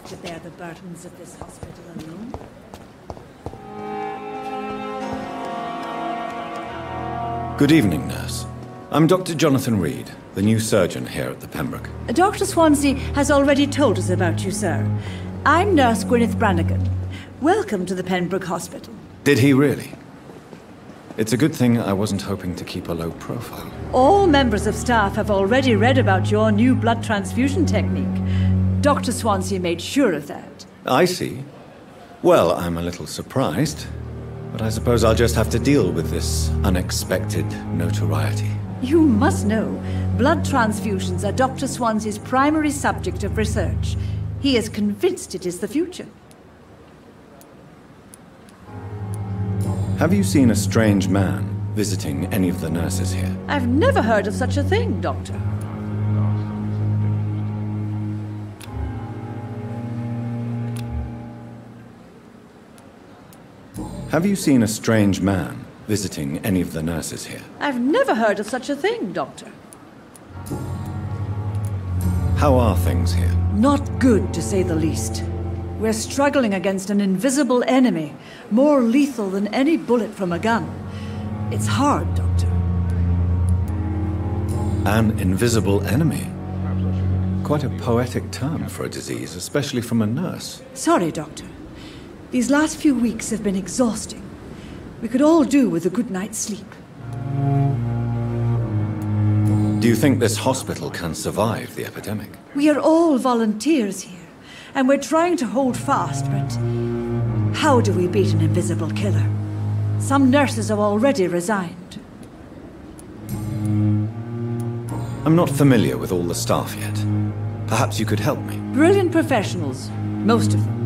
To bear the burdens of this hospital alone. Good evening, nurse. I'm Dr. Jonathan Reid, the new surgeon here at the Pembroke. Dr. Swansea has already told us about you, sir. I'm Nurse Gwyneth Brannigan. Welcome to the Pembroke Hospital. Did he really? It's a good thing I wasn't hoping to keep a low profile. All members of staff have already read about your new blood transfusion technique. Dr. Swansea made sure of that. I see. Well, I'm a little surprised, but I suppose I'll just have to deal with this unexpected notoriety. You must know, blood transfusions are Dr. Swansea's primary subject of research. He is convinced it is the future. Have you seen a strange man visiting any of the nurses here? I've never heard of such a thing, Doctor. Have you seen a strange man visiting any of the nurses here? I've never heard of such a thing, Doctor. How are things here? Not good, to say the least. We're struggling against an invisible enemy, more lethal than any bullet from a gun. It's hard, Doctor. An invisible enemy? Quite a poetic term for a disease, especially from a nurse. Sorry, Doctor. These last few weeks have been exhausting. We could all do with a good night's sleep. Do you think this hospital can survive the epidemic? We are all volunteers here, and we're trying to hold fast, but how do we beat an invisible killer? Some nurses have already resigned. I'm not familiar with all the staff yet. Perhaps you could help me. Brilliant professionals, most of them.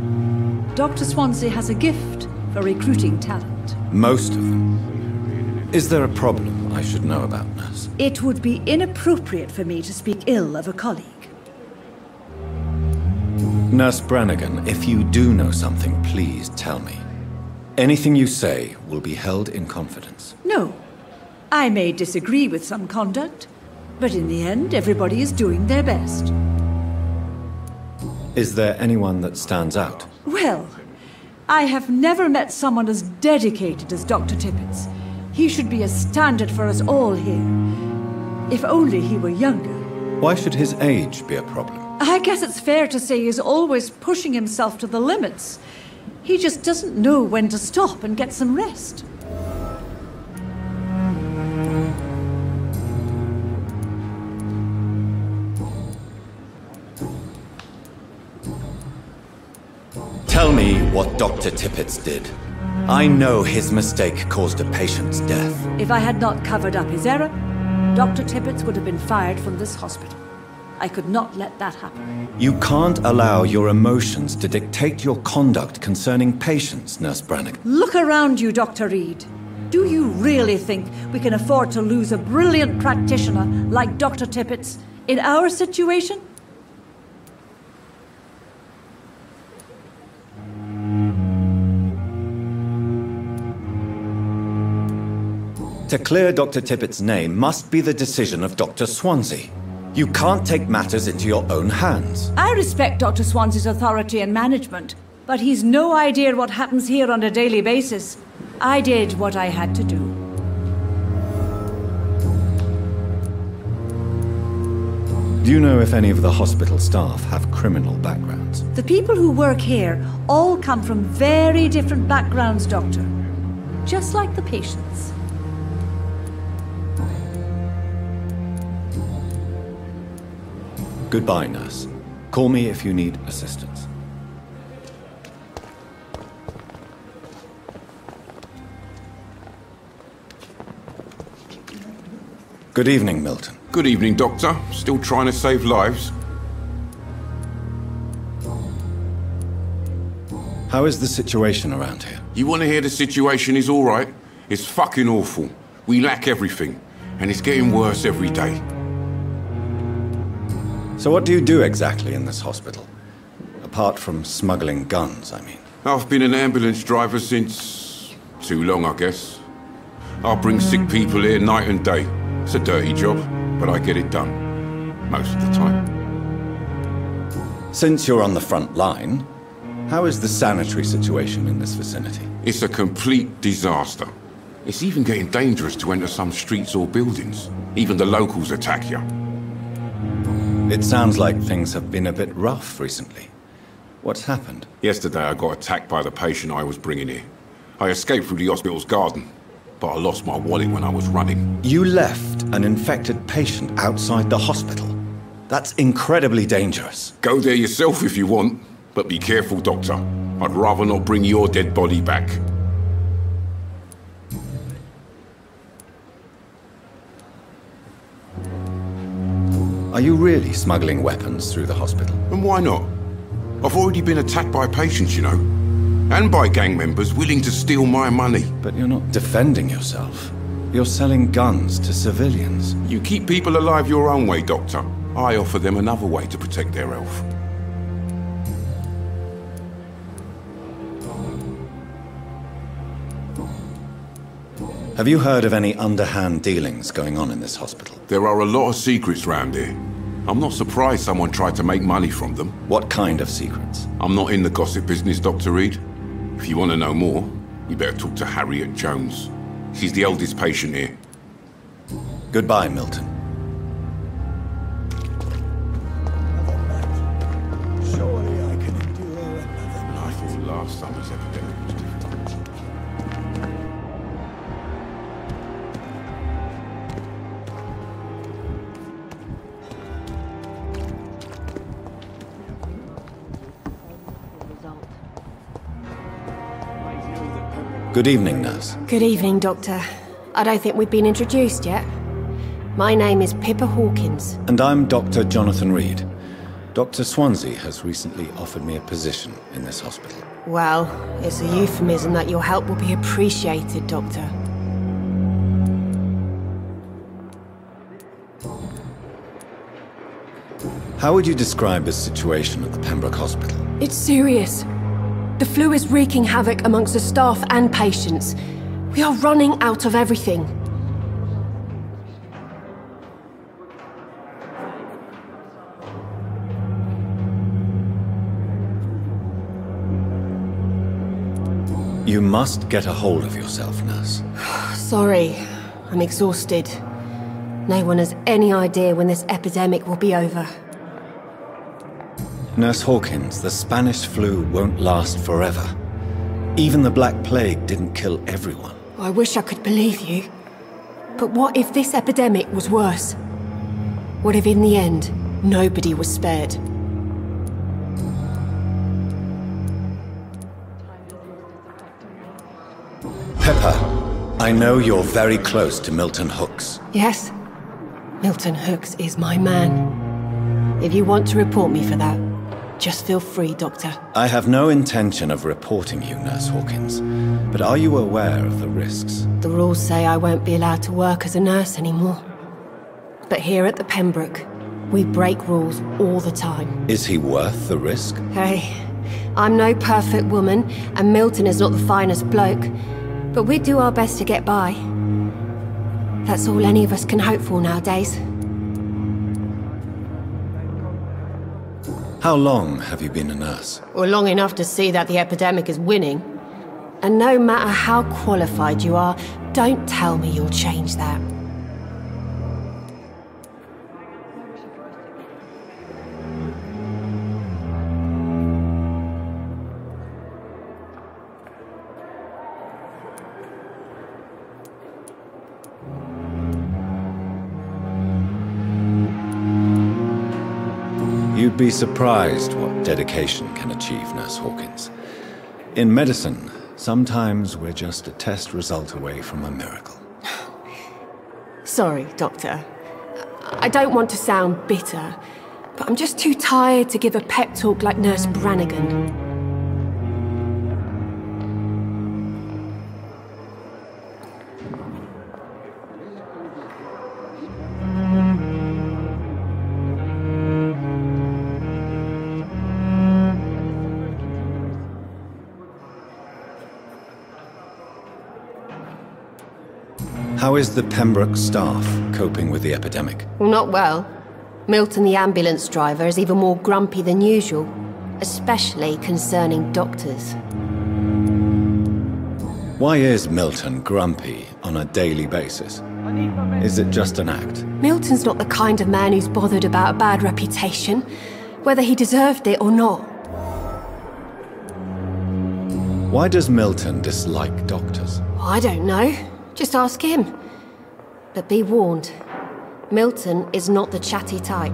Dr. Swansea has a gift for recruiting talent. Most of them? Is there a problem I should know about, nurse? It would be inappropriate for me to speak ill of a colleague. Nurse Brannigan, if you do know something, please tell me. Anything you say will be held in confidence. No. I may disagree with some conduct, but in the end, everybody is doing their best. Is there anyone that stands out? Well, I have never met someone as dedicated as Dr. Tippett. He should be a standard for us all here. If only he were younger. Why should his age be a problem? I guess it's fair to say he's always pushing himself to the limits. He just doesn't know when to stop and get some rest. Tell me what Dr. Tippett did. I know his mistake caused a patient's death. If I had not covered up his error, Dr. Tippett would have been fired from this hospital. I could not let that happen. You can't allow your emotions to dictate your conduct concerning patients, Nurse Brannigan. Look around you, Dr. Reid. Do you really think we can afford to lose a brilliant practitioner like Dr. Tippett in our situation? To clear Dr. Tippett's name must be the decision of Dr. Swansea. You can't take matters into your own hands. I respect Dr. Swansea's authority and management, but he's no idea what happens here on a daily basis. I did what I had to do. Do you know if any of the hospital staff have criminal backgrounds? The people who work here all come from very different backgrounds, Doctor. Just like the patients. Goodbye, nurse. Call me if you need assistance. Good evening, Milton. Good evening, Doctor. Still trying to save lives? How is the situation around here? You want to hear the situation is all right? It's fucking awful. We lack everything, and it's getting worse every day. So what do you do exactly in this hospital? Apart from smuggling guns, I mean. I've been an ambulance driver since... too long, I guess. I bring sick people here night and day. It's a dirty job, but I get it done. Most of the time. Since you're on the front line, how is the sanitary situation in this vicinity? It's a complete disaster. It's even getting dangerous to enter some streets or buildings. Even the locals attack you. It sounds like things have been a bit rough recently. What's happened? Yesterday I got attacked by the patient I was bringing here. I escaped through the hospital's garden, but I lost my wallet when I was running. You left an infected patient outside the hospital? That's incredibly dangerous. Go there yourself if you want, but be careful, Doctor. I'd rather not bring your dead body back. Are you really smuggling weapons through the hospital? And why not? I've already been attacked by patients, you know. And by gang members willing to steal my money. But you're not defending yourself. You're selling guns to civilians. You keep people alive your own way, Doctor. I offer them another way to protect their health. Have you heard of any underhand dealings going on in this hospital? There are a lot of secrets round here. I'm not surprised someone tried to make money from them. What kind of secrets? I'm not in the gossip business, Dr. Reid. If you want to know more, you better talk to Harriet Jones. She's the eldest patient here. Goodbye, Milton. Surely I can endure another night. I thought last summer's epidemic was different. Good evening, nurse. Good evening, Doctor. I don't think we've been introduced yet. My name is Pippa Hawkins. And I'm Dr. Jonathan Reid. Dr. Swansea has recently offered me a position in this hospital. Well, it's a euphemism that your help will be appreciated, Doctor. How would you describe the situation at the Pembroke Hospital? It's serious. The flu is wreaking havoc amongst the staff and patients. We are running out of everything. You must get a hold of yourself, nurse. Sorry, I'm exhausted. No one has any idea when this epidemic will be over. Nurse Hawkins, the Spanish flu won't last forever. Even the Black Plague didn't kill everyone. I wish I could believe you. But what if this epidemic was worse? What if in the end, nobody was spared? Pepper, I know you're very close to Milton Hooks. Yes, Milton Hooks is my man. If you want to report me for that, just feel free, Doctor. I have no intention of reporting you, Nurse Hawkins, but are you aware of the risks? The rules say I won't be allowed to work as a nurse anymore. But here at the Pembroke, we break rules all the time. Is he worth the risk? Hey, I'm no perfect woman, and Milton is not the finest bloke, but we do our best to get by. That's all any of us can hope for nowadays. How long have you been a nurse? Well, long enough to see that the epidemic is winning. And no matter how qualified you are, don't tell me you'll change that. You'd be surprised what dedication can achieve, Nurse Hawkins. In medicine, sometimes we're just a test result away from a miracle. Sorry, Doctor. I don't want to sound bitter, but I'm just too tired to give a pep talk like Nurse Brannigan. How is the Pembroke staff coping with the epidemic? Well, not well. Milton, the ambulance driver, is even more grumpy than usual, especially concerning doctors. Why is Milton grumpy on a daily basis? Is it just an act? Milton's not the kind of man who's bothered about a bad reputation, whether he deserved it or not. Why does Milton dislike doctors? I don't know. Just ask him. But be warned, Milton is not the chatty type.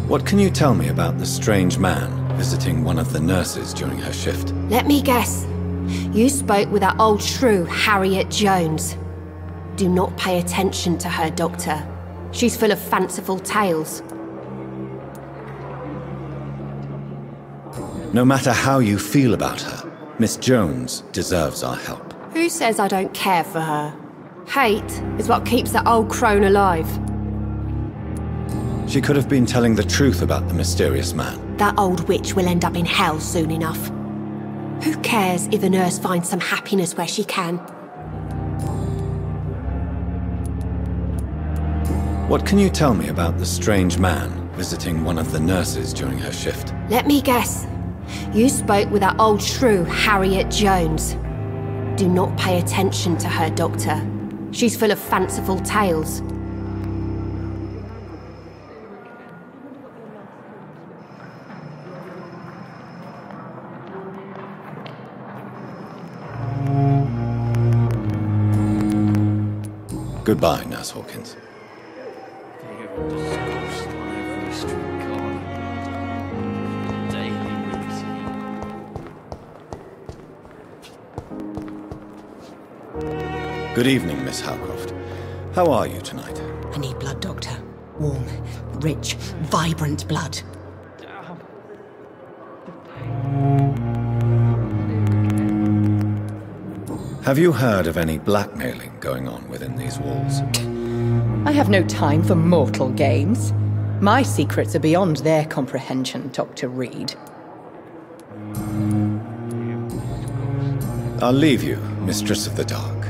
What can you tell me about the strange man visiting one of the nurses during her shift? Let me guess. You spoke with that old shrew, Harriet Jones. Do not pay attention to her, Doctor. She's full of fanciful tales. No matter how you feel about her, Miss Jones deserves our help. Who says I don't care for her? Hate is what keeps that old crone alive. She could have been telling the truth about the mysterious man. That old witch will end up in hell soon enough. Who cares if a nurse finds some happiness where she can? What can you tell me about the strange man visiting one of the nurses during her shift? Let me guess. You spoke with that old shrew, Harriet Jones. Do not pay attention to her, Doctor. She's full of fanciful tales. Goodbye, Nurse Hawkins. Good evening, Miss Howcroft. How are you tonight? I need blood, Doctor. Warm, rich, vibrant blood. Have you heard of any blackmailing going on within these walls? I have no time for mortal games. My secrets are beyond their comprehension, Dr. Reid. I'll leave you, Mistress of the Dark,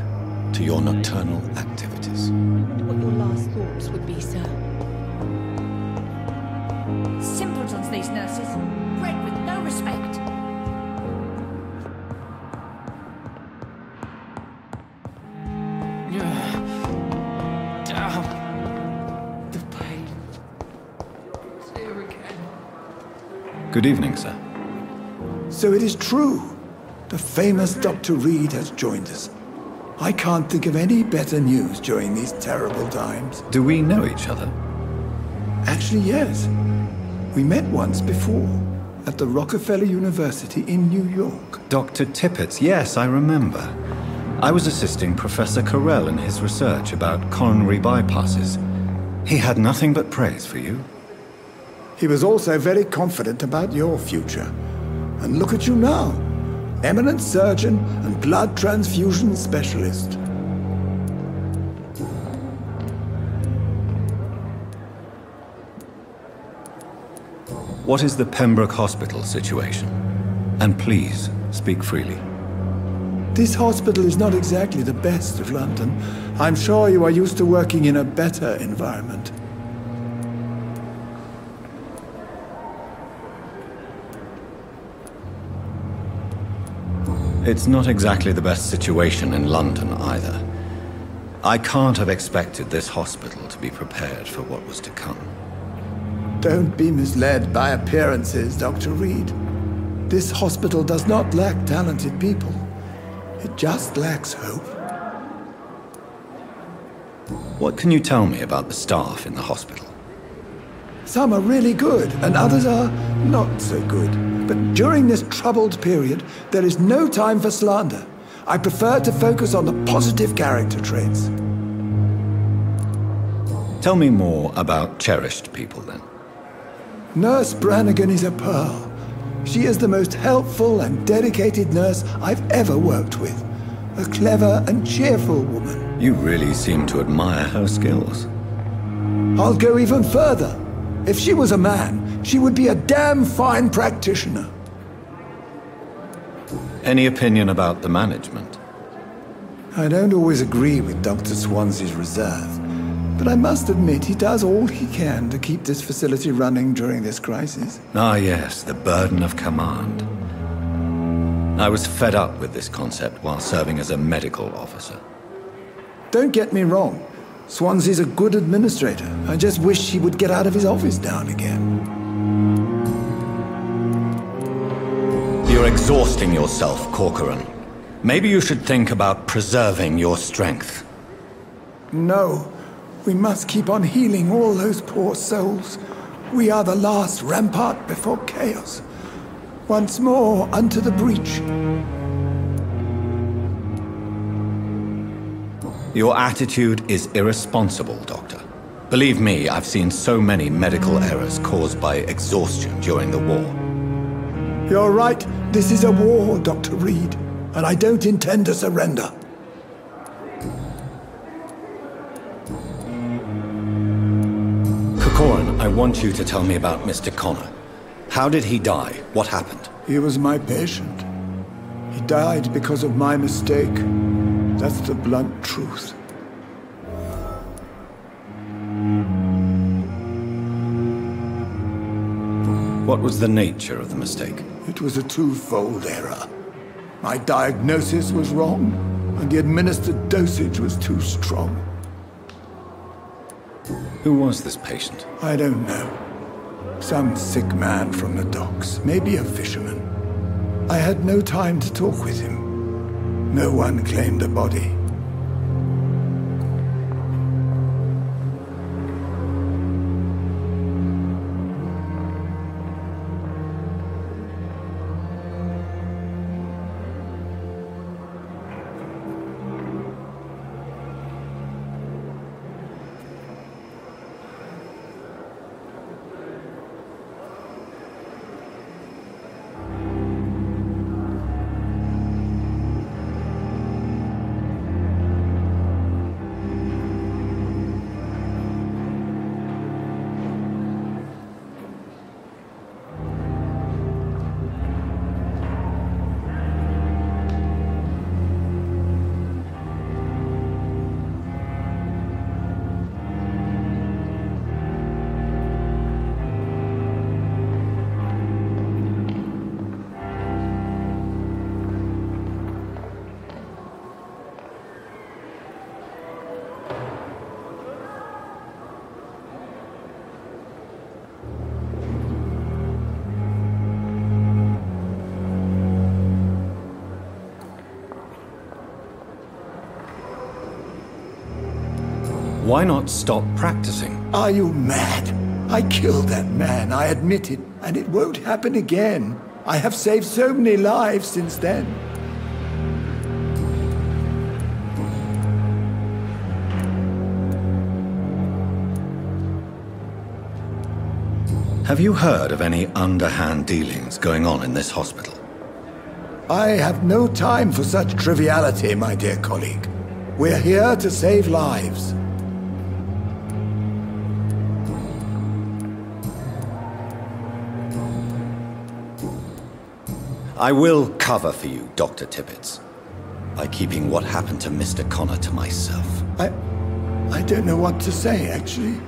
to your nocturnal activities. What your last thoughts would be, sir? Simpletons, these nurses. Bred with no respect. Good evening, sir. So it is true. The famous Dr. Reid has joined us. I can't think of any better news during these terrible times. Do we know each other? Actually, yes. We met once before, at the Rockefeller University in New York. Dr. Tippett's, yes, I remember. I was assisting Professor Carell in his research about coronary bypasses. He had nothing but praise for you. He was also very confident about your future. And look at you now. Eminent surgeon and blood transfusion specialist. What is the Pembroke Hospital situation? And please, speak freely. This hospital is not exactly the best of London. I'm sure you are used to working in a better environment. It's not exactly the best situation in London either. I can't have expected this hospital to be prepared for what was to come. Don't be misled by appearances, Dr. Reid. This hospital does not lack talented people. It just lacks hope. What can you tell me about the staff in the hospital? Some are really good, and others are not so good. But during this troubled period, there is no time for slander. I prefer to focus on the positive character traits. Tell me more about cherished people, then. Nurse Brannigan is a pearl. She is the most helpful and dedicated nurse I've ever worked with. A clever and cheerful woman. You really seem to admire her skills. I'll go even further. If she was a man, she would be a damn fine practitioner. Any opinion about the management? I don't always agree with Dr. Swansea's reserve, but I must admit he does all he can to keep this facility running during this crisis. Ah yes, the burden of command. I was fed up with this concept while serving as a medical officer. Don't get me wrong. Swansea's a good administrator. I just wish he would get out of his office now and again. You're exhausting yourself, Corcoran. Maybe you should think about preserving your strength. No. We must keep on healing all those poor souls. We are the last rampart before chaos. Once more unto the breach. Your attitude is irresponsible, Doctor. Believe me, I've seen so many medical errors caused by exhaustion during the war. You're right. This is a war, Dr. Reid, and I don't intend to surrender. Corcoran, I want you to tell me about Mr. Connor. How did he die? What happened? He was my patient. He died because of my mistake. That's the blunt truth. What was the nature of the mistake? It was a twofold error. My diagnosis was wrong, and the administered dosage was too strong. Who was this patient? I don't know. Some sick man from the docks, maybe a fisherman. I had no time to talk with him. No one claimed a body. Why not stop practicing? Are you mad? I killed that man, I admit it, and it won't happen again. I have saved so many lives since then. Have you heard of any underhand dealings going on in this hospital? I have no time for such triviality, my dear colleague. We're here to save lives. I will cover for you, Dr. Tippett, by keeping what happened to Mr. Connor to myself. I don't know what to say, actually.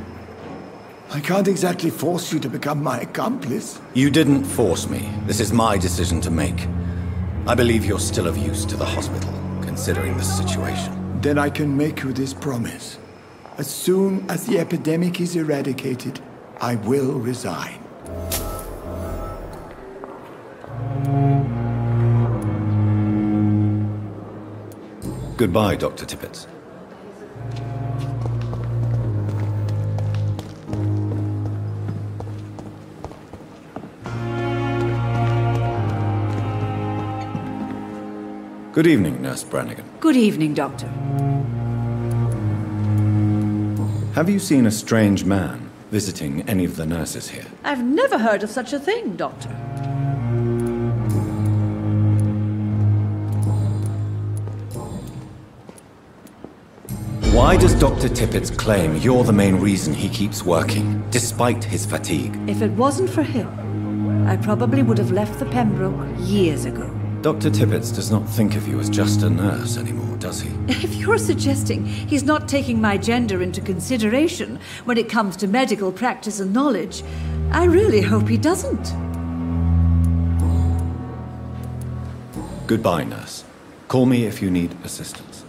I can't exactly force you to become my accomplice. You didn't force me. This is my decision to make. I believe you're still of use to the hospital, considering the situation. Then I can make you this promise. As soon as the epidemic is eradicated, I will resign. Goodbye, Dr. Tippett. Good evening, Nurse Brannigan. Good evening, Doctor. Have you seen a strange man visiting any of the nurses here? I've never heard of such a thing, Doctor. Why does Dr. Tippett claim you're the main reason he keeps working, despite his fatigue? If it wasn't for him, I probably would have left the Pembroke years ago. Dr. Tippett does not think of you as just a nurse anymore, does he? If you're suggesting he's not taking my gender into consideration when it comes to medical practice and knowledge, I really hope he doesn't. Goodbye, nurse. Call me if you need assistance.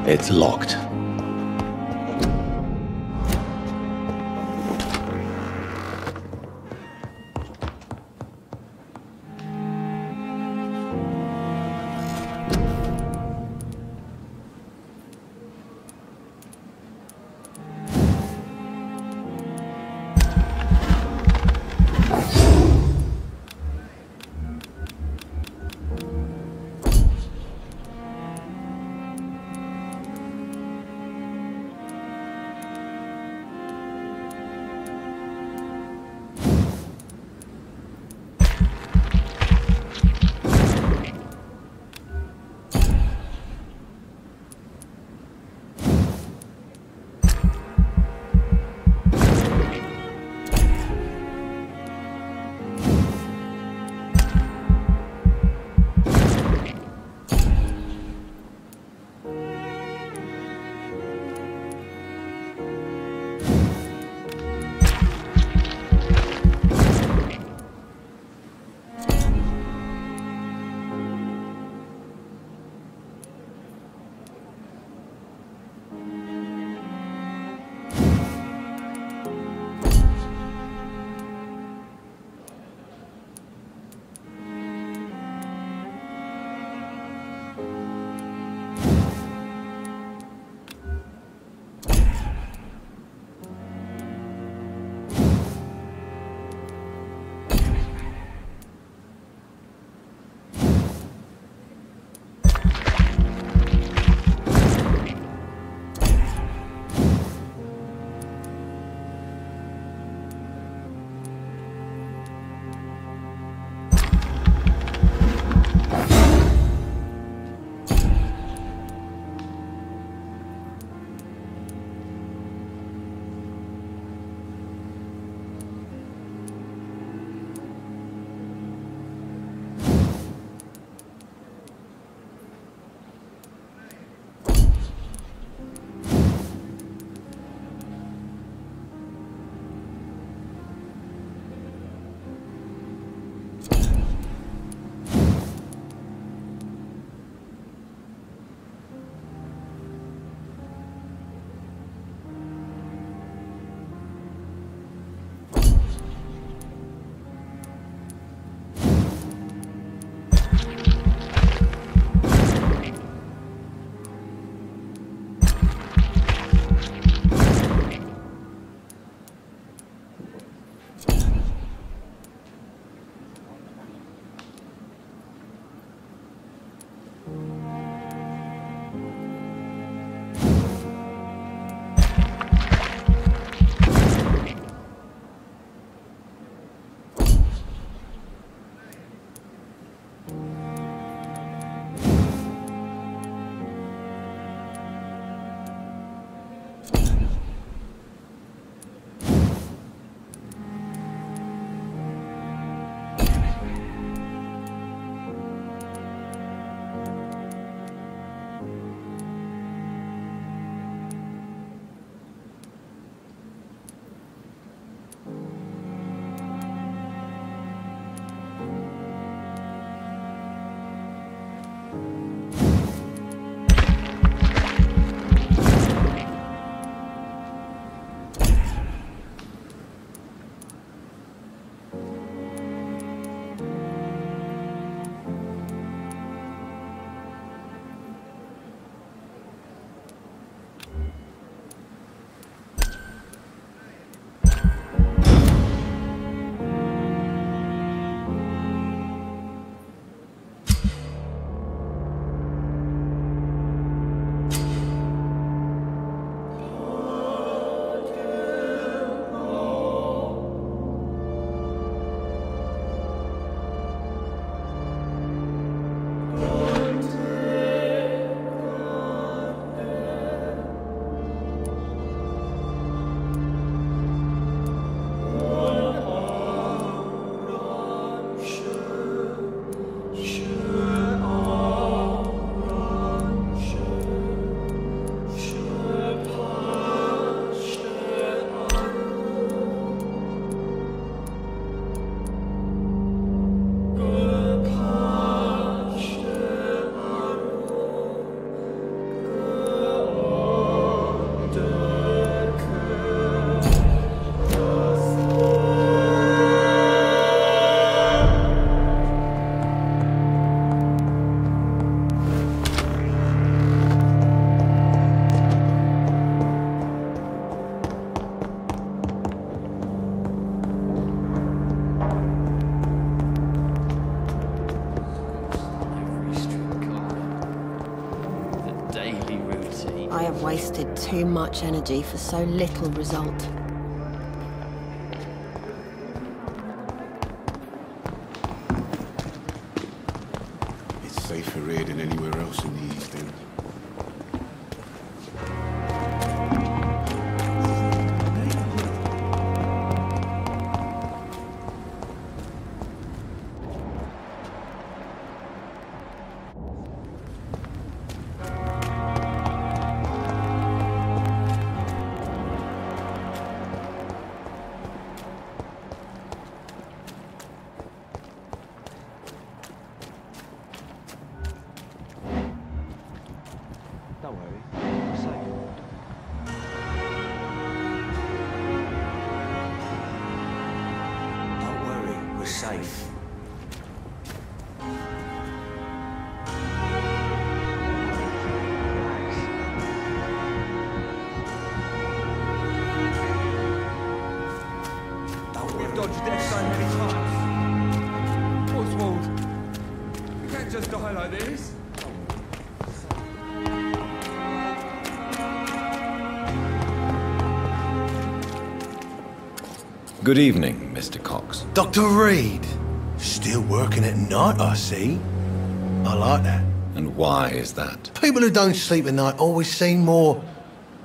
It's locked. wasted too much energy for so little result. It's safer here than anywhere else in the East End. Don't worry, we're safe. Don't worry, we're safe. We've dodged death so many times. Oswald, we can't just die like this. Good evening, Mr. Cox. Dr. Reid. Still working at night, I see. I like that. And why is that? People who don't sleep at night always seem more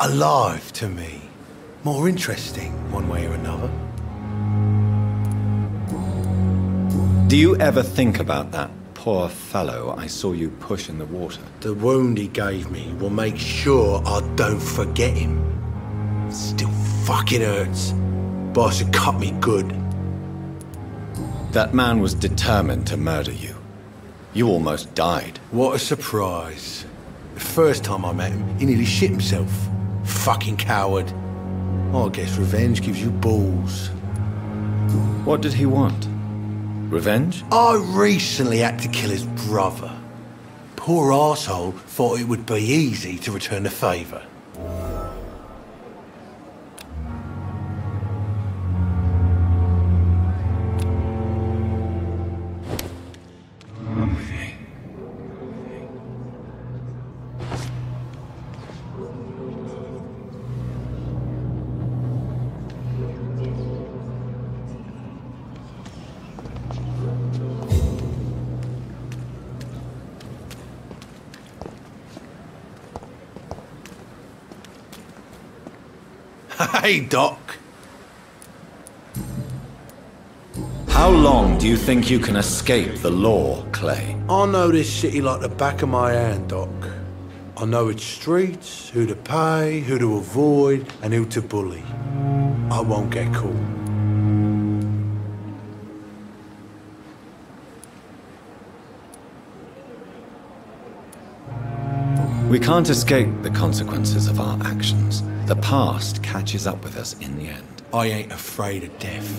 alive to me. More interesting, one way or another. Do you ever think about that poor fellow I saw you push in the water? The wound he gave me will make sure I don't forget him. Still fucking hurts. Boss had cut me good. That man was determined to murder you. You almost died. What a surprise. The first time I met him, he nearly shit himself. Fucking coward. I guess revenge gives you balls. What did he want? Revenge? I recently had to kill his brother. Poor arsehole thought it would be easy to return the favour. Hey, Doc. How long do you think you can escape the law, Clay? I know this city like the back of my hand, Doc. I know its streets, who to pay, who to avoid, and who to bully. I won't get caught. We can't escape the consequences of our actions. The past catches up with us in the end. I ain't afraid of death.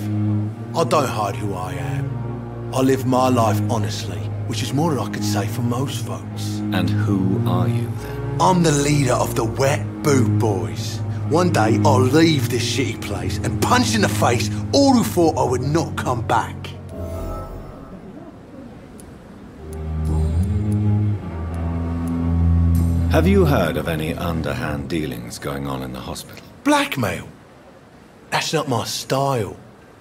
I don't hide who I am. I live my life honestly, which is more than I could say for most folks. And who are you, then? I'm the leader of the Wet Boot Boys. One day, I'll leave this shitty place and punch in the face all who thought I would not come back. Have you heard of any underhand dealings going on in the hospital? Blackmail? That's not my style.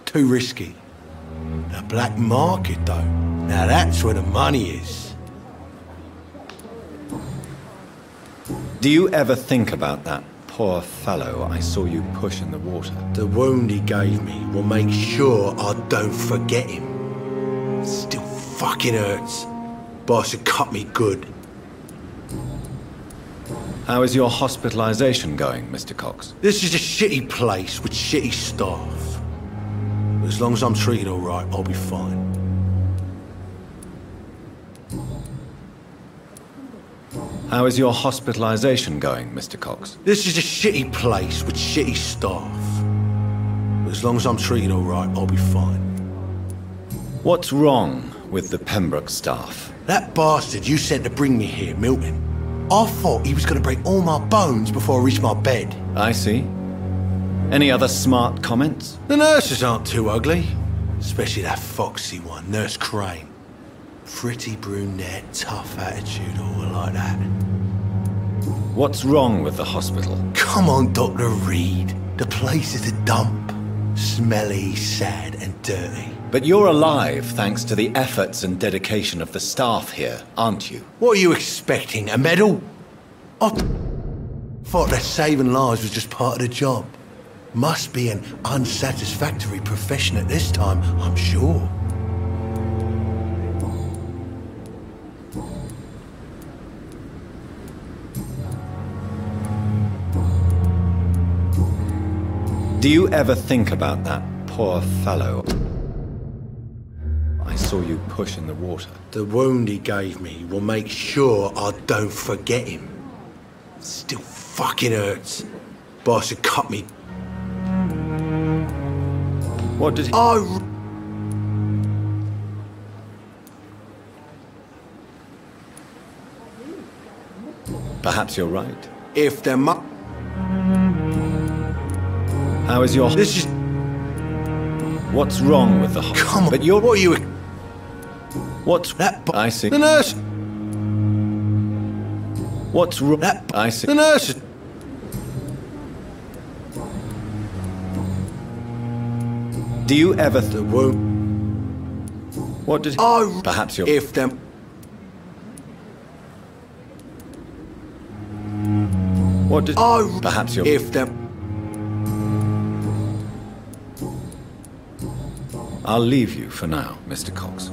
Too risky. The black market, though. Now that's where the money is. Do you ever think about that poor fellow I saw you push in the water? The wound he gave me will make sure I don't forget him. Still fucking hurts. Boss had cut me good. How is your hospitalization going, Mr. Cox? This is a shitty place with shitty staff. But as long as I'm treated all right, I'll be fine. How is your hospitalization going, Mr. Cox? This is a shitty place with shitty staff. But as long as I'm treated all right, I'll be fine. What's wrong with the Pembroke staff? That bastard you sent to bring me here, Milton. I thought he was going to break all my bones before I reached my bed. I see. Any other smart comments? The nurses aren't too ugly. Especially that foxy one, Nurse Crane. Pretty brunette, tough attitude, all like that. What's wrong with the hospital? Come on, Dr. Reid. The place is a dump. Smelly, sad, and dirty. But you're alive thanks to the efforts and dedication of the staff here, aren't you? What are you expecting, a medal? I thought that saving lives was just part of the job. Must be an unsatisfactory profession at this time, I'm sure. Do you ever think about that poor fellow I saw you push in the water? The wound he gave me will make sure I don't forget him. Still fucking hurts. Boss had cut me. What did he... Perhaps you're right. If there mu... How is your... This is... What's wrong with the hospital? Come on. But you're... What are you... What's... That... I see. The nurse... What's wrong? That... I see. The nurse... Do you ever... The wound... What did... Perhaps you're... If them... What did... Perhaps you're... If them... I'll leave you for now, Mr. Cox.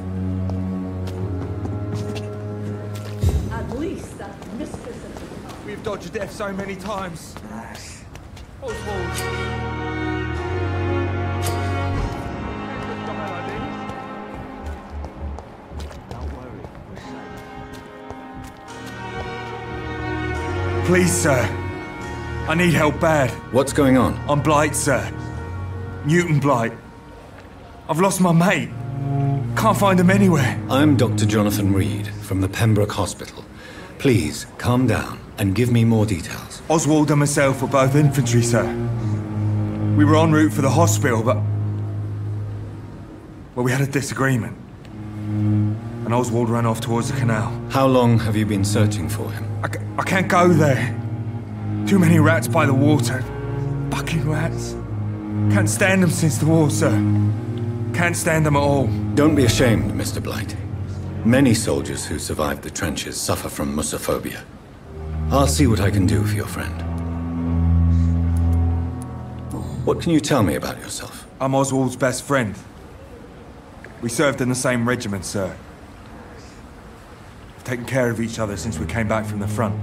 At least that mistress of the house. We've dodged death so many times. Oswald. Don't worry, we're safe. Please, sir. I need help bad. What's going on? I'm Blight, sir. Newton Blight. I've lost my mate. Can't find him anywhere. I'm Dr. Jonathan Reid from the Pembroke Hospital. Please, calm down and give me more details. Oswald and myself were both infantry, sir. We were en route for the hospital, but... well, we had a disagreement. And Oswald ran off towards the canal. How long have you been searching for him? I can't go there. Too many rats by the water. Fucking rats. Can't stand them since the war, sir. Can't stand them at all. Don't be ashamed, Mr. Blight. Many soldiers who survived the trenches suffer from musophobia. I'll see what I can do for your friend. What can you tell me about yourself? I'm Oswald's best friend. We served in the same regiment, sir. We've taken care of each other since we came back from the front.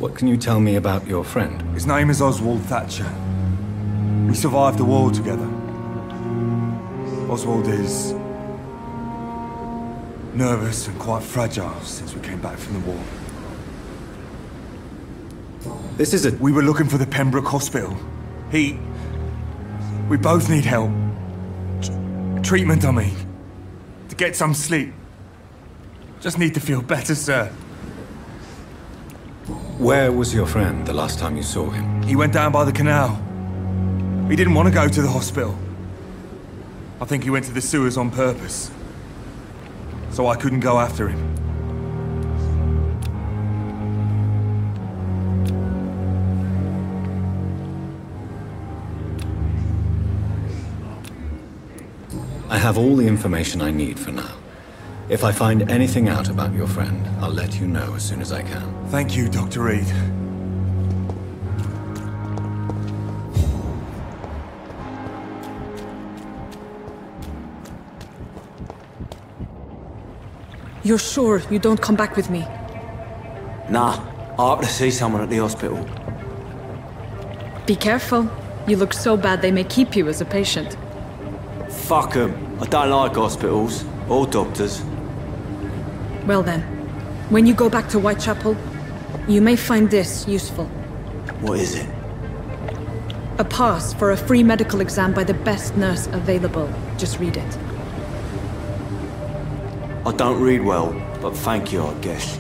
What can you tell me about your friend? His name is Oswald Thatcher. We survived the war together. Oswald is... nervous and quite fragile since we came back from the war. This is a... We were looking for the Pembroke Hospital. We both need help. Treatment, I mean. To get some sleep. Just need to feel better, sir. Where was your friend the last time you saw him? He went down by the canal. He didn't want to go to the hospital. I think he went to the sewers on purpose. So I couldn't go after him. I have all the information I need for now. If I find anything out about your friend, I'll let you know as soon as I can. Thank you, Dr. Reid. You're sure you don't come back with me? Nah, I have to see someone at the hospital. Be careful. You look so bad they may keep you as a patient. Fuck 'em. I don't like hospitals. Or doctors. Well then, when you go back to Whitechapel, you may find this useful. What is it? A pass for a free medical exam by the best nurse available. Just read it. I don't read well, but thank you, I guess.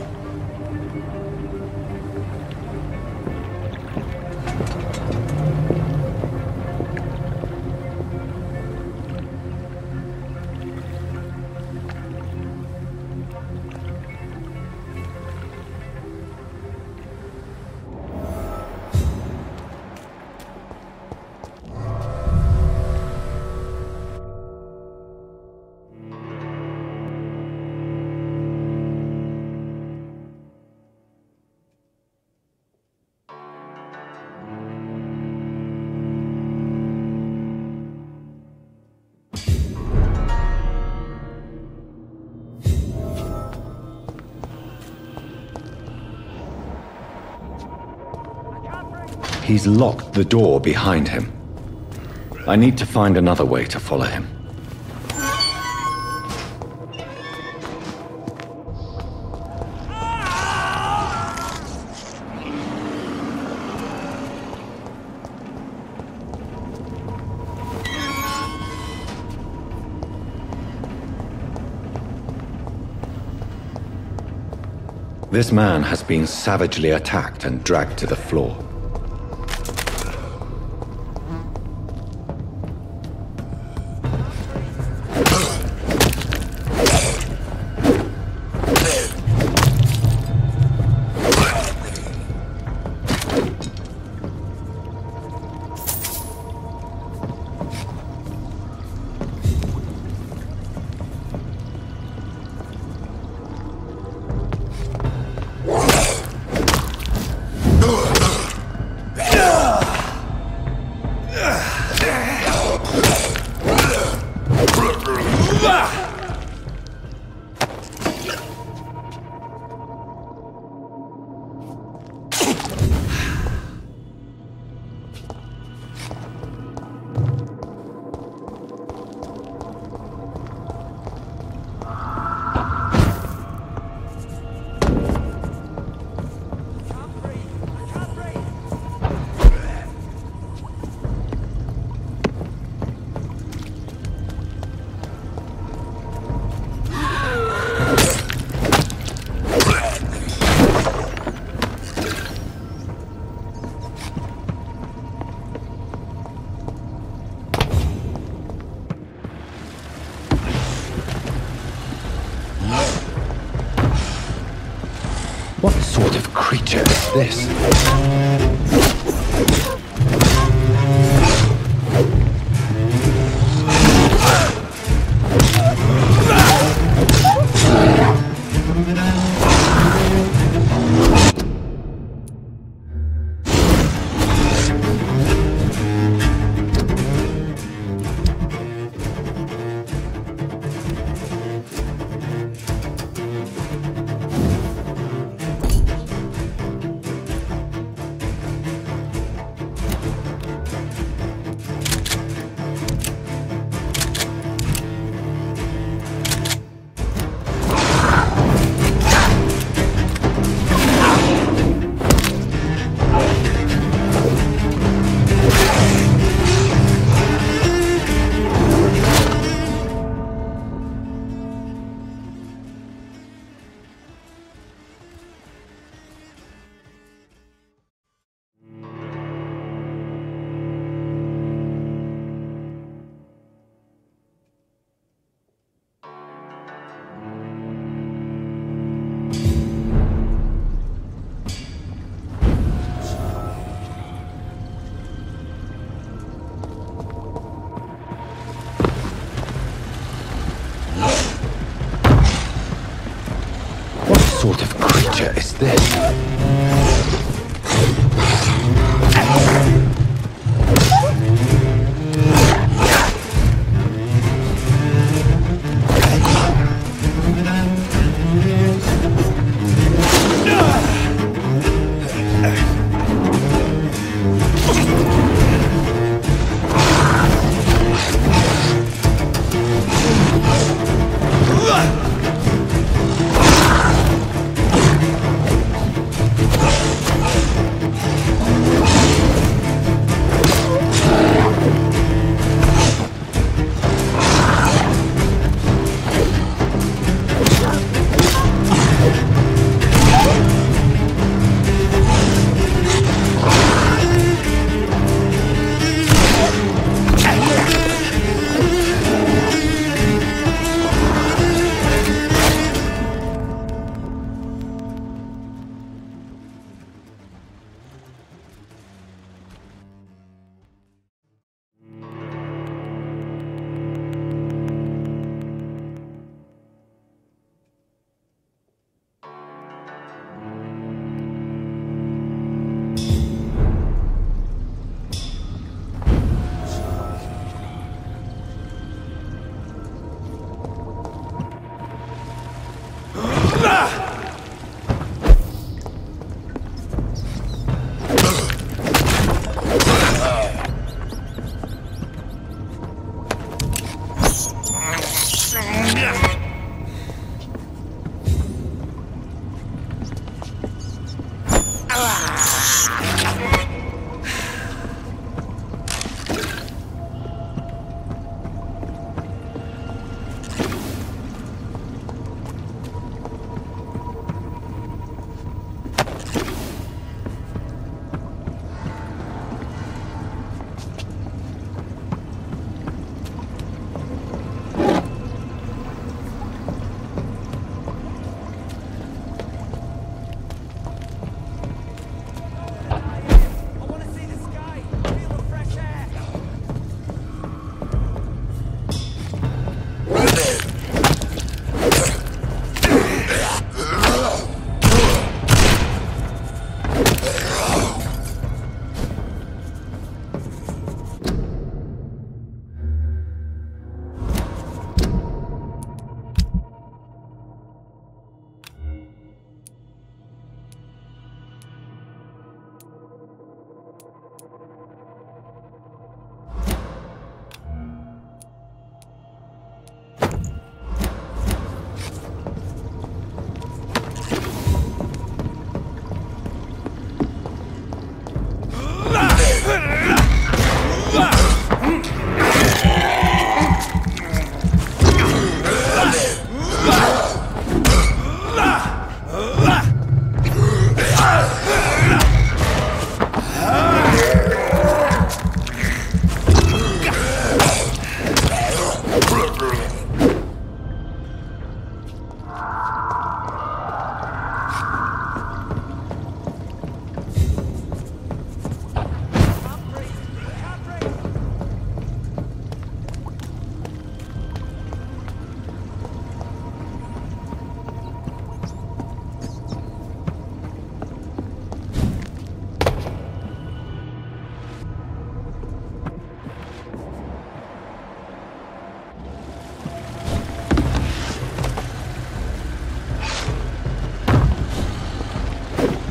He's locked the door behind him. I need to find another way to follow him. This man has been savagely attacked and dragged to the floor. What sort of creature is this?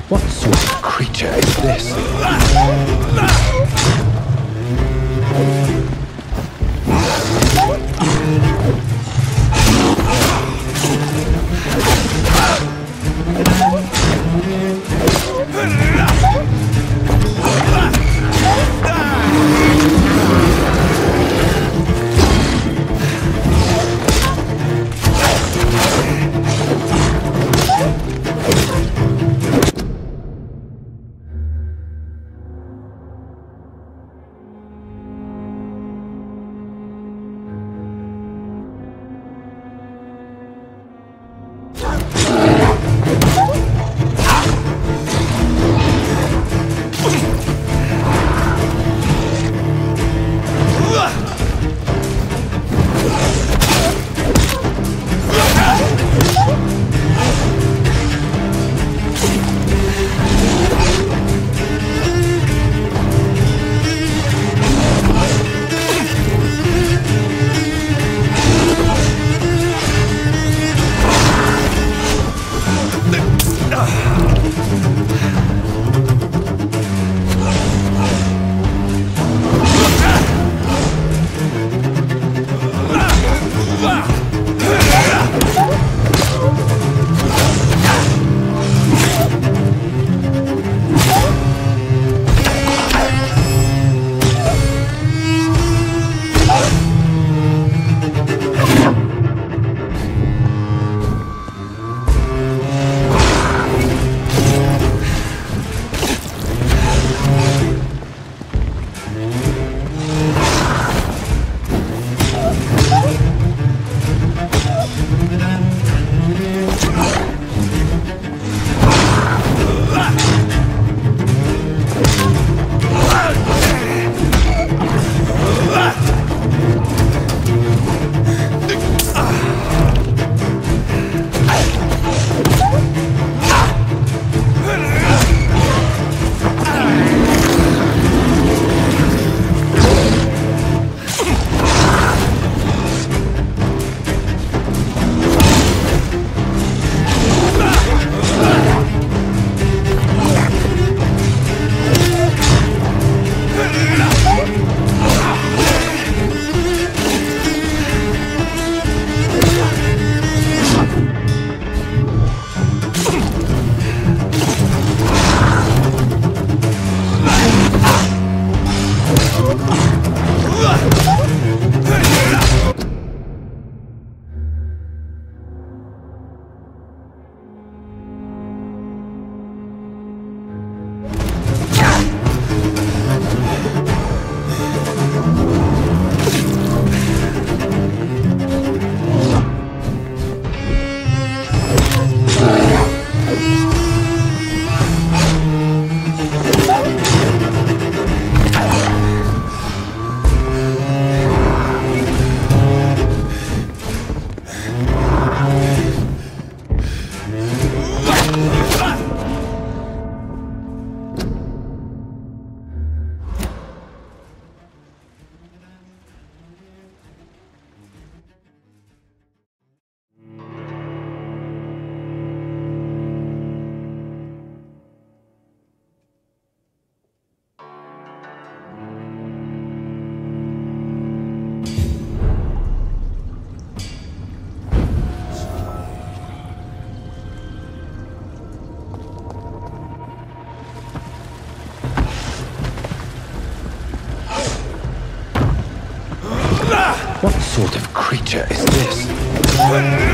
What sort of creature is this? What sort of creature is this?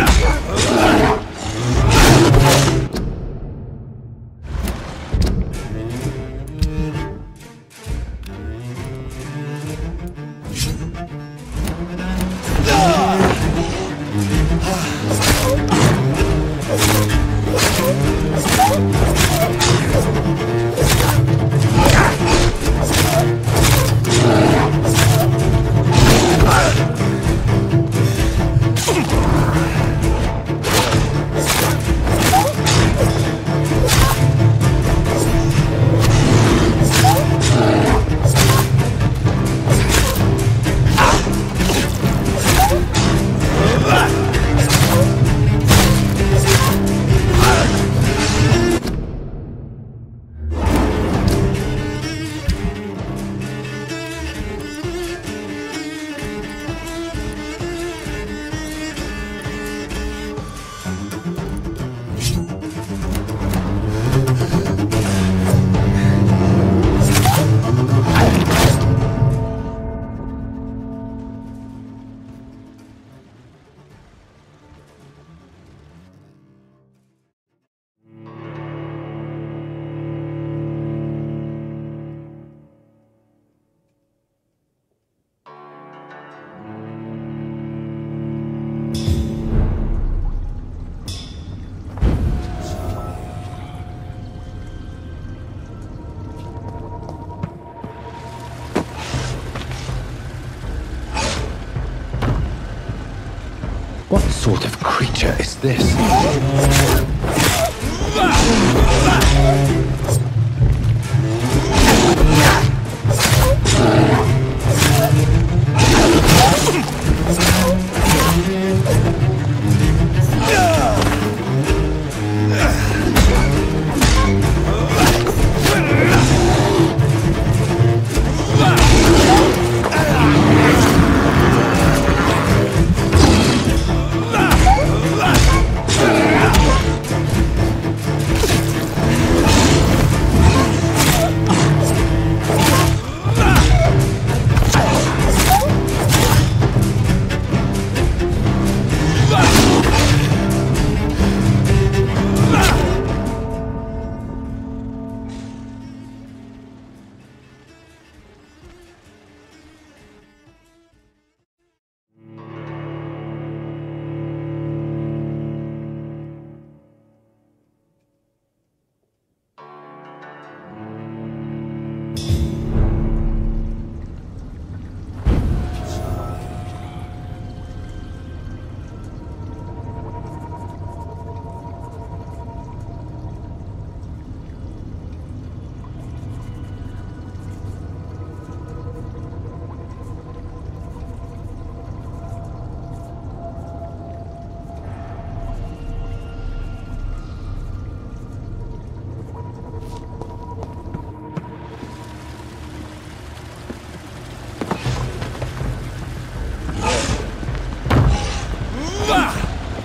What sort of creature is this?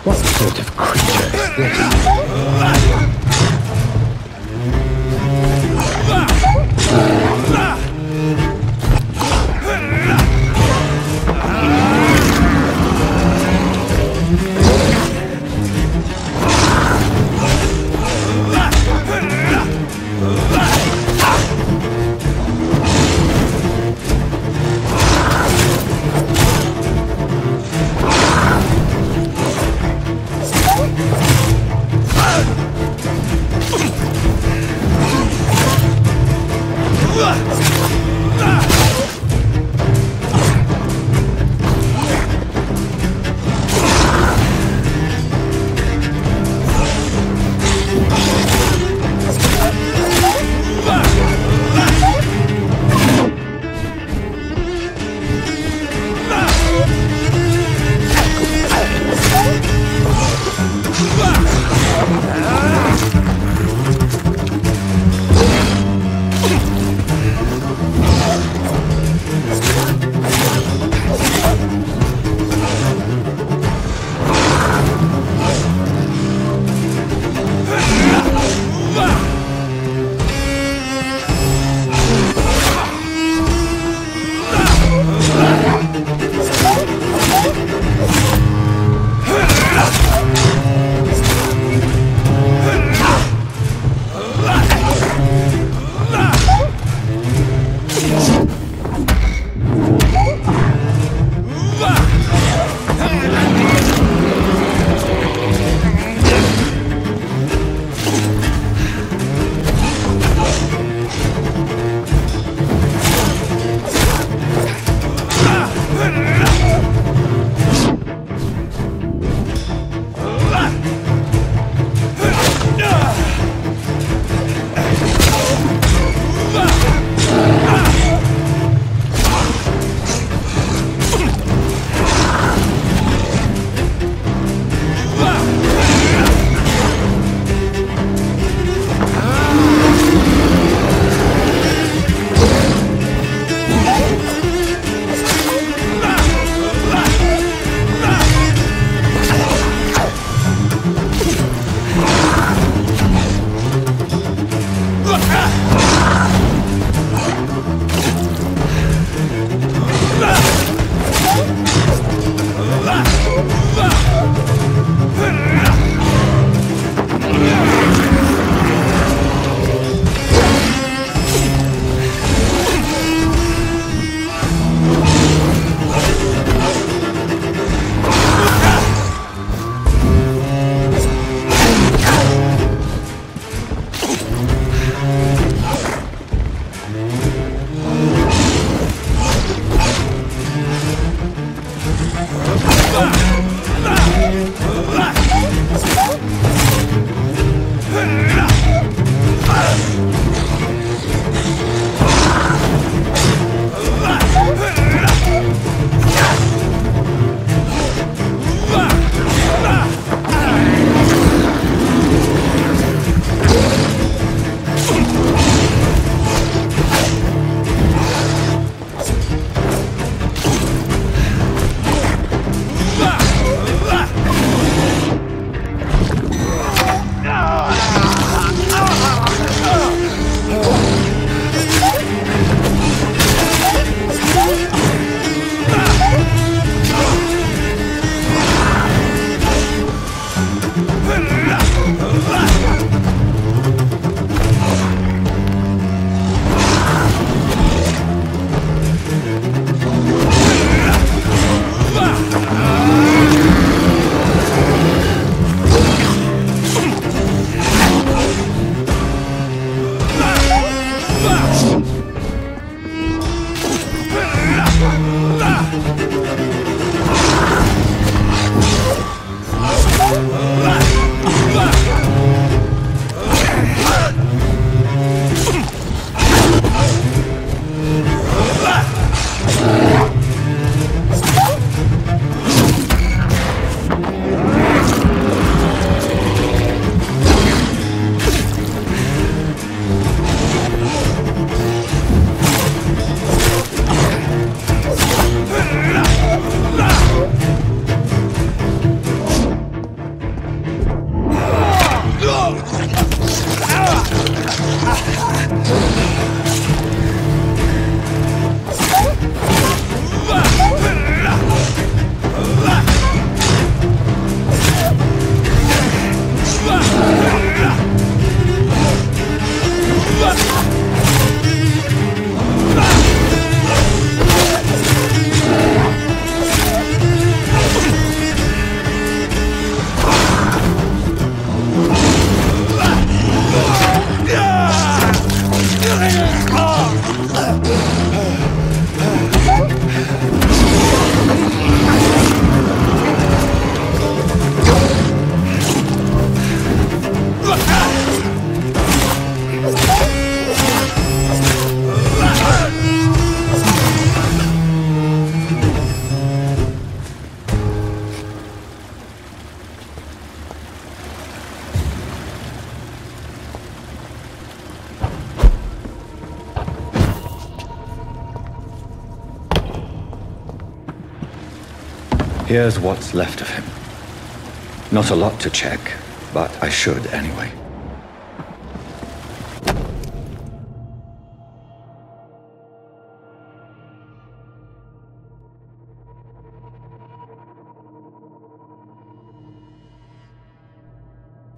What sort of creature is this? Here's what's left of him. Not a lot to check, but I should anyway.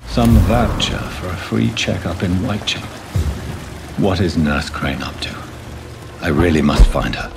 Some voucher for a free checkup in Whitechapel. What is Nurse Crane up to? I really must find her.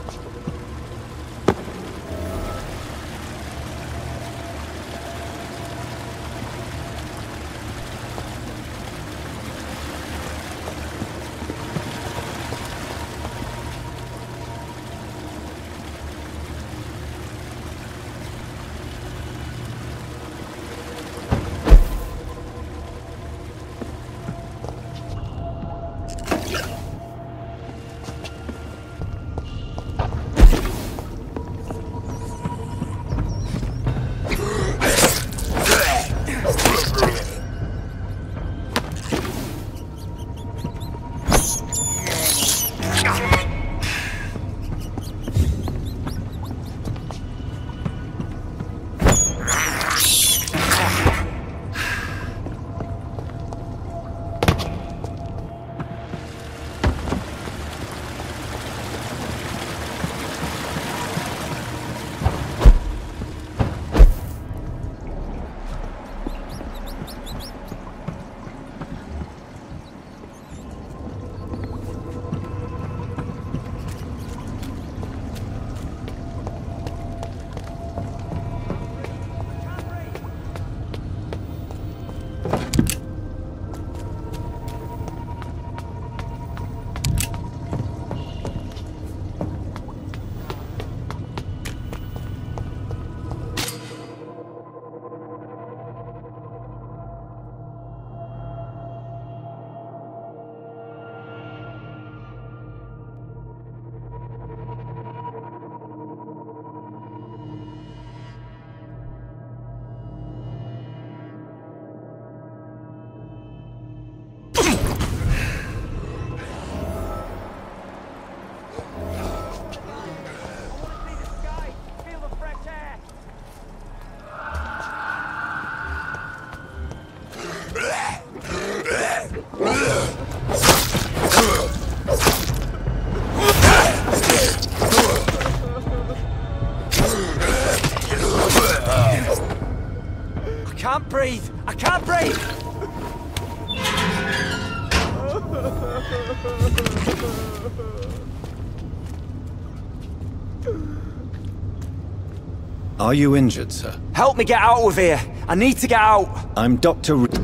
Are you injured, sir? Help me get out of here! I need to get out! I'm Dr. Reid.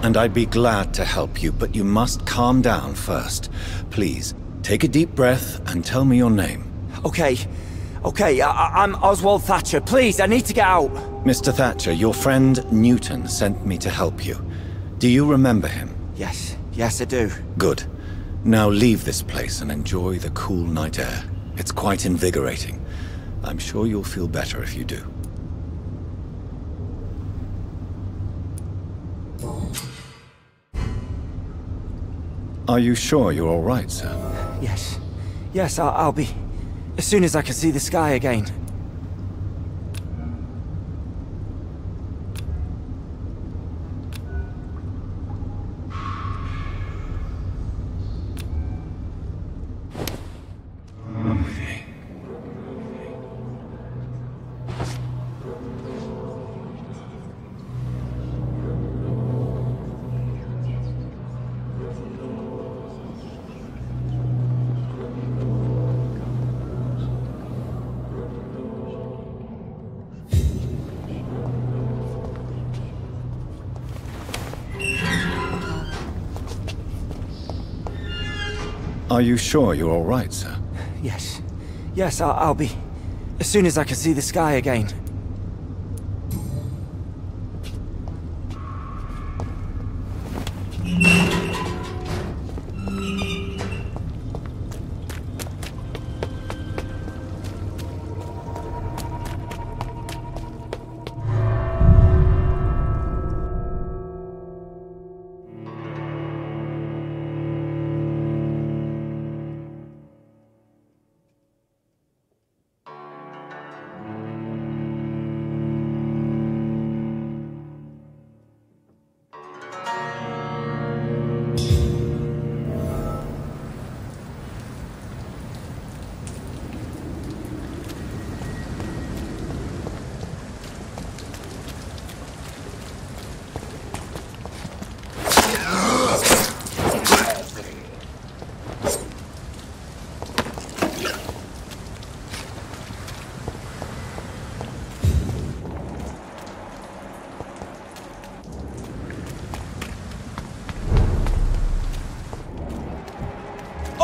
And I'd be glad to help you, but you must calm down first. Please, take a deep breath and tell me your name. Okay, I'm Oswald Thatcher. Please, I need to get out. Mr. Thatcher, your friend Newton sent me to help you. Do you remember him? Yes, I do. Good. Now leave this place and enjoy the cool night air. It's quite invigorating. I'm sure you'll feel better if you do. Are you sure you're all right, sir? Yes, I'll be... as soon as I can see the sky again. Are you sure you're all right, sir? Yes, I'll be... as soon as I can see the sky again.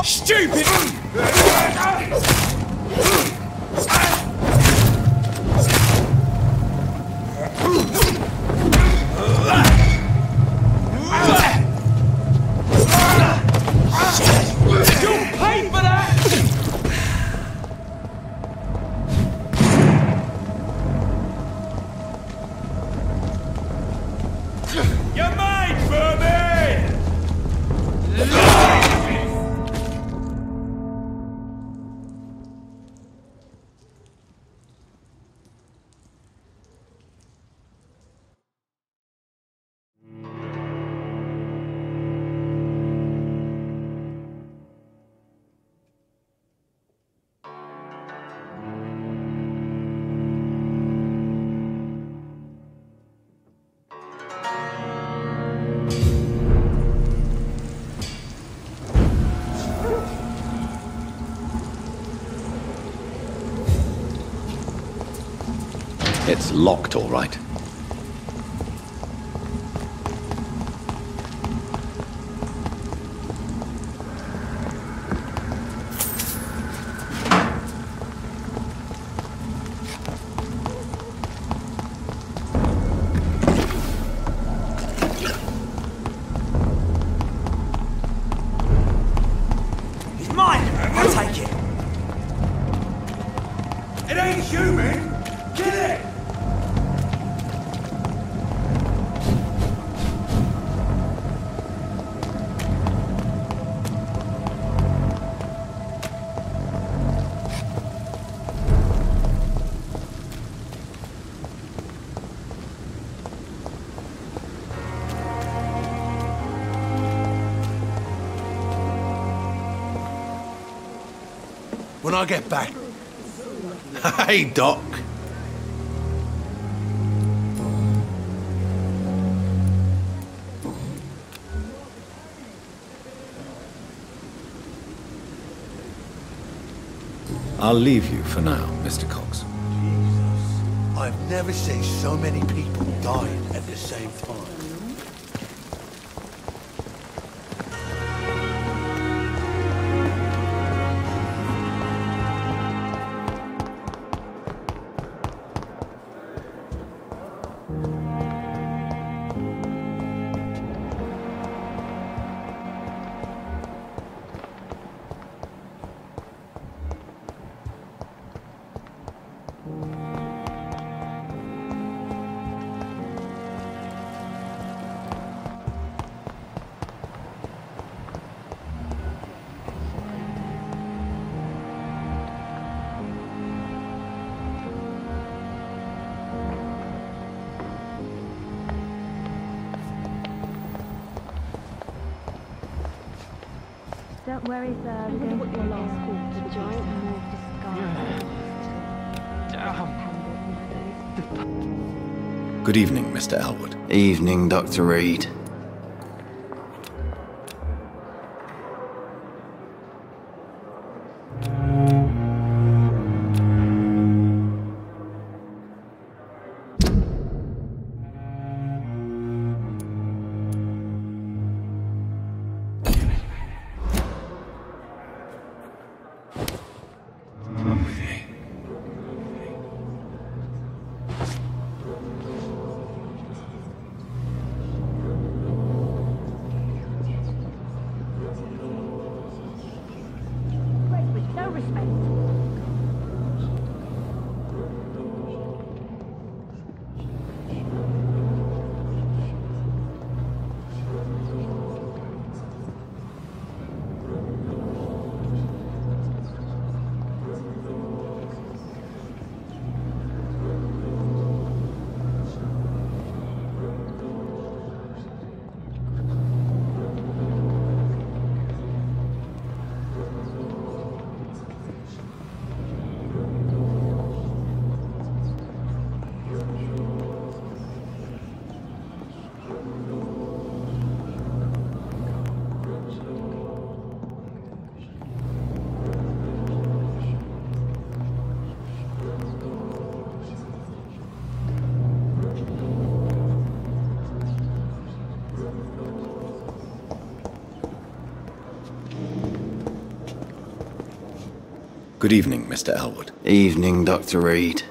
Stupid! You'll pay for that! It's locked, all right. When I get back. Hey, Doc. I'll leave you for now, Mr. Cox. Jesus. I've never seen so many people dying at the same time. Don't worry, sir. I wonder what your last call to the giant more disguised. Good evening, Mr. Elwood. Evening, Dr. Reid. Good evening, Mr. Elwood. Evening, Dr. Reid.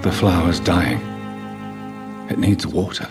The flower's dying. It needs water.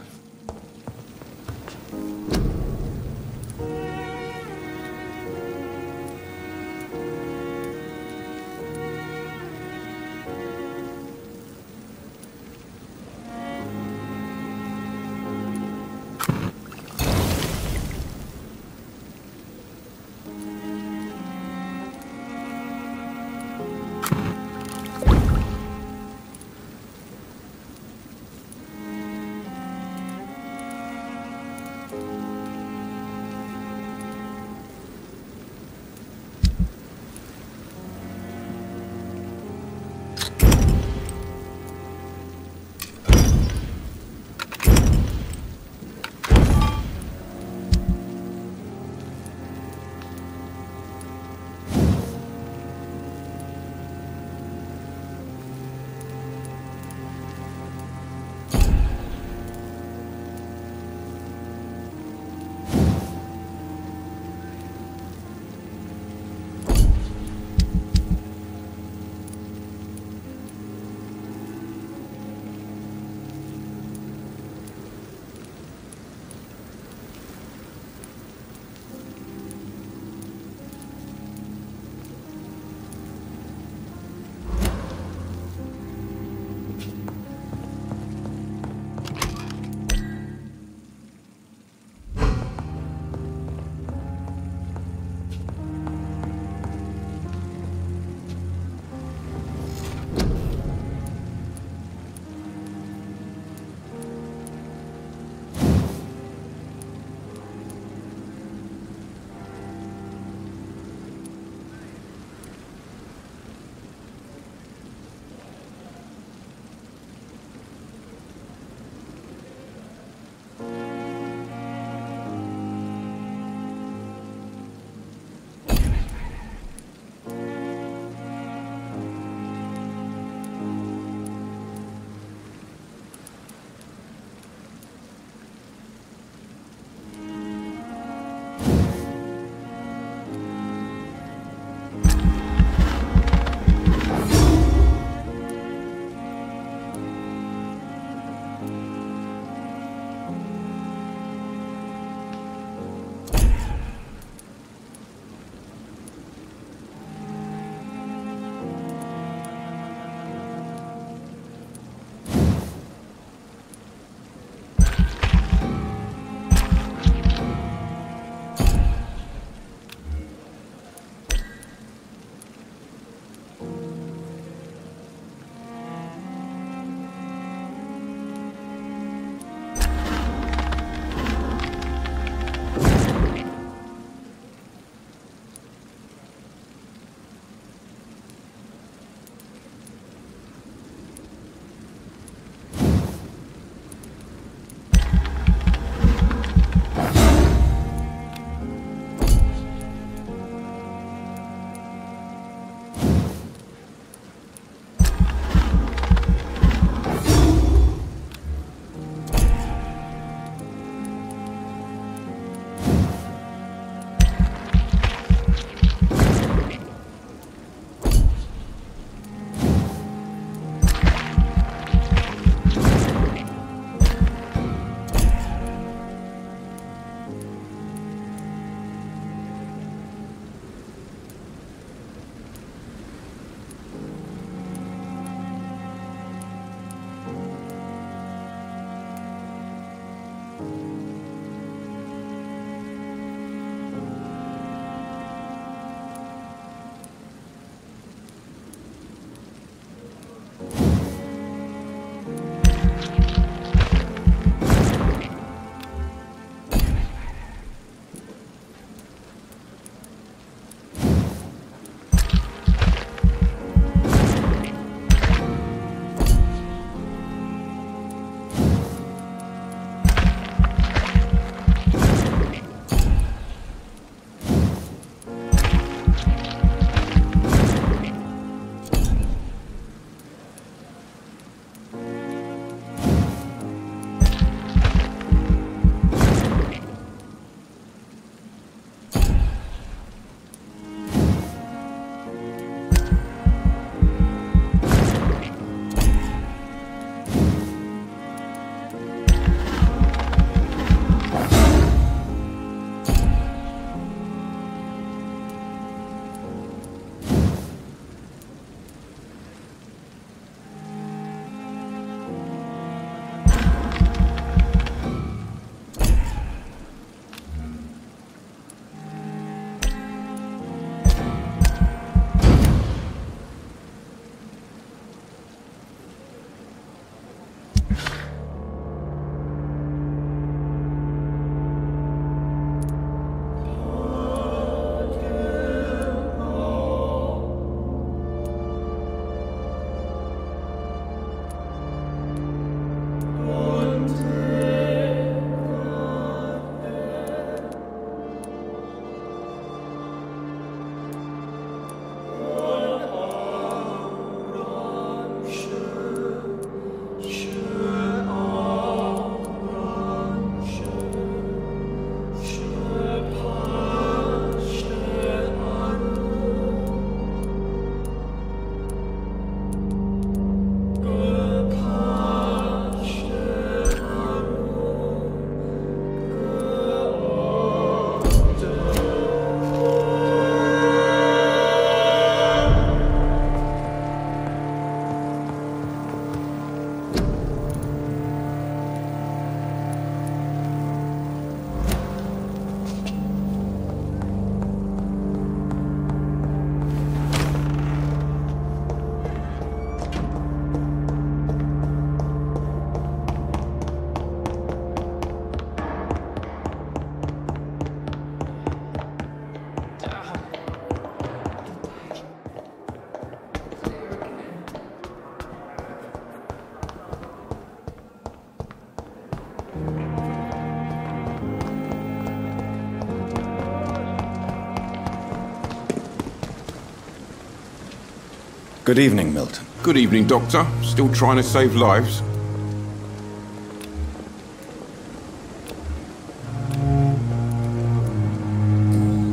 Good evening, Milton. Good evening, Doctor. Still trying to save lives?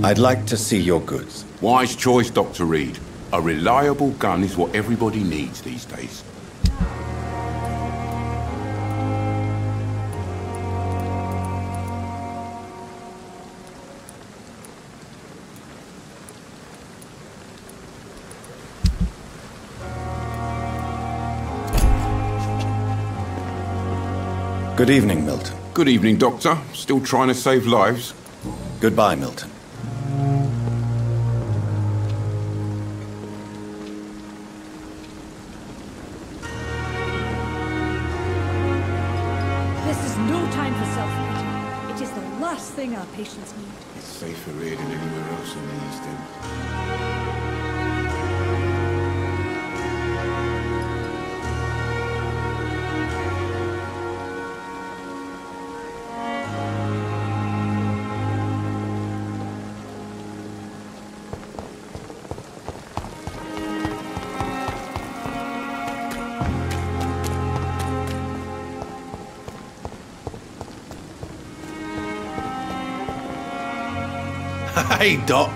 I'd like to see your goods. Wise choice, Dr. Reid. A reliable gun is what everybody needs these days. Good evening, Milton. Good evening, Doctor. Still trying to save lives? Goodbye, Milton. This is no time for self-pity. It is the last thing our patients need. It's safer here than anywhere else in the East End. Hey, Doc.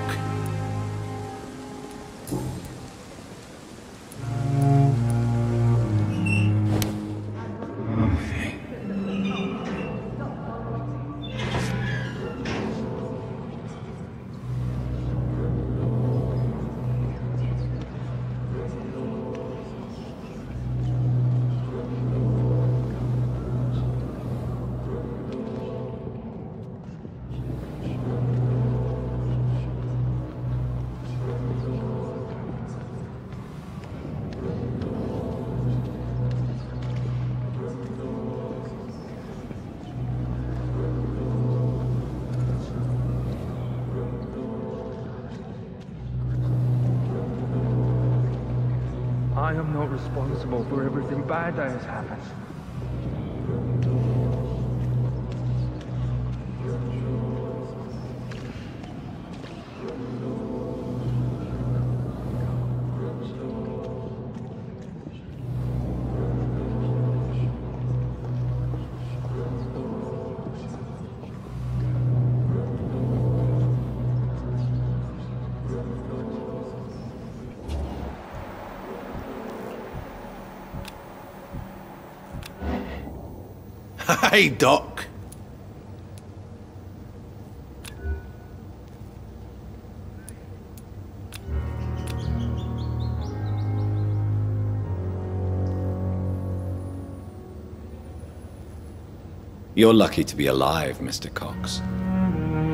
I am not responsible for everything bad that has happened. Hey, Doc. You're lucky to be alive, Mr. Cox.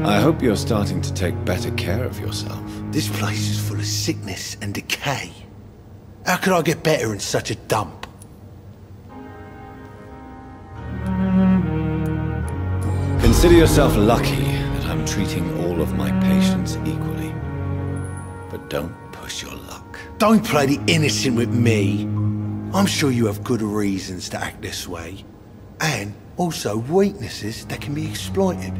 I hope you're starting to take better care of yourself. This place is full of sickness and decay. How could I get better in such a dump? Consider yourself lucky that I'm treating all of my patients equally. But don't push your luck. Don't play the innocent with me. I'm sure you have good reasons to act this way. And also weaknesses that can be exploited.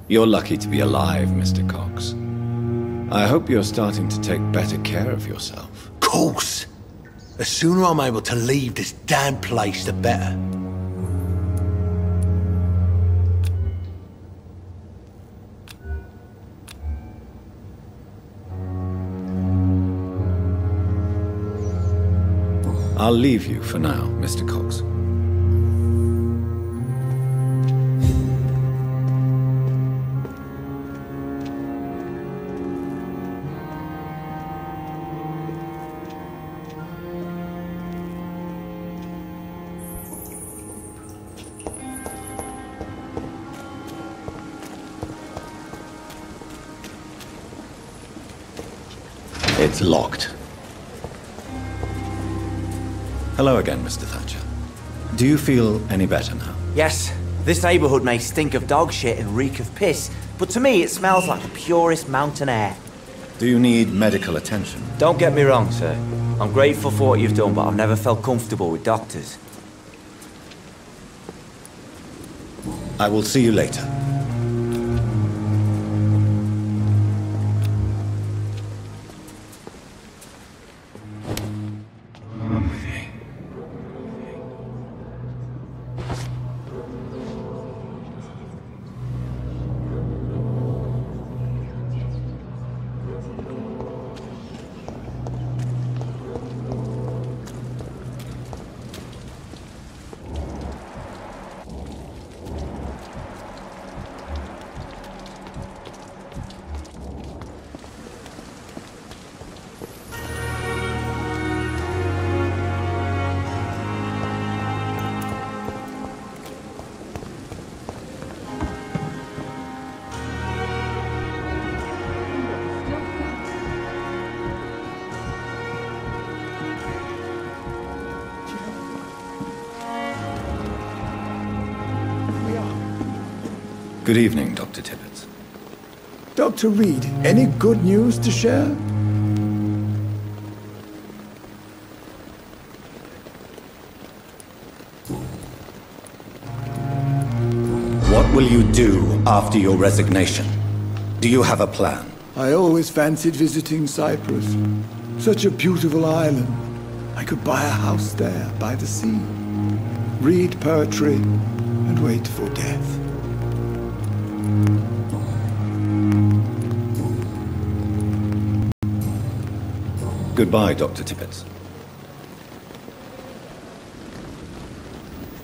You're lucky to be alive, Mr. Cox. I hope you're starting to take better care of yourself. Of course! The sooner I'm able to leave this damn place, the better. I'll leave you for now, Mr. Cox. It's locked. Hello again, Mr. Thatcher. Do you feel any better now? Yes, this neighborhood may stink of dog shit and reek of piss, but to me it smells like the purest mountain air. Do you need medical attention? Don't get me wrong, sir. I'm grateful for what you've done, but I've never felt comfortable with doctors. I will see you later. Good evening, Dr. Tibbets. Dr. Reid, any good news to share? What will you do after your resignation? Do you have a plan? I always fancied visiting Cyprus. Such a beautiful island. I could buy a house there by the sea, read poetry, and wait for death. Goodbye, Dr. Tibbets.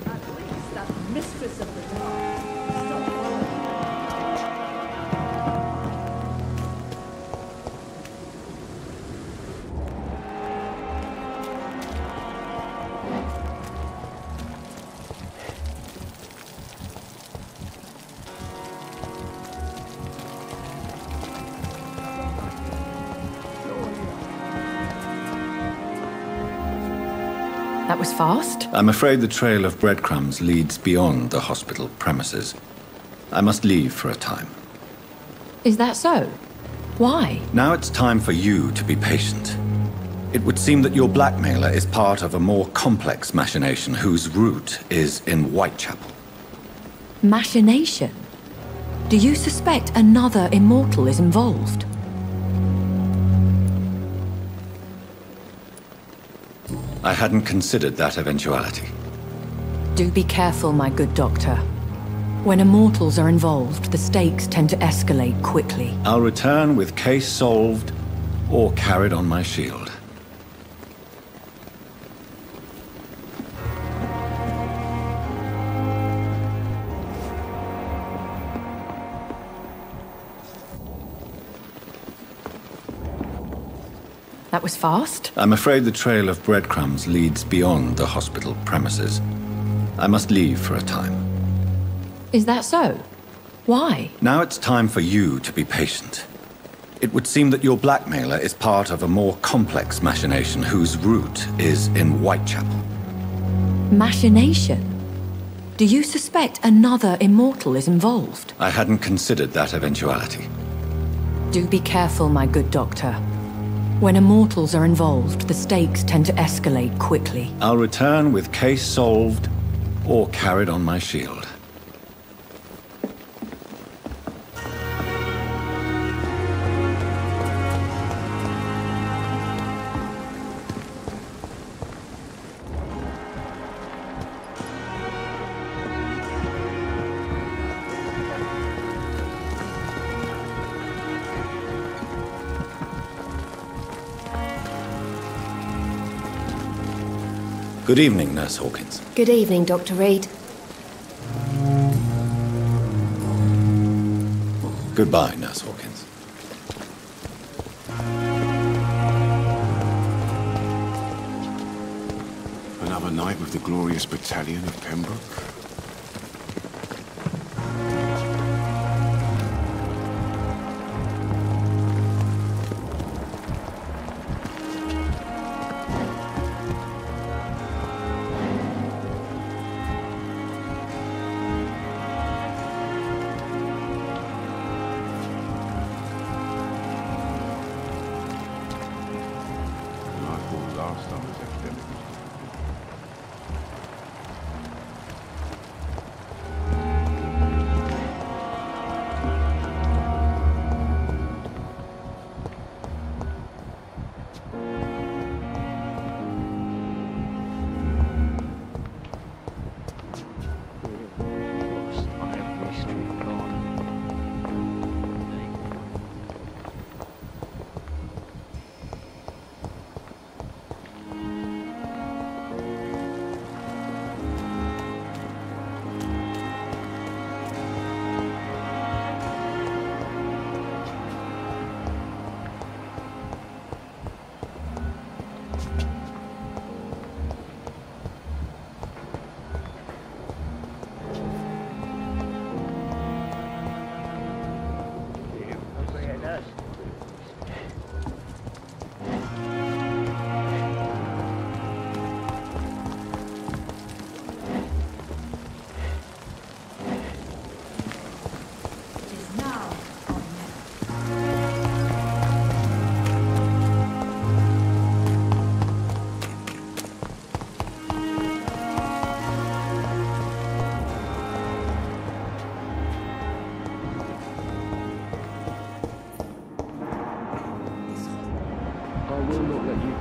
At least that mistress of the dark. That was fast. I'm afraid the trail of breadcrumbs leads beyond the hospital premises. I must leave for a time. Is that so? Why? Now it's time for you to be patient. It would seem that your blackmailer is part of a more complex machination whose root is in Whitechapel. Machination? Do you suspect another immortal is involved? I hadn't considered that eventuality. Do be careful, my good doctor. When immortals are involved, the stakes tend to escalate quickly. I'll return with case solved or carried on my shield. That was fast. I'm afraid the trail of breadcrumbs leads beyond the hospital premises. I must leave for a time. Is that so? Why? Now it's time for you to be patient. It would seem that your blackmailer is part of a more complex machination whose root is in Whitechapel. Machination? Do you suspect another immortal is involved? I hadn't considered that eventuality. Do be careful, my good doctor. When immortals are involved, the stakes tend to escalate quickly. I'll return with case solved or carried on my shield. Good evening, Nurse Hawkins. Good evening, Dr. Reid. Goodbye, Nurse Hawkins. Another night with the glorious battalion of Pembroke.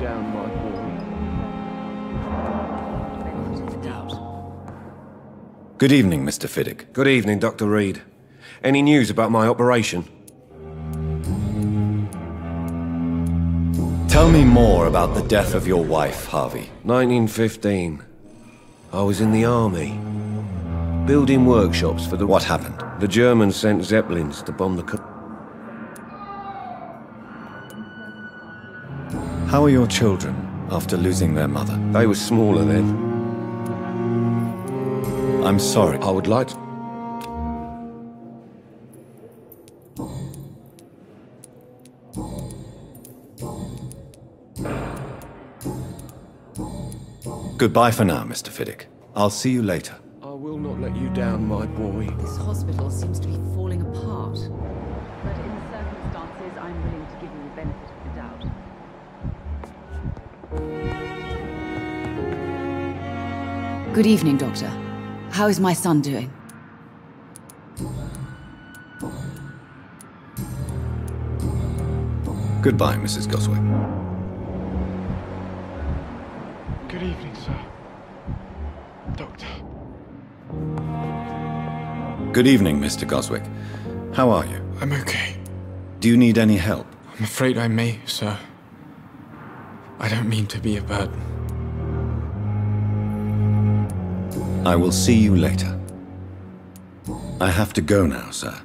down, my boy. Good evening, Mr. Fiddick. Good evening, Dr. Reid. Any news about my operation? Tell me more about the death of your wife, Harvey. 1915. I was in the army. Building workshops for the... What happened? The Germans sent Zeppelins to bomb the... How are your children after losing their mother? They were smaller then. I'm sorry. I would like to... Goodbye for now, Mr. Fiddick. I'll see you later. I will not let you down, my boy. This hospital seems to be falling apart. But in the circumstances, I'm willing to give you the benefit of the doubt. Good evening, Doctor. How is my son doing? Goodbye, Mrs. Goswick. Good evening, sir. Doctor. Good evening, Mr. Goswick. How are you? I'm okay. Do you need any help? I'm afraid I may, sir. I don't mean to be a burden. I will see you later. I have to go now, sir.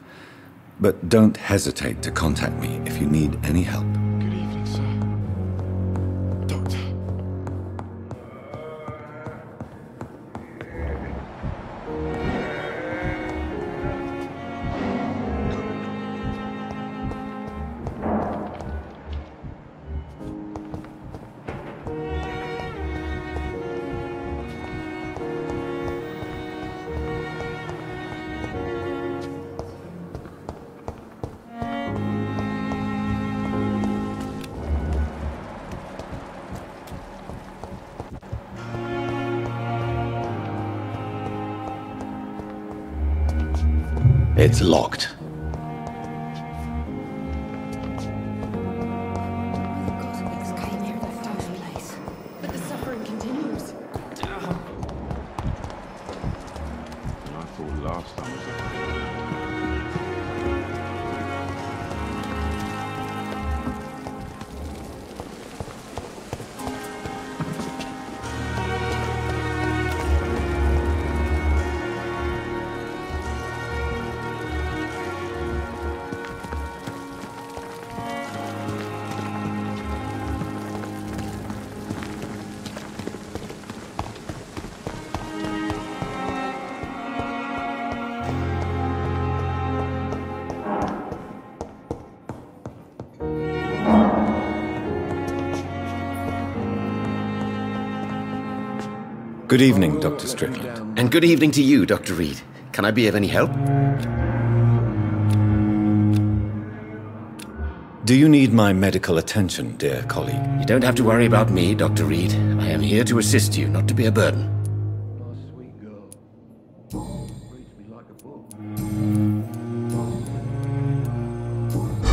But don't hesitate to contact me if you need any help. Good evening, sir. Doctor. It's locked. But the suffering continues. I thought last time was Good evening, Dr. Strickland. And good evening to you, Dr. Reid. Can I be of any help? Do you need my medical attention, dear colleague? You don't have to worry about me, Dr. Reid. I am here to assist you, not to be a burden.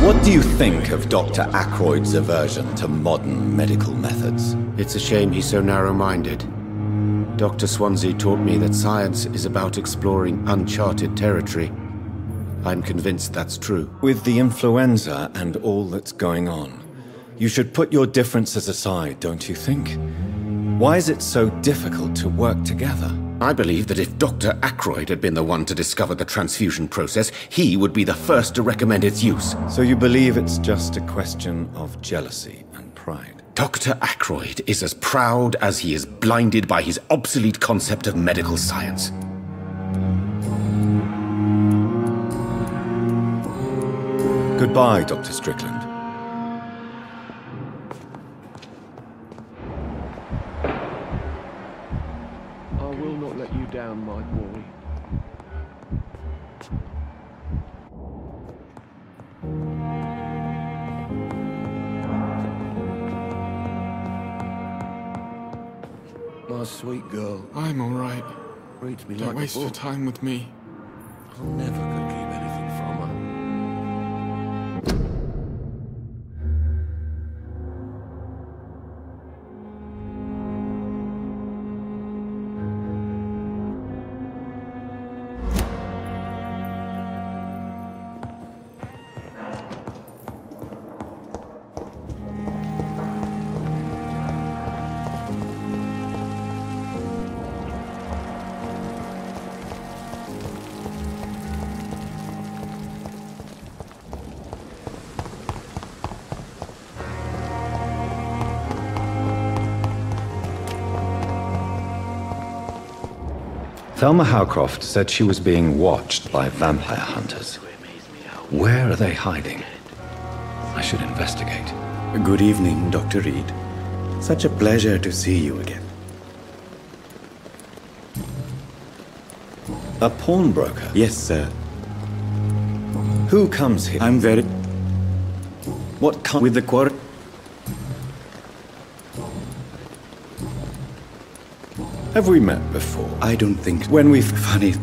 What do you think of Dr. Ackroyd's aversion to modern medical methods? It's a shame he's so narrow-minded. Dr. Swansea taught me that science is about exploring uncharted territory. I'm convinced that's true. With the influenza and all that's going on, you should put your differences aside, don't you think? Why is it so difficult to work together? I believe that if Dr. Ackroyd had been the one to discover the transfusion process, he would be the first to recommend its use. So you believe it's just a question of jealousy and pride? Dr. Ackroyd is as proud as he is blinded by his obsolete concept of medical science. Goodbye, Dr. Strickland. I will not let you down, my boy. My sweet girl. I'm all right. Reads me Don't like waste a your book. time with me. I'm never gonna keep anything from her. Thelma Howcroft said she was being watched by vampire hunters. Where are they hiding? I should investigate. Good evening, Dr. Reid. Such a pleasure to see you again. A pawnbroker? Yes, sir. Who comes here? I'm very... What comes with the quarry? Have we met before? I don't think... When we... Funny...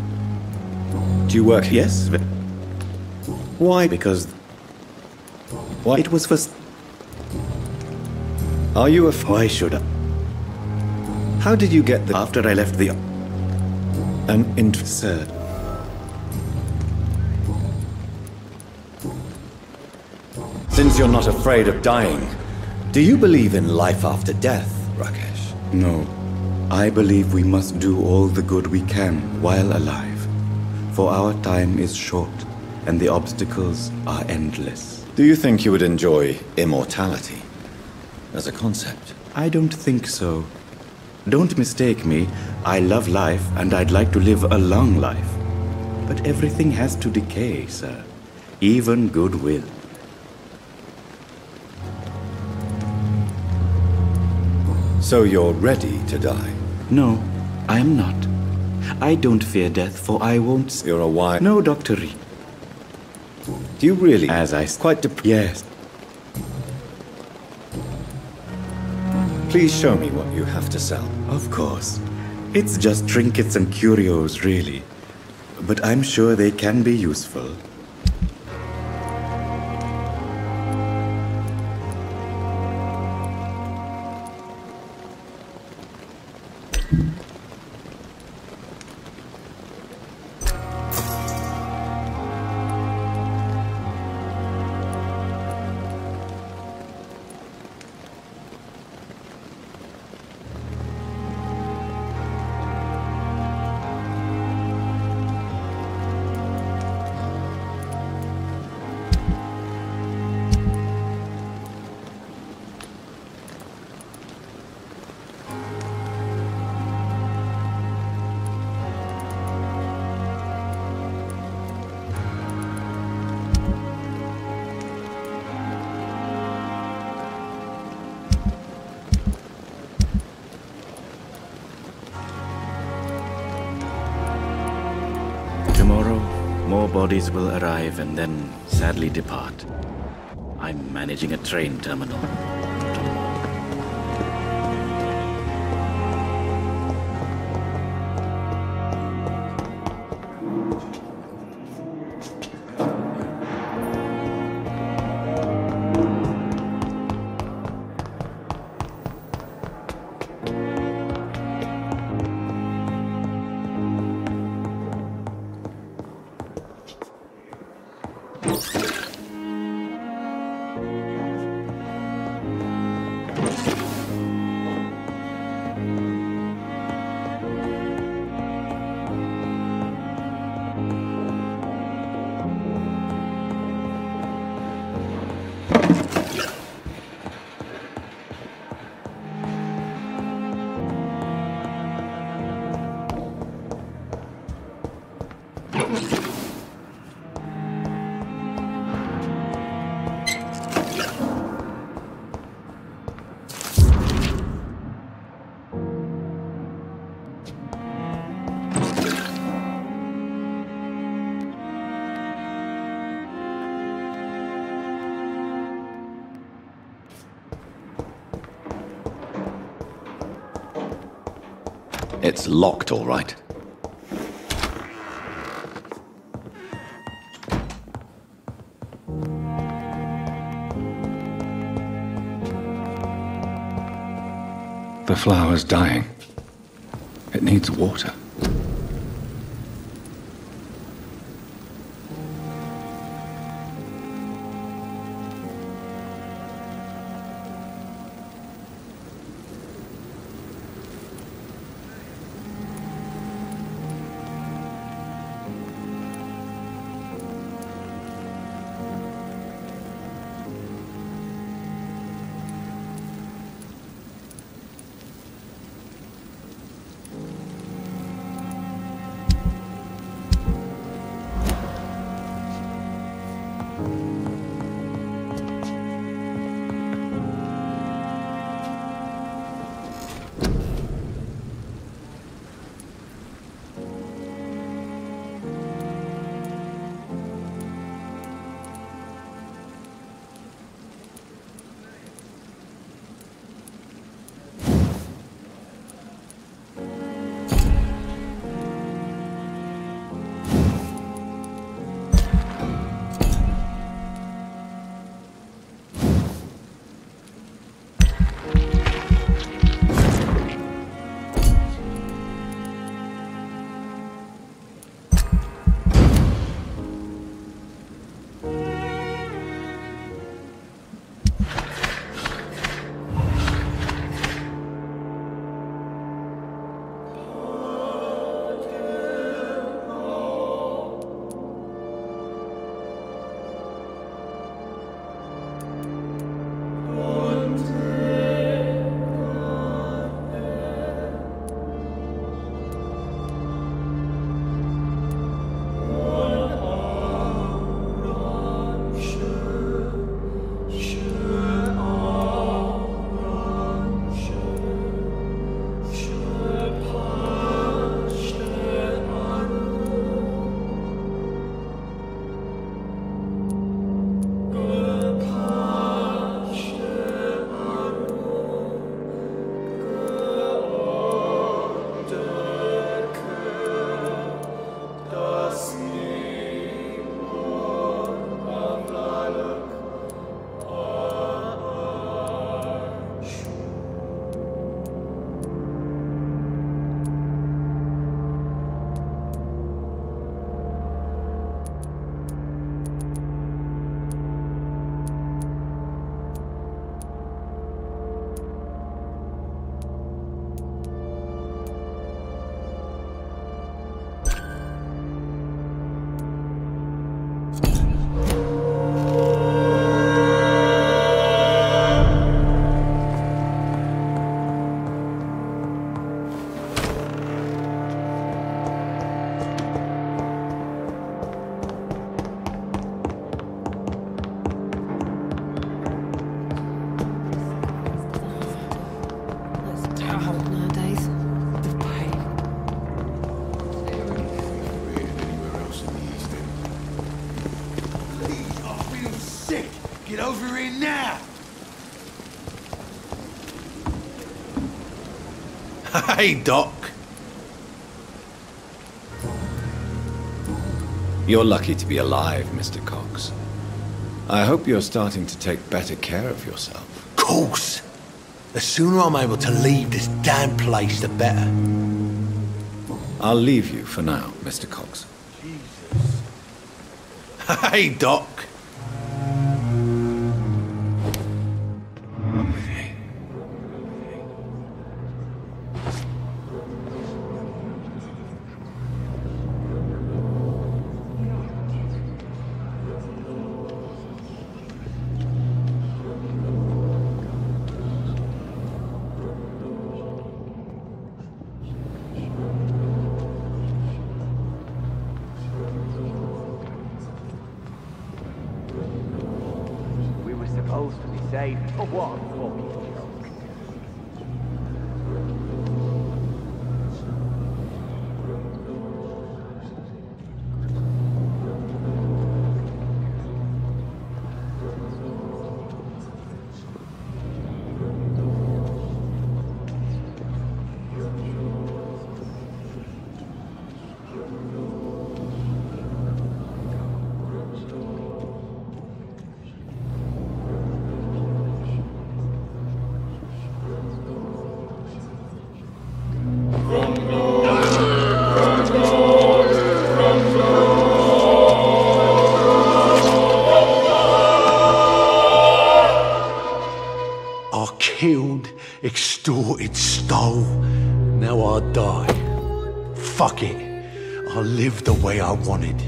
Do you work here? Yes. Why? Because... Why? It was first... Are you a... Why should I? How did you get the... After I left the... Sir. Since you're not afraid of dying, do you believe in life after death, Rakesh? No. I believe we must do all the good we can while alive. For our time is short, and the obstacles are endless. Do you think you would enjoy immortality as a concept? I don't think so. Don't mistake me. I love life, and I'd like to live a long life. But everything has to decay, sir. Even goodwill. So you're ready to die? No, I am not. I don't fear death, for I won't... You're a wise... No, Dr. Reid. Do you really? As I... Quite Yes. Please show me what you have to sell. Of course. It's just trinkets and curios, really. But I'm sure they can be useful. Tomorrow, more bodies will arrive and then sadly depart. I'm managing a train terminal. It's locked, all right. The flower's dying. It needs water. Over here now! Hey, Doc. You're lucky to be alive, Mr. Cox. I hope you're starting to take better care of yourself. Of course. The sooner I'm able to leave this damn place, the better. I'll leave you for now, Mr. Cox. Jesus. Hey, Doc. Supposed to be safe. For what? Fucking joke. Extorted, stole. Now I'll die. Fuck it. I'll live the way I wanted.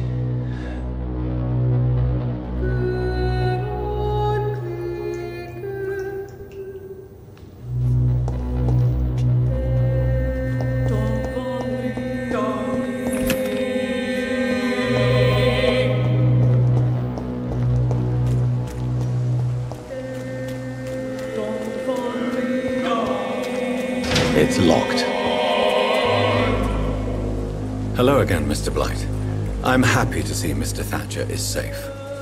It's locked. Hello again, Mr. Blight. I'm happy to see Mr. Thatcher is safe,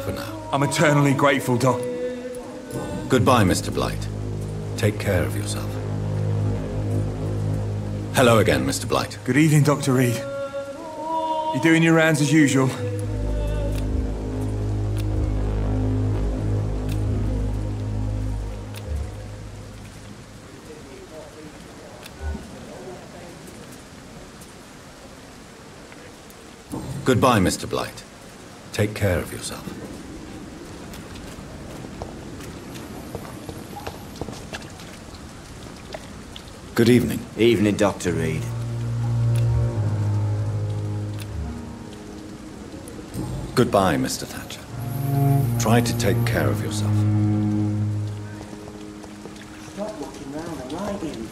for now. I'm eternally grateful, Doc. Goodbye, Mr. Blight. Take care of yourself. Hello again, Mr. Blight. Good evening, Dr. Reid. You doing your rounds as usual? Goodbye, Mr. Blight. Take care of yourself. Good evening. Evening, Dr. Reid. Goodbye, Mr. Thatcher. Try to take care of yourself. Stop looking round and right in.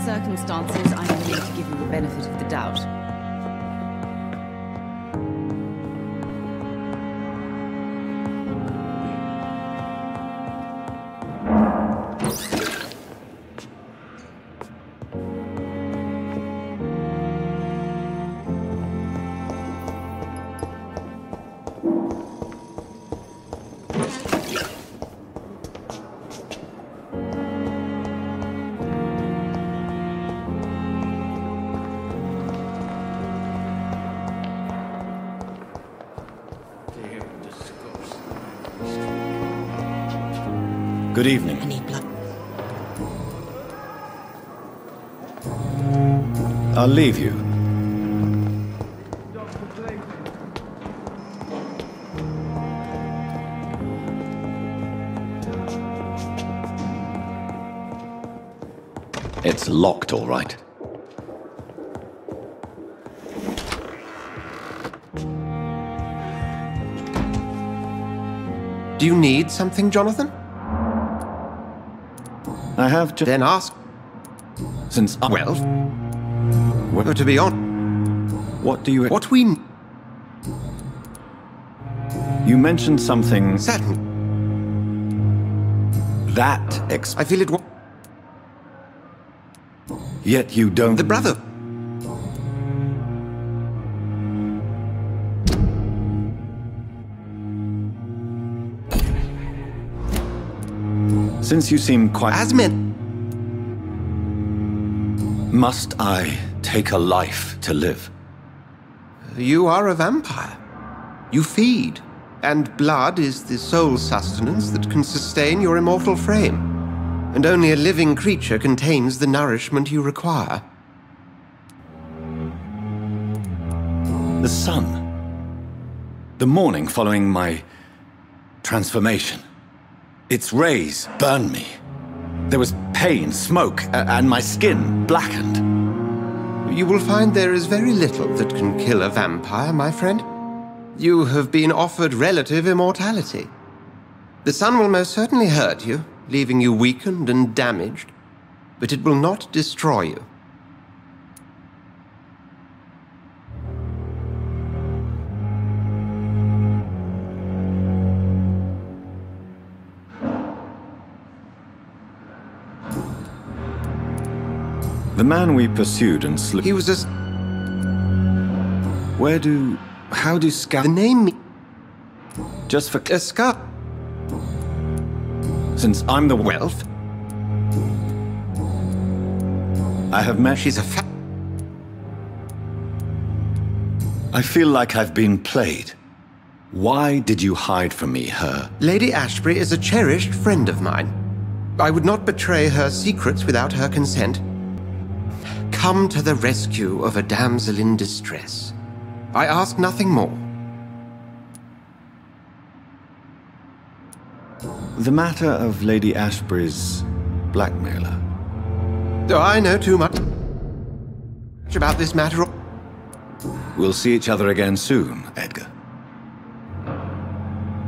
Circumstances, I'm willing to give you the benefit of the doubt. Good evening. I need blood. I'll leave you. It's locked, all right. Do you need something, Jonathan? I have just... Then ask. Since... Well... Well, to be on... What do you... What we... You mentioned something... Certainly. That I feel it... Yet you don't... The brother. Since you seem quite... As men... Must I take a life to live? You are a vampire. You feed, and blood is the sole sustenance that can sustain your immortal frame. And only a living creature contains the nourishment you require. The sun. The morning following my transformation. Its rays burned me. There was pain, smoke, and my skin blackened. You will find there is very little that can kill a vampire, my friend. You have been offered relative immortality. The sun will most certainly hurt you, leaving you weakened and damaged, but it will not destroy you. The man we pursued and slew. He was a... How do scouts... The name... Just for... A scout... Since I'm the wealth... I have met... She's a I feel like I've been played. Why did you hide from me her? Lady Ashbury is a cherished friend of mine. I would not betray her secrets without her consent. Come to the rescue of a damsel in distress. I ask nothing more. The matter of Lady Ashbury's blackmailer. Do I know too much about this matter? We'll see each other again soon, Edgar.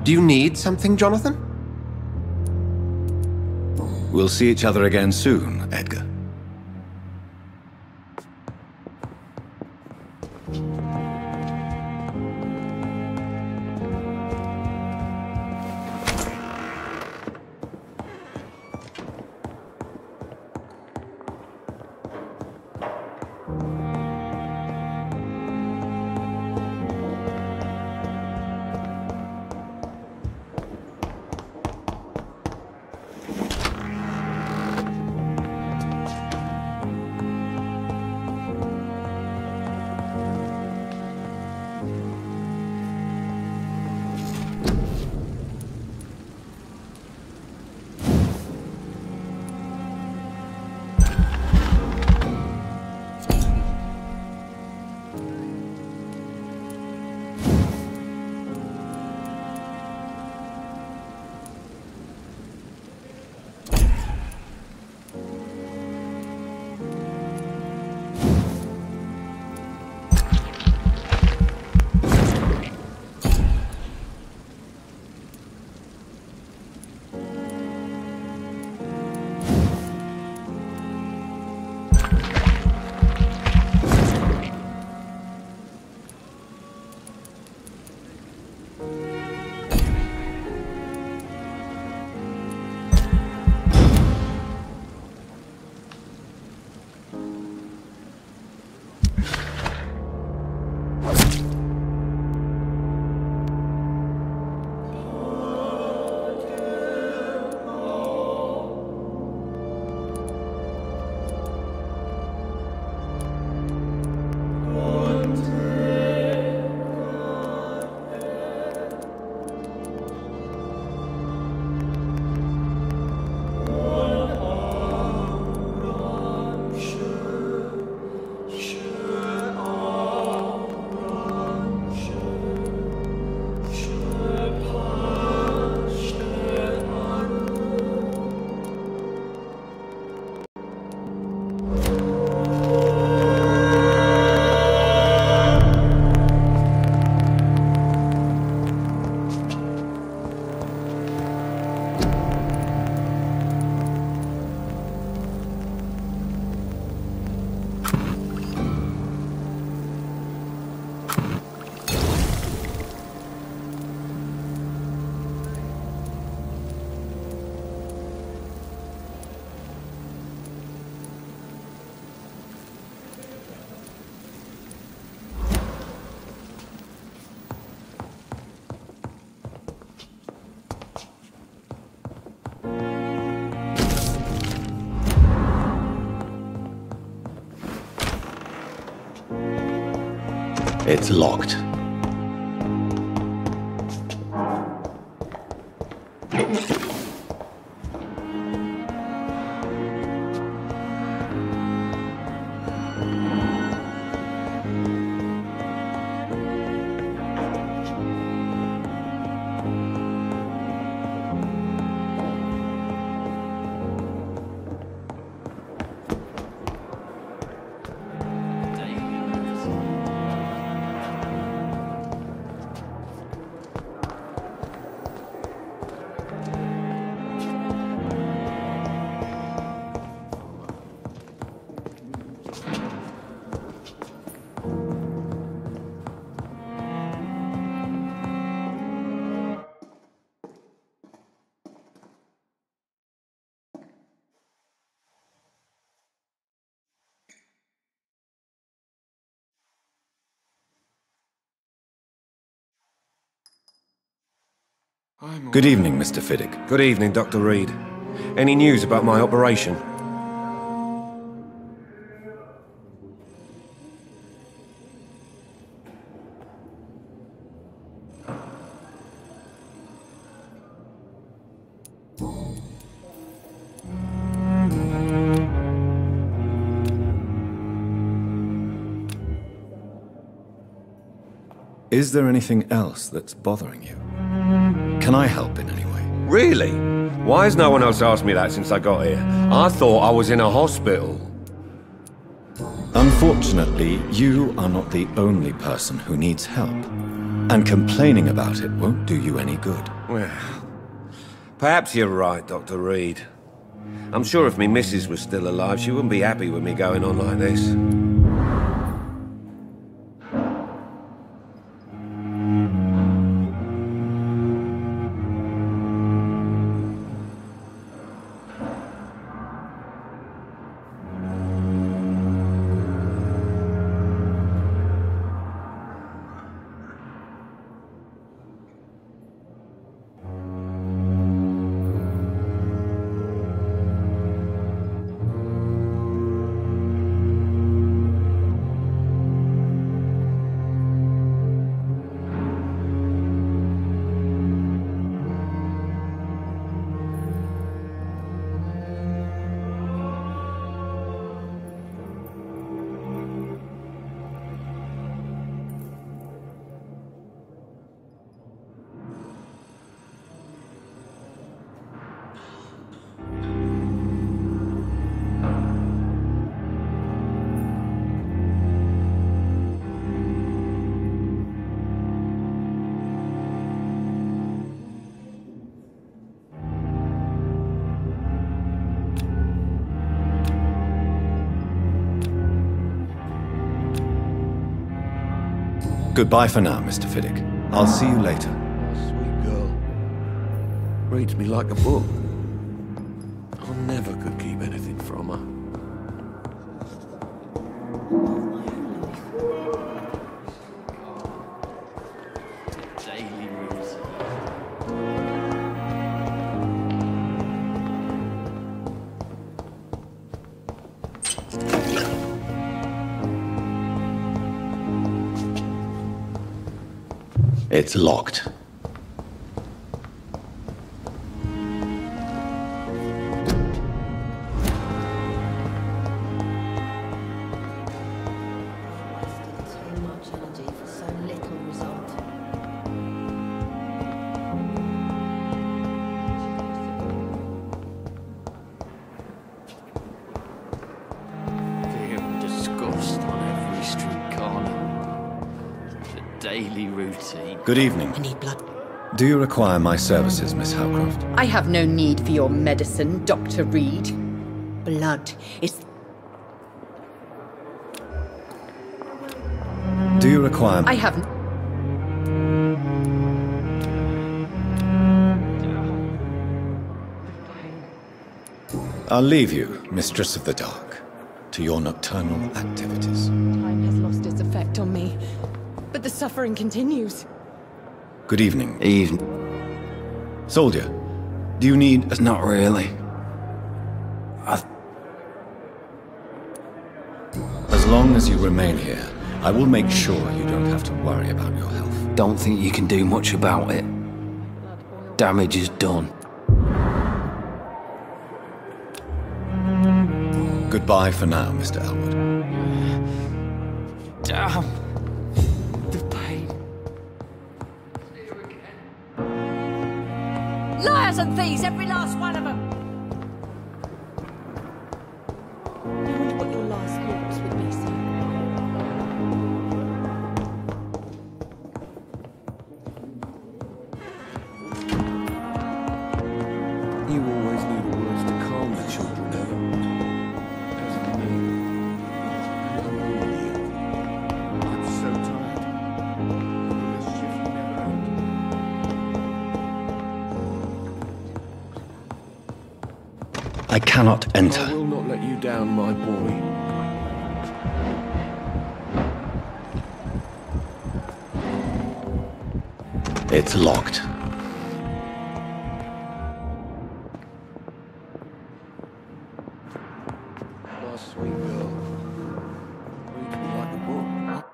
Do you need something, Jonathan? We'll see each other again soon, Edgar. It's locked. Good evening, Mr. Fiddick. Good evening, Dr. Reid. Any news about my operation? Is there anything else that's bothering you? Can I help in any way? Really? Why has no one else asked me that since I got here? I thought I was in a hospital. Unfortunately, you are not the only person who needs help. And complaining about it won't do you any good. Well, perhaps you're right, Dr. Reid. I'm sure if me missus was still alive, she wouldn't be happy with me going on like this. Goodbye for now, Mr. Fiddick. I'll see you later. Sweet girl. Reads me like a book. I never could keep anything from her. It's locked. Good evening. I need blood. Do you require my services, Miss Howcroft? I have no need for your medicine, Dr. Reid. Blood is... Do you require... I haven't... I'll leave you, Mistress of the Dark, to your nocturnal activities. Time has lost its effect on me, but the suffering continues. Good evening. Soldier, do you need... Not really. As long as you remain here, I will make sure you don't have to worry about your health. Don't think you can do much about it. Damage is done. Goodbye for now, Mr. Elwood. Damn. Liars and thieves, every last one of them! I wonder what your last thoughts would be, sir. You always knew the words to calm the children, Ellen. As for me, I'm so tired. This shift never ends. I cannot enter. I will not let you down, my boy. It's locked. My sweet girl. Read me like a book.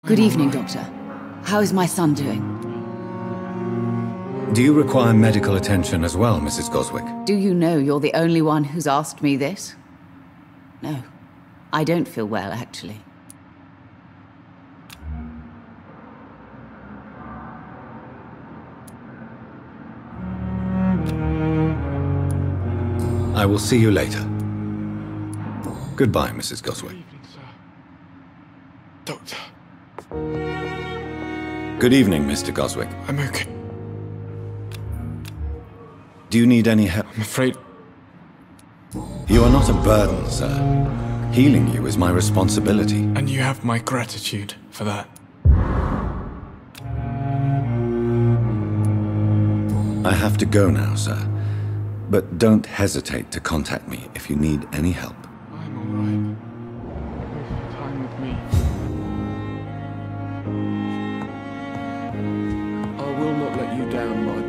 Good evening, Doctor. How is my son doing? Do you require medical attention as well, Mrs. Goswick? Do you know you're the only one who's asked me this? No. I don't feel well, actually. I will see you later. Goodbye, Mrs. Goswick. Doctor. Good evening, Mr. Goswick. I'm okay. Do you need any help? I'm afraid... You are not a burden, sir. Healing you is my responsibility. And you have my gratitude for that. I have to go now, sir. But don't hesitate to contact me if you need any help. I'm alright. Waste time with me. I will not let you down, my boy.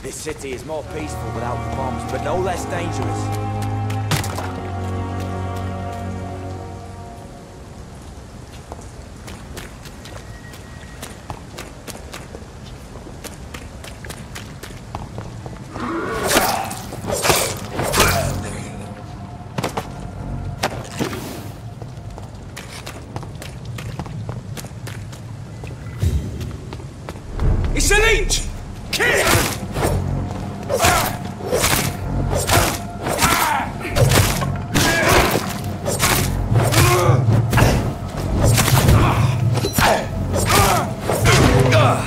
This city is more peaceful without the bombs, but no less dangerous. It's a leech! Kill it!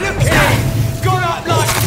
Look here! Gone up like...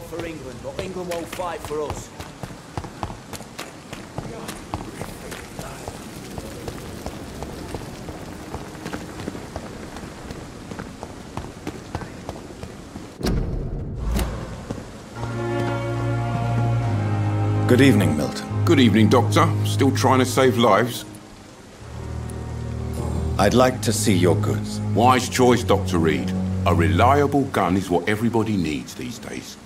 For England, but England won't fight for us. Good evening, Milton. Good evening, Doctor. Still trying to save lives? I'd like to see your goods. Wise choice, Dr. Reid. A reliable gun is what everybody needs these days.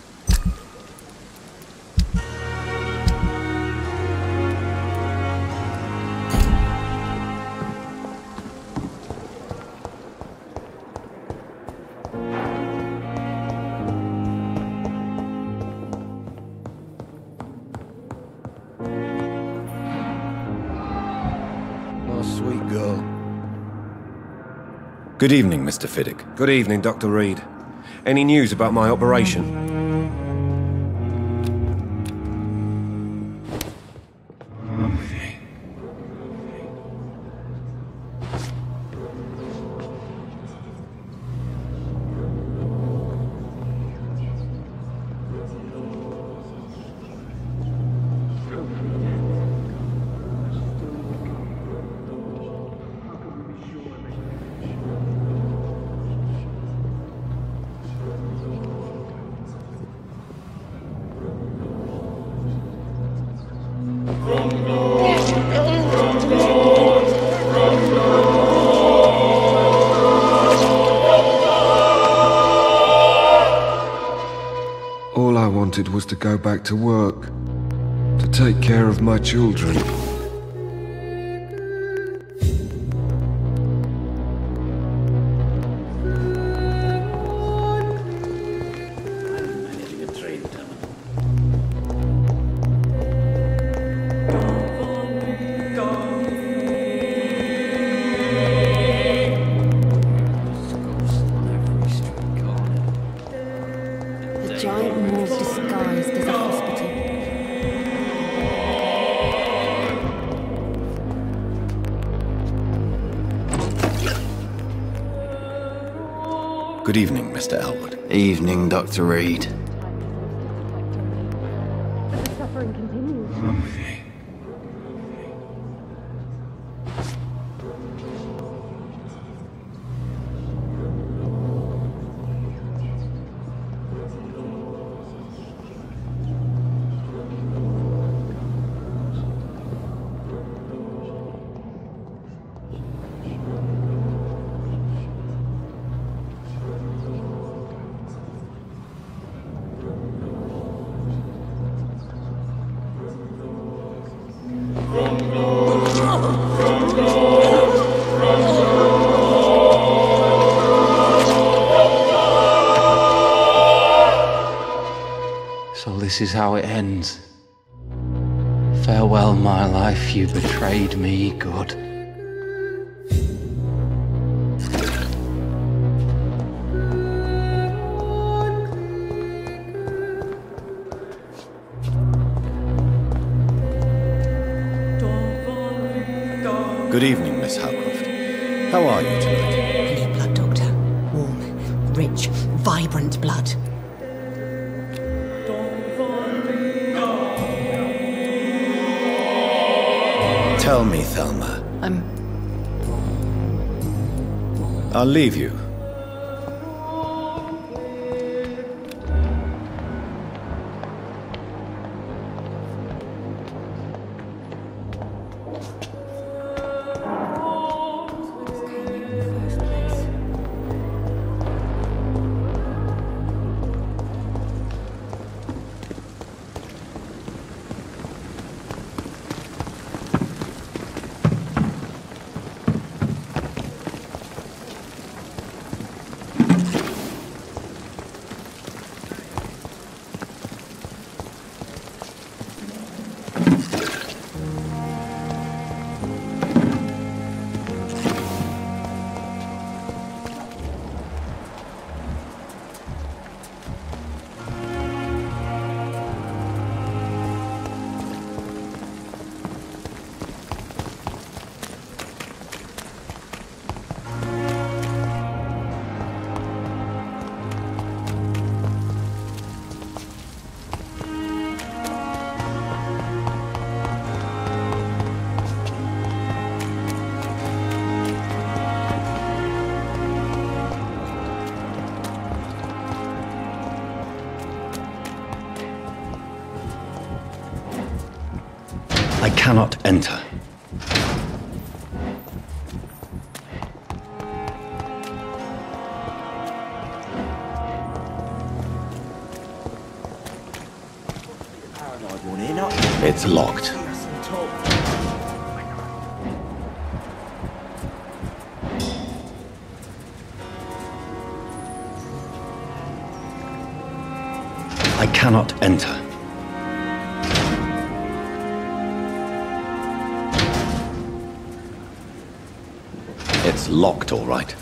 Good evening, Mr. Fiddick. Good evening, Dr. Reid. Any news about my operation? All I wanted was to go back to work, to take care of my children. Good evening, Mr. Elwood. Evening, Dr. Reid. The suffering continues. So this is how it ends. Farewell, my life, you betrayed me, good. Good evening, Miss Howcroft. How are you tonight? New blood, Doctor. Warm, rich, vibrant blood. Tell me, Thelma. I'll leave you. I cannot enter. It's locked. I cannot enter. It's locked, all right.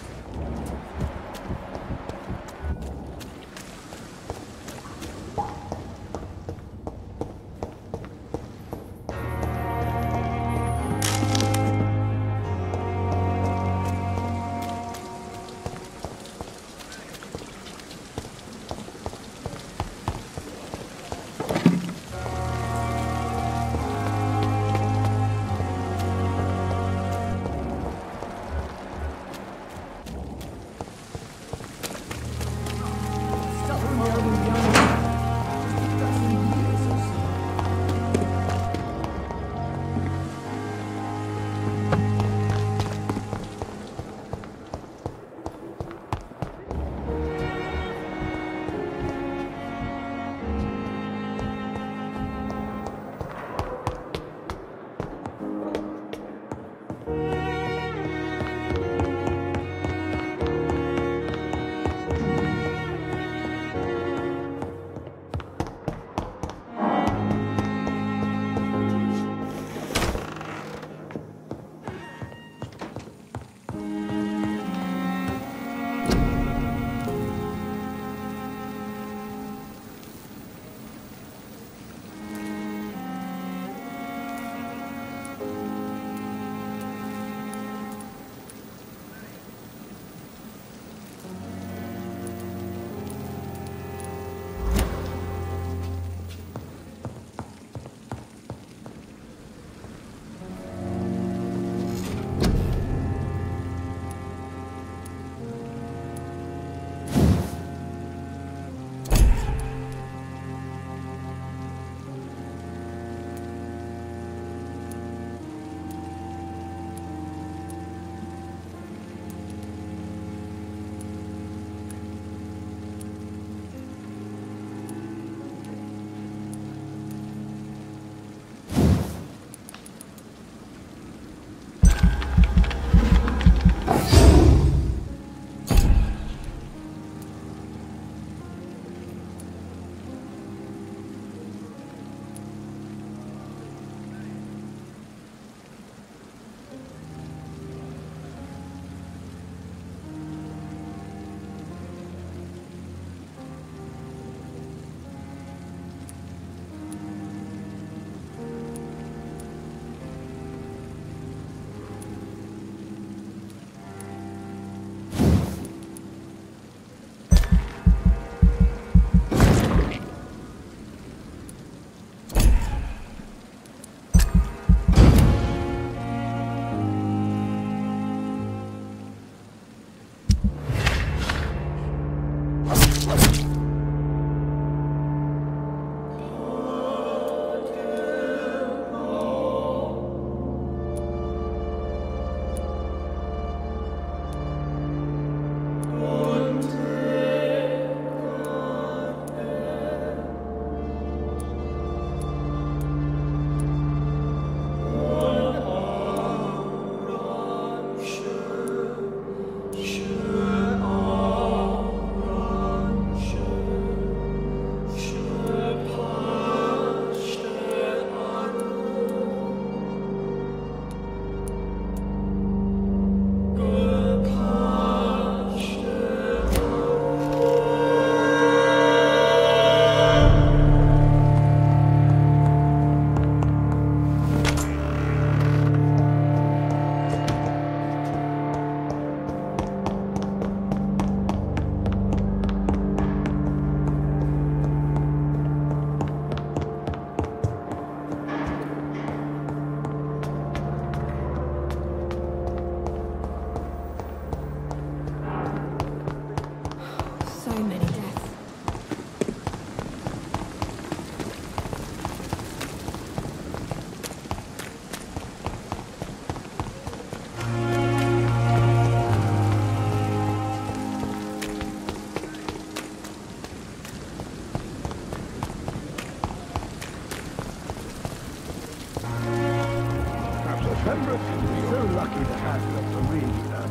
Pembroke is so lucky to have Dr. Reid here.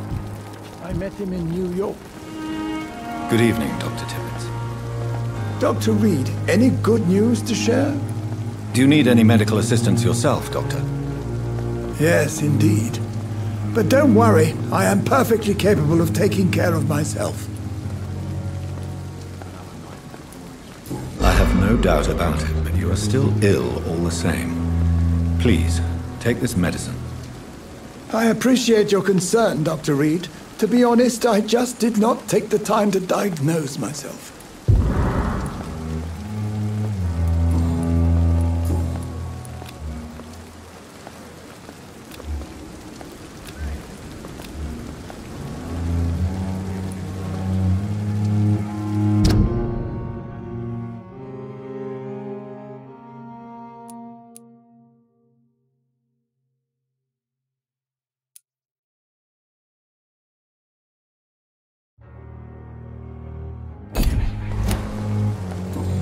I met him in New York. Good evening, Dr. Tibbets. Dr. Reid, any good news to share? Do you need any medical assistance yourself, Doctor? Yes, indeed. But don't worry, I am perfectly capable of taking care of myself. I have no doubt about it, but you are still ill all the same. Please, take this medicine. I appreciate your concern, Dr. Reid. To be honest, I just did not take the time to diagnose myself.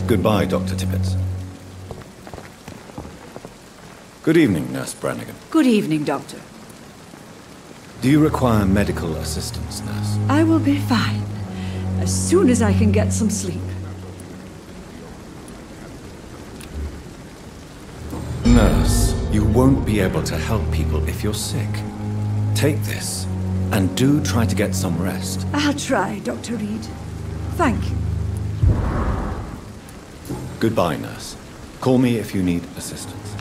Goodbye, Dr. Tibbets. Good evening, Nurse Brannigan. Good evening, Doctor. Do you require medical assistance, Nurse? I will be fine, as soon as I can get some sleep. Nurse, you won't be able to help people if you're sick. Take this, and do try to get some rest. I'll try, Dr. Reid. Thank you. Goodbye, Nurse. Call me if you need assistance.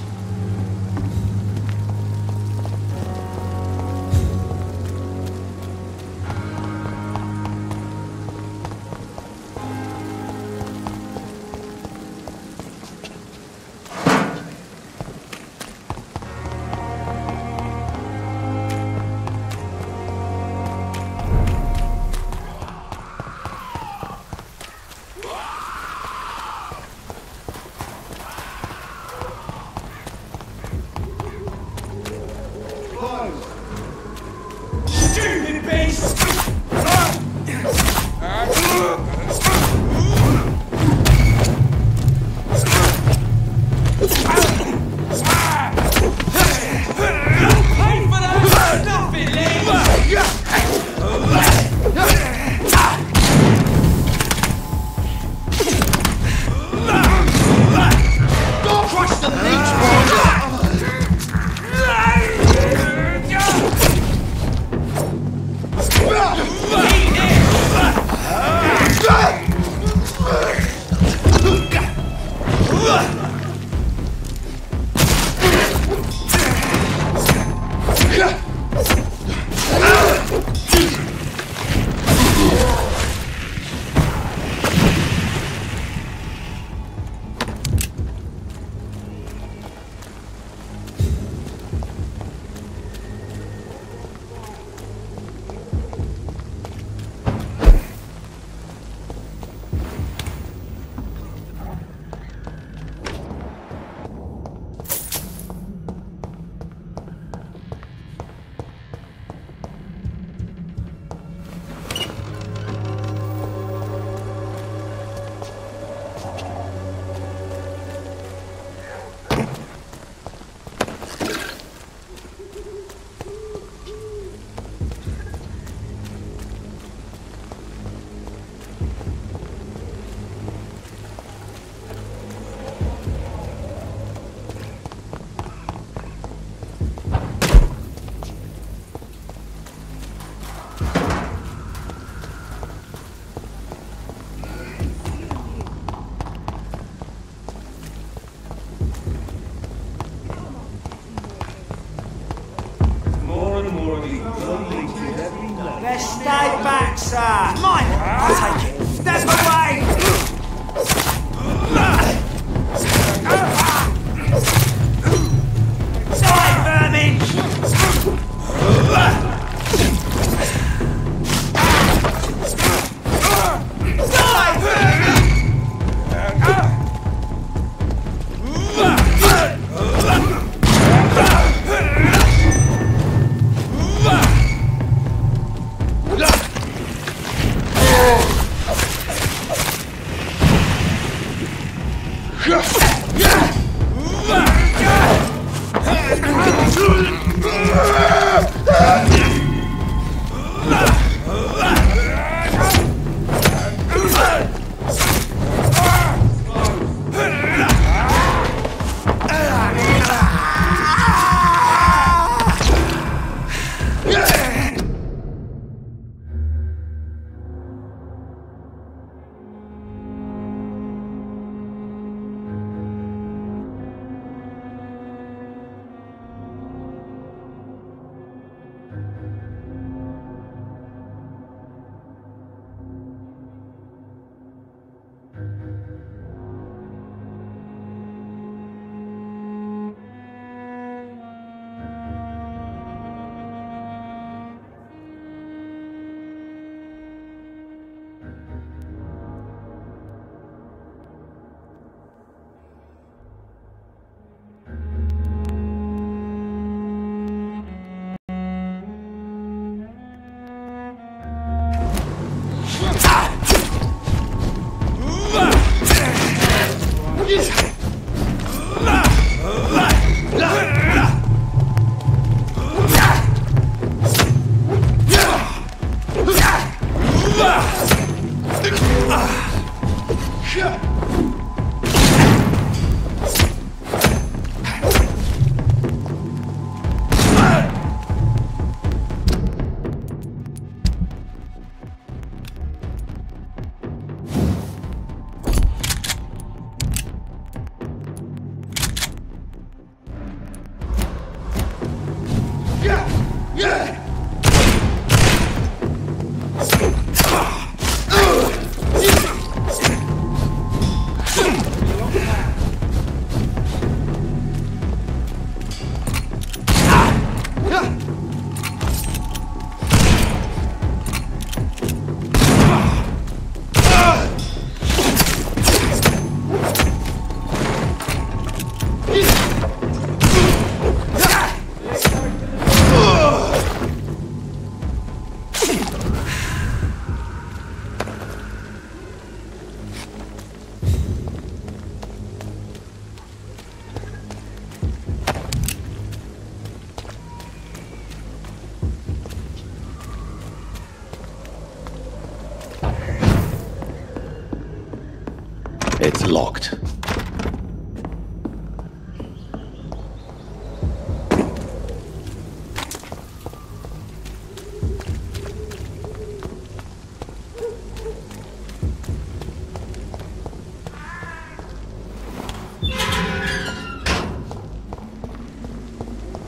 It's locked.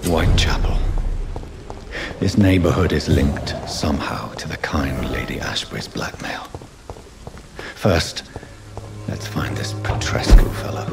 Whitechapel. This neighborhood is linked somehow to the kind Lady Ashbury's blackmail. First, let's find this Petrescu fellow.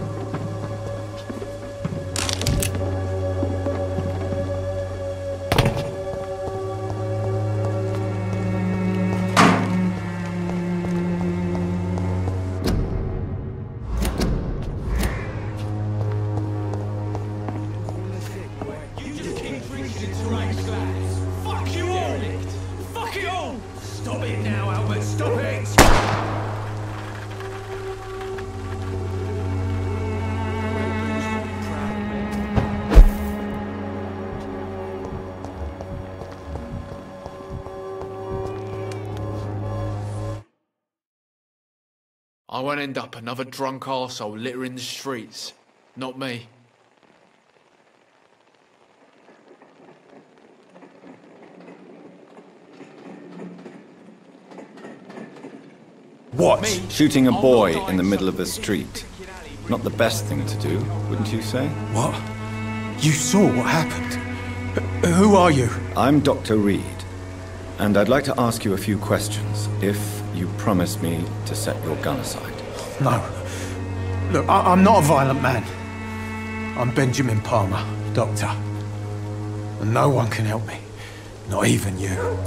I won't end up another drunk arsehole littering the streets. Not me. What? Shooting a boy in the middle of the street. Not the best thing to do, wouldn't you say? What? You saw what happened? Who are you? I'm Dr. Reid, and I'd like to ask you a few questions, if you promise me to set your gun aside. No. Look, I'm not a violent man. I'm Benjamin Palmer, doctor. And no one can help me. Not even you.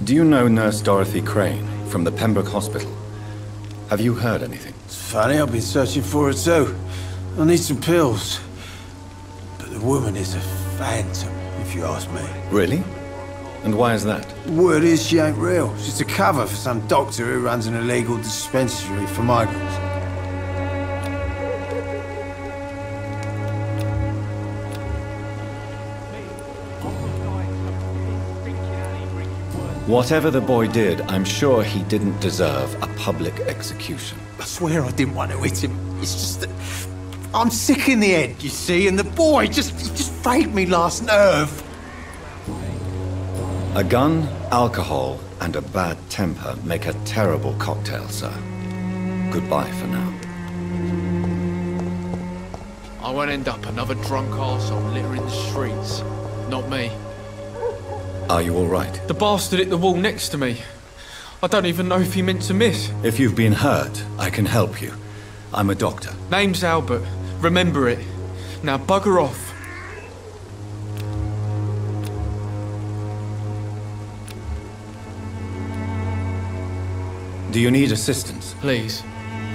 Do you know Nurse Dorothy Crane from the Pembroke Hospital? Have you heard anything? It's funny, I've been searching for her too. I need some pills. But the woman is a phantom, if you ask me. Really? And why is that? Word is she ain't real. She's a cover for some doctor who runs an illegal dispensary for migrants. Whatever the boy did, I'm sure he didn't deserve a public execution. I swear I didn't want to hit him. It's just that I'm sick in the head, you see, and the boy he just frayed me last nerve. A gun, alcohol, and a bad temper make a terrible cocktail, sir. Goodbye for now. I won't end up another drunk arsehole littering the streets. Not me. Are you all right? The bastard hit the wall next to me. I don't even know if he meant to miss. If you've been hurt, I can help you. I'm a doctor. Name's Albert. Remember it. Now bugger off. Do you need assistance? Please.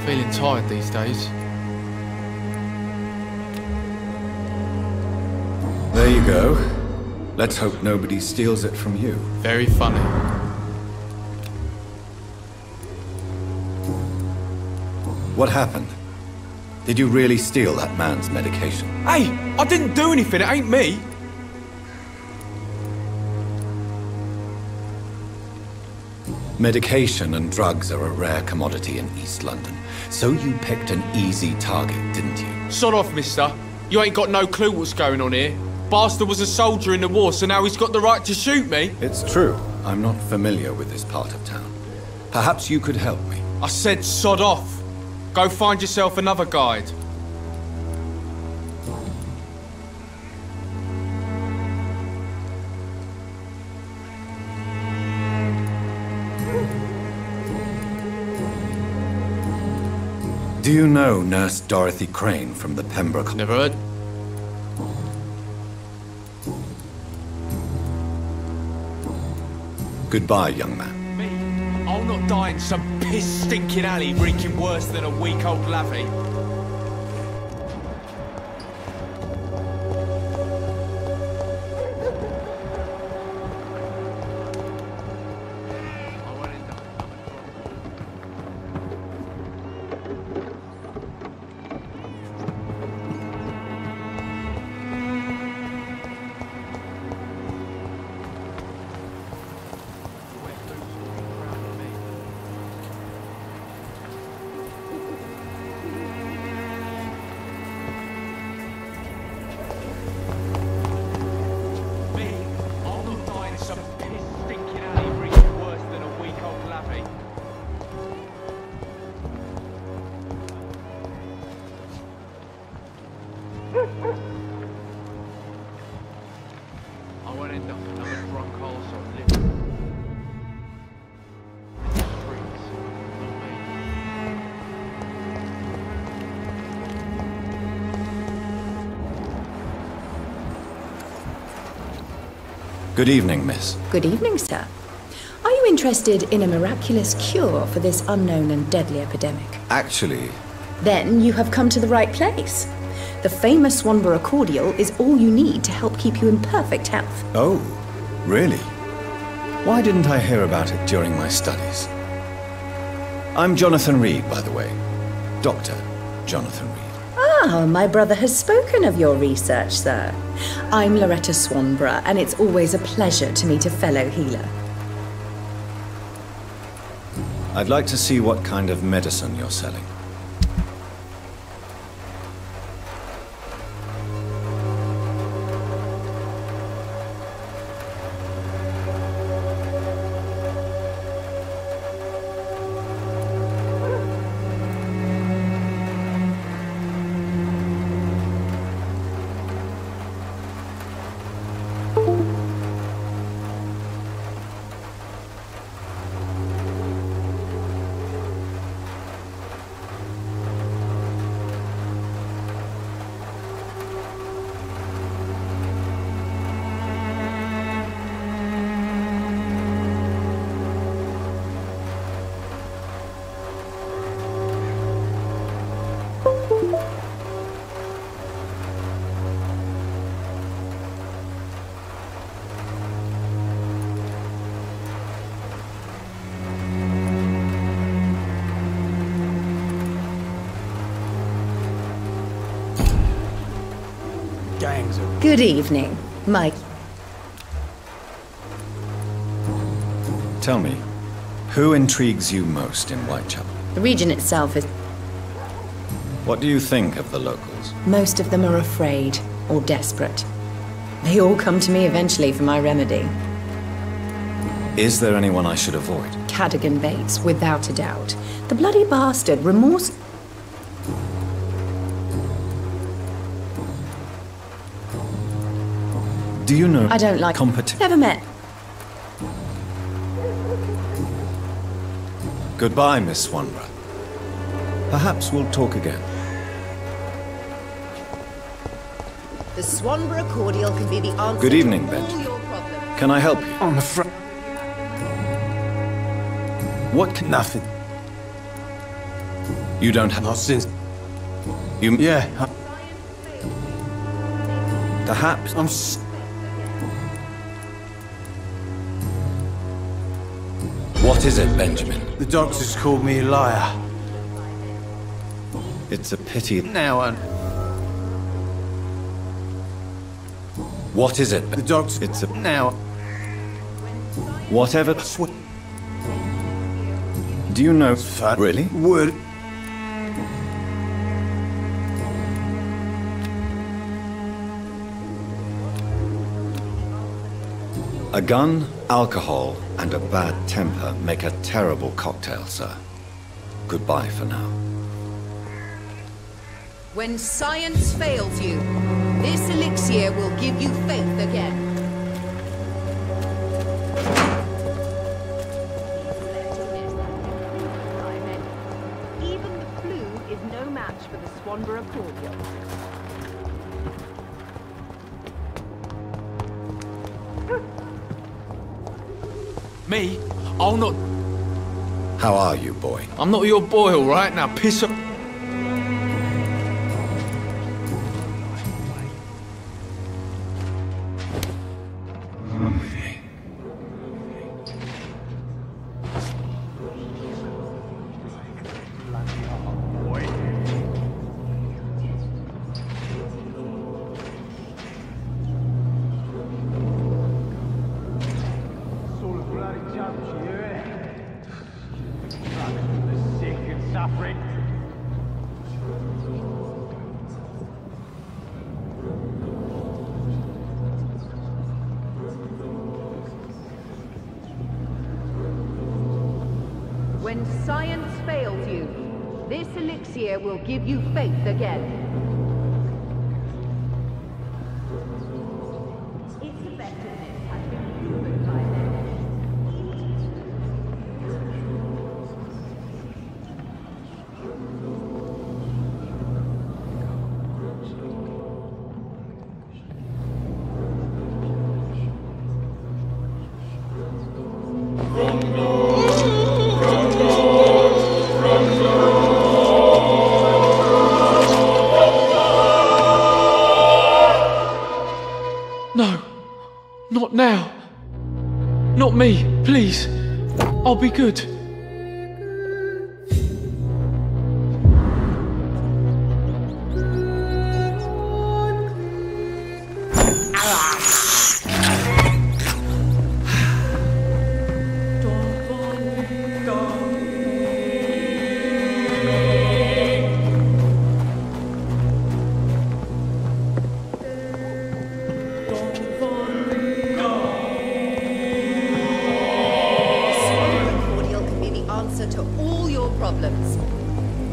Feeling tired these days. There you go. Let's hope nobody steals it from you. Very funny. What happened? Did you really steal that man's medication? Hey! I didn't do anything, it ain't me! Medication and drugs are a rare commodity in East London. So you picked an easy target, didn't you? Sod off, mister. You ain't got no clue what's going on here. Bastard was a soldier in the war, so now he's got the right to shoot me. It's true. I'm not familiar with this part of town. Perhaps you could help me. I said sod off. Go find yourself another guide. Do you know Nurse Dorothy Crane from the Pembroke? Never heard. Goodbye, young man. Me? I'll not die in some piss-stinking alley reeking worse than a week-old lavvy. Good evening, miss. Good evening, sir. Are you interested in a miraculous cure for this unknown and deadly epidemic? Actually... Then you have come to the right place. The famous Swanborough cordial is all you need to help keep you in perfect health. Oh, really? Why didn't I hear about it during my studies? I'm Jonathan Reid, by the way. Dr. Jonathan Reid. Ah, my brother has spoken of your research, sir. I'm Loretta Swanborough, and it's always a pleasure to meet a fellow healer. I'd like to see what kind of medicine you're selling. Good evening, Mike. Tell me, who intrigues you most in Whitechapel? The region itself is... What do you think of the locals? Most of them are afraid or desperate. They all come to me eventually for my remedy. Is there anyone I should avoid? Cadogan Bates, without a doubt. The bloody bastard, remorse... Do you know... I don't like... Never met. Goodbye, Miss Swanborough. Perhaps we'll talk again. The Swanborough cordial can be the answer Good evening, to all Benjamin. your problems. Can I help you? I'm afraid... What can... Nothing. You don't have... Not since... You... Yeah. Perhaps... What is it, Benjamin? The doctors called me a liar. It's a pity... Now, What is it? The doctors... It's a... Now... Whatever... Do you know... Really? Would... A gun, alcohol, and a bad temper make a terrible cocktail, sir. Goodbye for now. When science fails you, this elixir will give you faith again. Even the flu is no match for the Swanborough cordial. Me? I'll not... How are you, boy? I'm not your boy, all right? Now piss up... When science fails you, this elixir will give you faith again. Its effectiveness has been proven by No. Not now. Not me, please. I'll be good.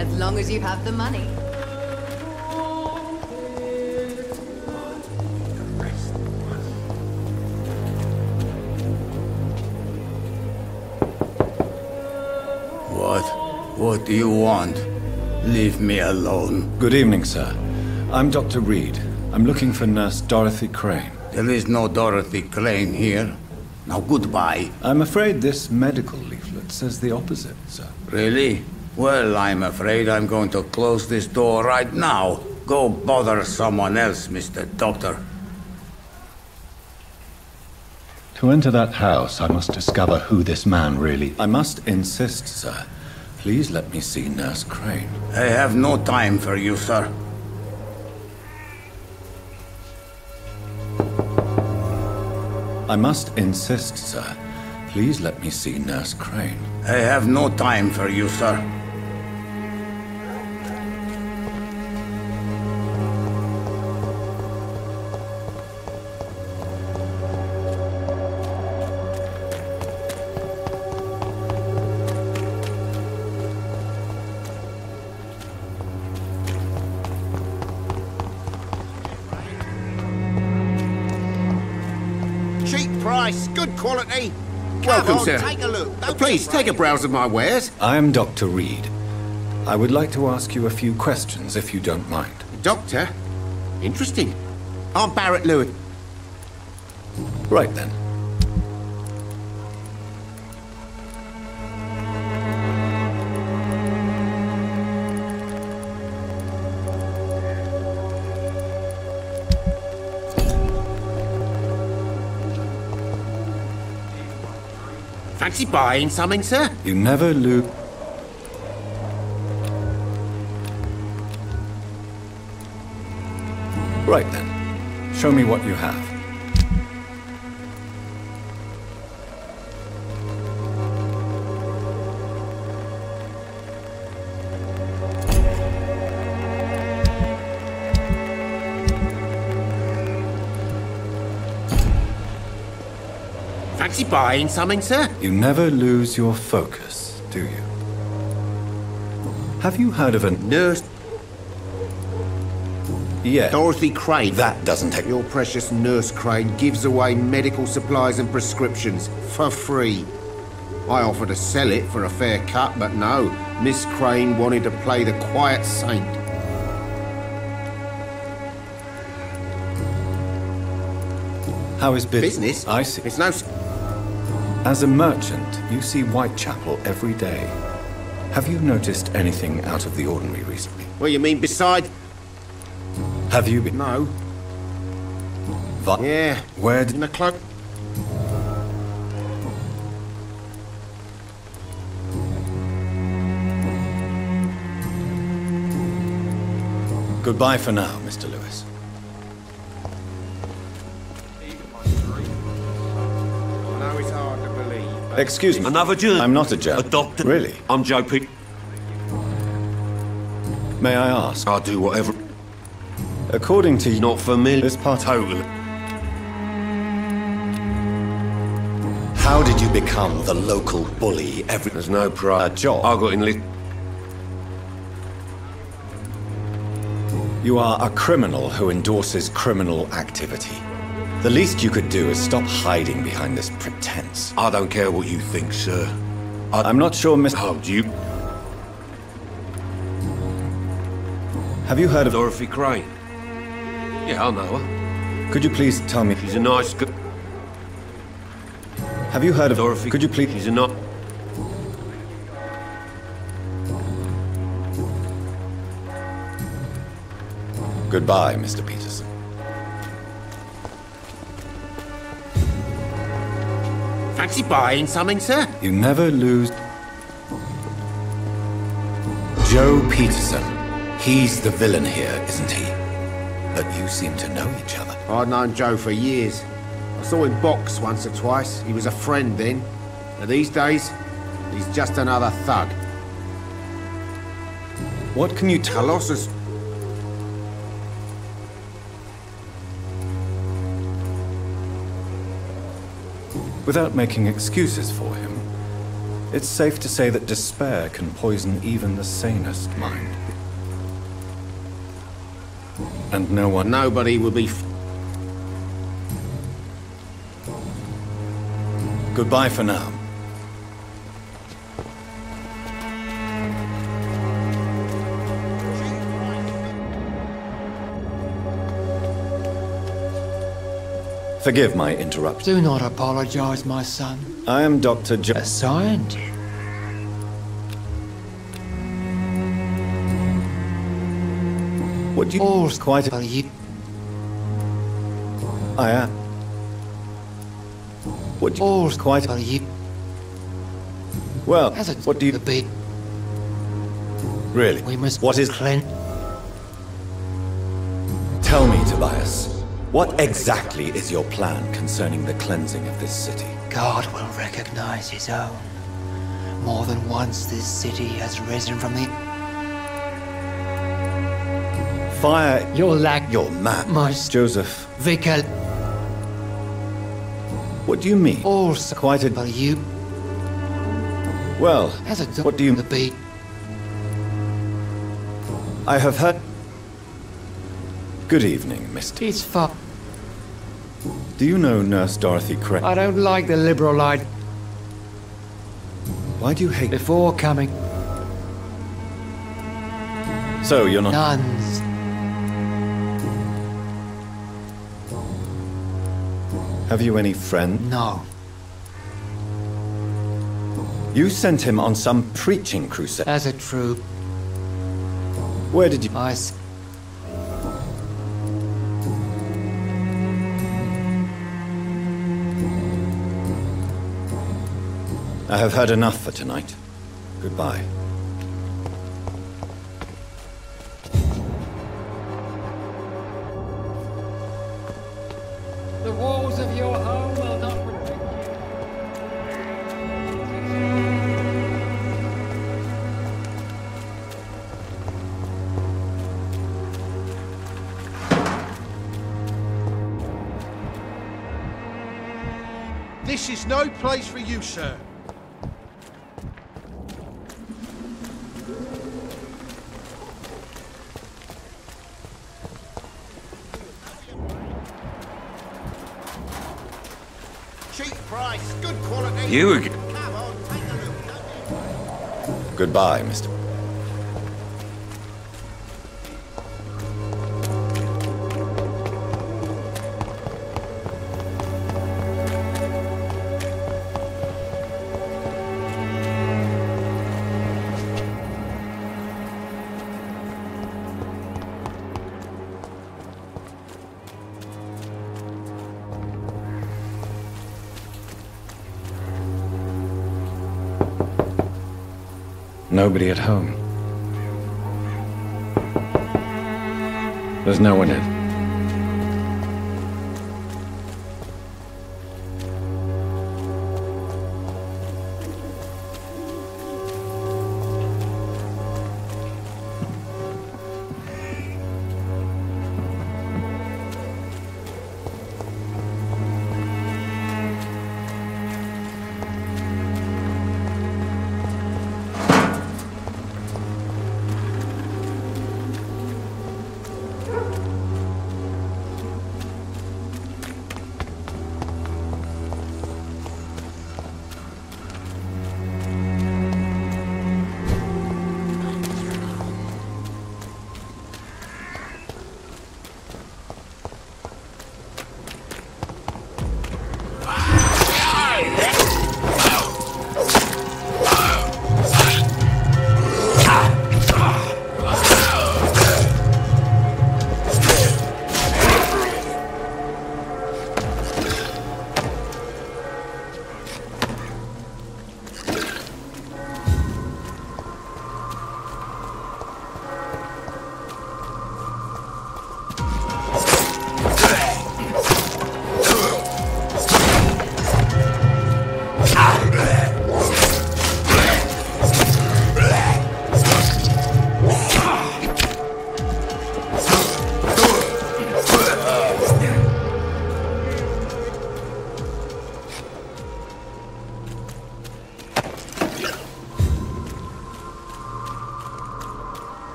as long as you have the money. What do you want? Leave me alone. Good evening, sir. I'm Dr. Reid. I'm looking for Nurse Dorothy Crane. There is no Dorothy Crane here. Now, goodbye. I'm afraid this medical leaflet says the opposite, sir. Really? Well, I'm afraid I'm going to close this door right now. Go bother someone else, Mr. Doctor. To enter that house, I must discover who this man really... I must insist, sir. Please let me see Nurse Crane. I have no time for you, sir. I must insist, sir. Please let me see Nurse Crane. I have no time for you, sir. Cheap price, good quality. Welcome, Come on, sir. take a look. Please, take a browse of my wares. I am Dr. Reid. I would like to ask you a few questions, if you don't mind. Doctor? Interesting. I'm Barrett Lewis. Right then. Fancy buying something, sir? You never lose. Right then. Show me what you have. Fancy buying something, sir? You never lose your focus, do you? Have you heard of a nurse? Yeah. Dorothy Crane. That doesn't take. Your precious Nurse Crane gives away medical supplies and prescriptions for free. I offered to sell it for a fair cut, but no. Miss Crane wanted to play the quiet saint. How is business? Business? I see. It's no... As a merchant, you see Whitechapel every day. Have you noticed anything out of the ordinary recently? What do you mean, besides... Have you been? No. What? Yeah. Where did... In a cloak. Goodbye for now, Mr. Lewis. I know it's hard to believe, but... Excuse me. Another journal. I'm not a journal. A doctor. Really? I'm Joe P. May I ask? I'll do whatever. According to you, Not familiar. this part. Totally. How did you become the local bully? There's no pride. A job. I got in You are a criminal who endorses criminal activity. The least you could do is stop hiding behind this pretense. I don't care what you think, sir. I'm not sure, Mr. Oh, do you? Have you heard of Dorothy Crane? Yeah, I know her. Could you please tell me? She's a nice girl. Have you heard of Dorothy? Could you please? She's a not. Goodbye, Mr. Peterson. Fancy buying something, sir? You never lose. Joe Peterson. He's the villain here, isn't he? But you seem to know each other. I'd known Joe for years. I saw him box once or twice. He was a friend then. But these days, he's just another thug. What can you tell? Colossus. Without making excuses for him, it's safe to say that despair can poison even the sanest mind. And no one... Nobody will be... Goodbye for now. Forgive my interruption. Do not apologize, my son. I am Dr. A scientist. What do you... All's quite a... I am. What do you... All's quite a... Well, what do you... Be? Really? We must... What is... cleanse... Tell me, Tobias. What exactly is your plan concerning the cleansing of this city? God will recognize his own. More than once this city has risen from the... Fire Your lack... your map, Joseph. Vicar... What do you mean? Also... Quite a... you... Well, As a what do you... The beat... I have heard... Good evening, Mr. It's far... Do you know Nurse Dorothy Crane? I don't like the liberal light. Why do you hate... Before coming... So, you're not... Nuns. Have you any friend? No. You sent him on some preaching crusade. As a troop. Where did you... I have heard enough for tonight. Goodbye. The walls of your home will not protect you. This is no place for you, sir. You again? Goodbye, Mr. Nobody at home. There's no one in.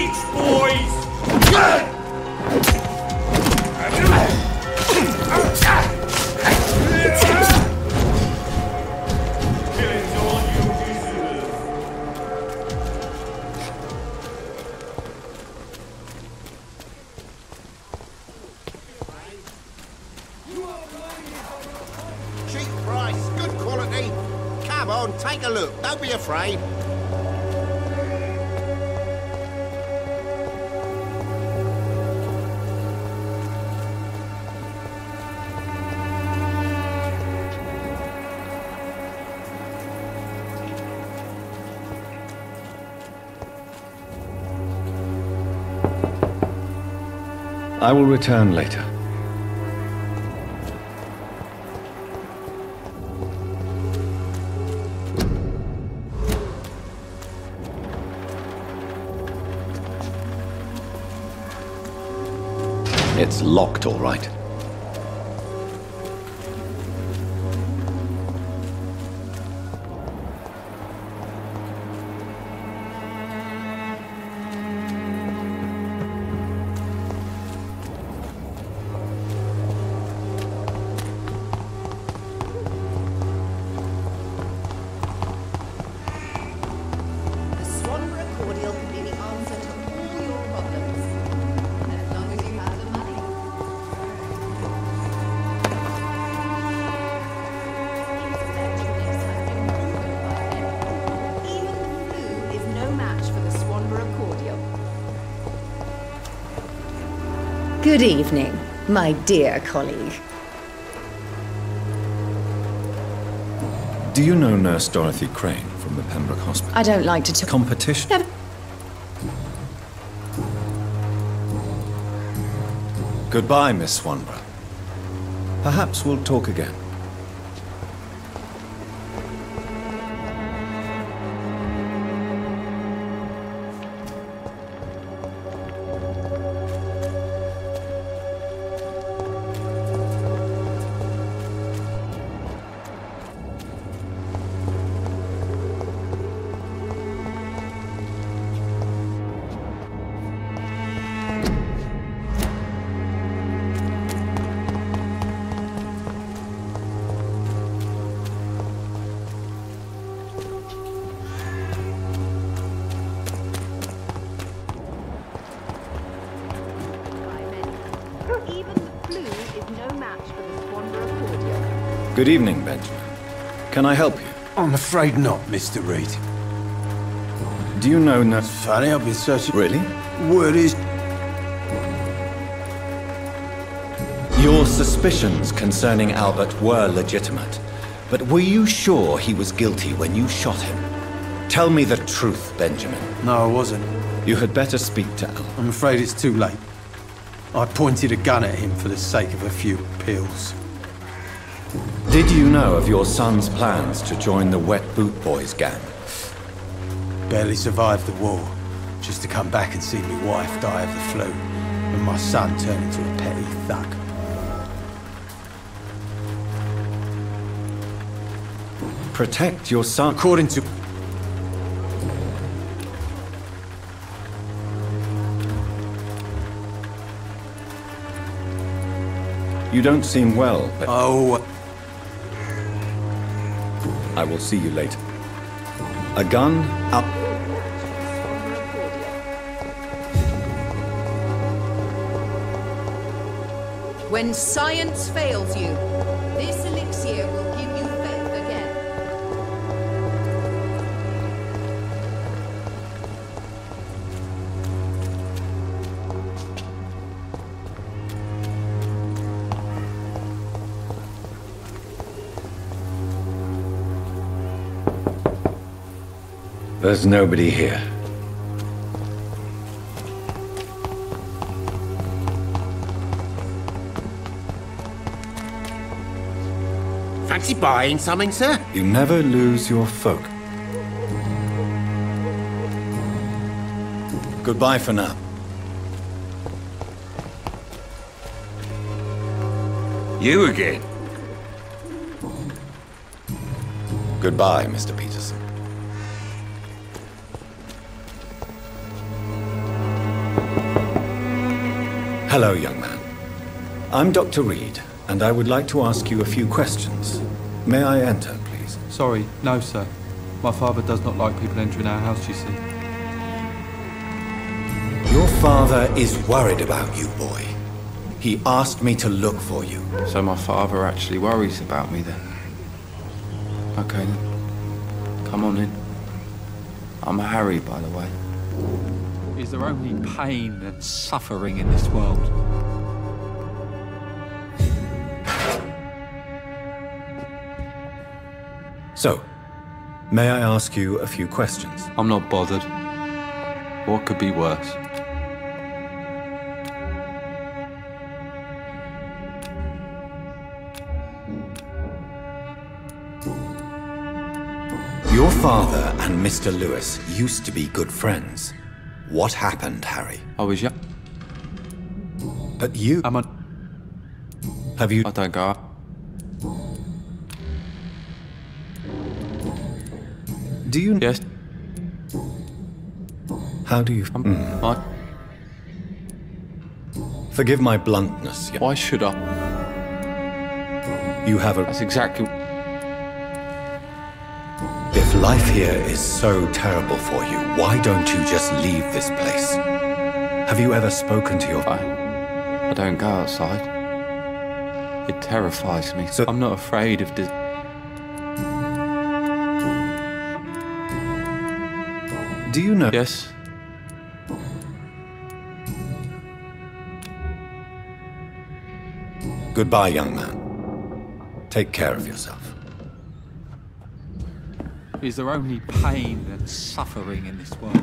Reach, boys! Cheap price, good quality. Come on, take a look. Don't be afraid. I will return later. It's locked, all right. Good evening, my dear colleague. Do you know Nurse Dorothy Crane from the Pembroke Hospital? I don't like to talk. Competition? Goodbye, Miss Swanborough. Perhaps we'll talk again. Good evening, Benjamin. Can I help you? I'm afraid not, Mr. Reid. Do you know It's funny, I've been searching... Really? Word is... Your suspicions concerning Albert were legitimate, but were you sure he was guilty when you shot him? Tell me the truth, Benjamin. No, I wasn't. You had better speak to Al. I'm afraid it's too late. I pointed a gun at him for the sake of a few pills. Did you know of your son's plans to join the Wet Boot Boys gang? Barely survived the war, just to come back and see my wife die of the flu, and my son turn into a petty thug. Protect your son. According to... You don't seem well, but... Oh... I will see you later. A gun up. When science fails you, this elixir will give you faith again. There's nobody here. Fancy buying something, sir? You never lose your folk. Goodbye for now. You again? Goodbye, Mr. Peterson. Hello, young man. I'm Dr. Reid, and I would like to ask you a few questions. May I enter, please? Sorry, no, sir. My father does not like people entering our house, you see. Your father is worried about you, boy. He asked me to look for you. So my father actually worries about me then? Okay then. Come on in. I'm Harry, by the way. Is there only pain and suffering in this world? So, may I ask you a few questions? I'm not bothered. What could be worse? Your father and Mr. Lewis used to be good friends. What happened, Harry? I was young. But you... Have you... I don't go out. Do you... Yes. How do you... Forgive my bluntness. Why should I? You have a... That's exactly... If life here is so terrible for you, why don't you just leave this place? Have you ever spoken to your... I don't go outside. It terrifies me. So I'm not afraid of this. Do you know... Yes. Goodbye, young man. Take care of yourself. Is there only pain and suffering in this world?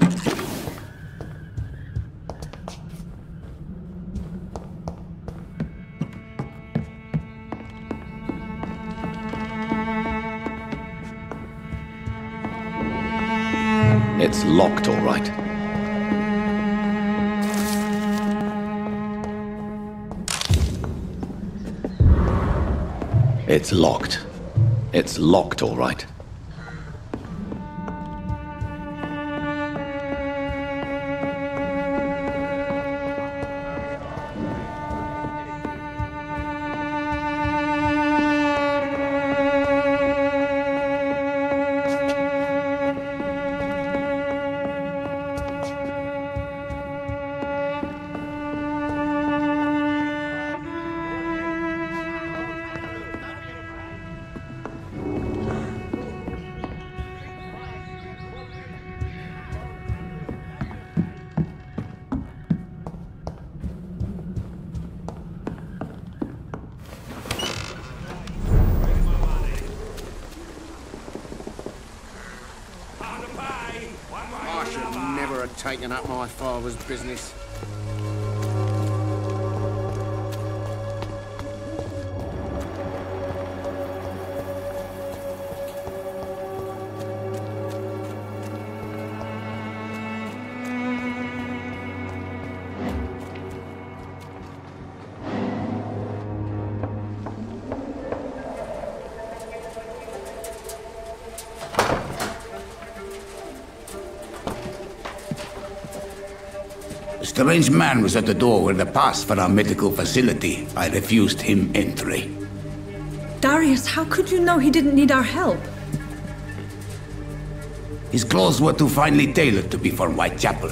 It's locked, all right. It's locked. It's locked, all right. Taking up my father's business. A strange man was at the door with a pass for our medical facility. I refused him entry. Darius, how could you know he didn't need our help? His clothes were too finely tailored to be for Whitechapel.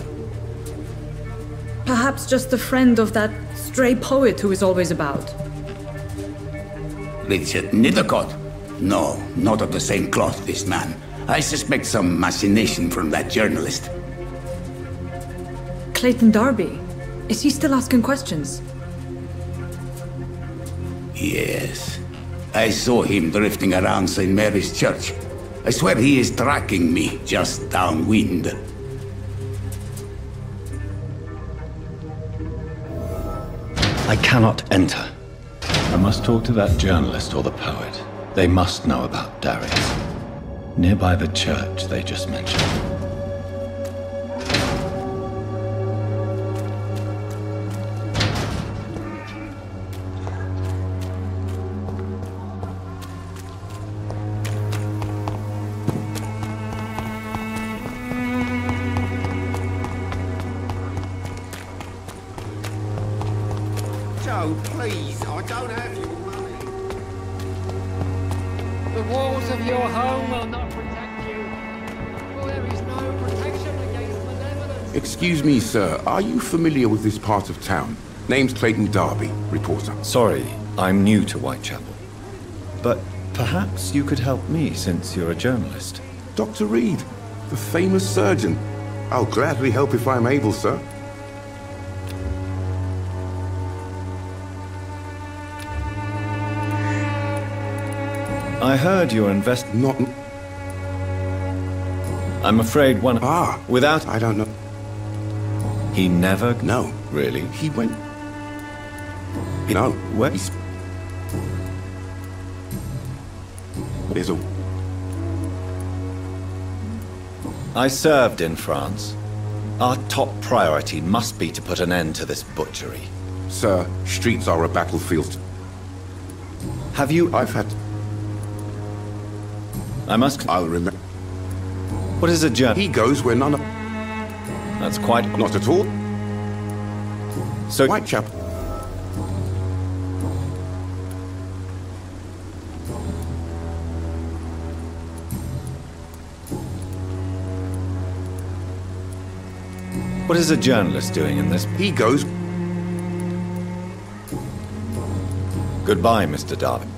Perhaps just a friend of that stray poet who is always about. Richard Nethercott? No, not of the same cloth, this man. I suspect some machination from that journalist. Clayton Darby. Is he still asking questions? Yes. I saw him drifting around St. Mary's Church. I swear he is tracking me just downwind. I cannot enter. I must talk to that journalist or the poet. They must know about Darius. Nearby the church they just mentioned. No, please, I don't have your money. The walls of your home will not protect you, for there is no protection against malevolence. Excuse me, sir. Are you familiar with this part of town? Name's Clayton Darby, reporter. Sorry, I'm new to Whitechapel. But perhaps you could help me, since you're a journalist. Dr. Reid, the famous surgeon. I'll gladly help if I'm able, sir. I heard you're Not... I'm afraid one... Without... I don't know. He never... No. Really? He went... No. Where? There's a... I served in France. Our top priority must be to put an end to this butchery. Sir, streets are a battlefield. Have you... I've had... I must... I'll remember... What is a journal? He goes where none of... That's quite... Not at all. So... Whitechapel. What is a journalist doing in this? He goes... Goodbye, Mr. Darby.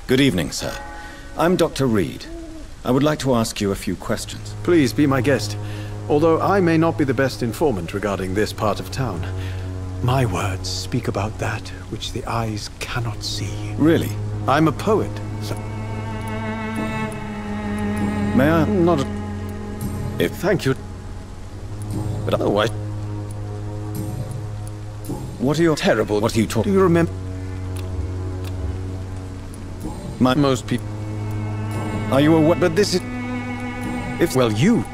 Good evening, sir. I'm Dr. Reid. I would like to ask you a few questions. Please be my guest. Although I may not be the best informant regarding this part of town, my words speak about that which the eyes cannot see. Really? I'm a poet, so... May I? Not a... If... Thank you. But otherwise... What are your... Terrible. What are you talking... Do you remember... Most people... Are you aware... But this is... If... Well, you...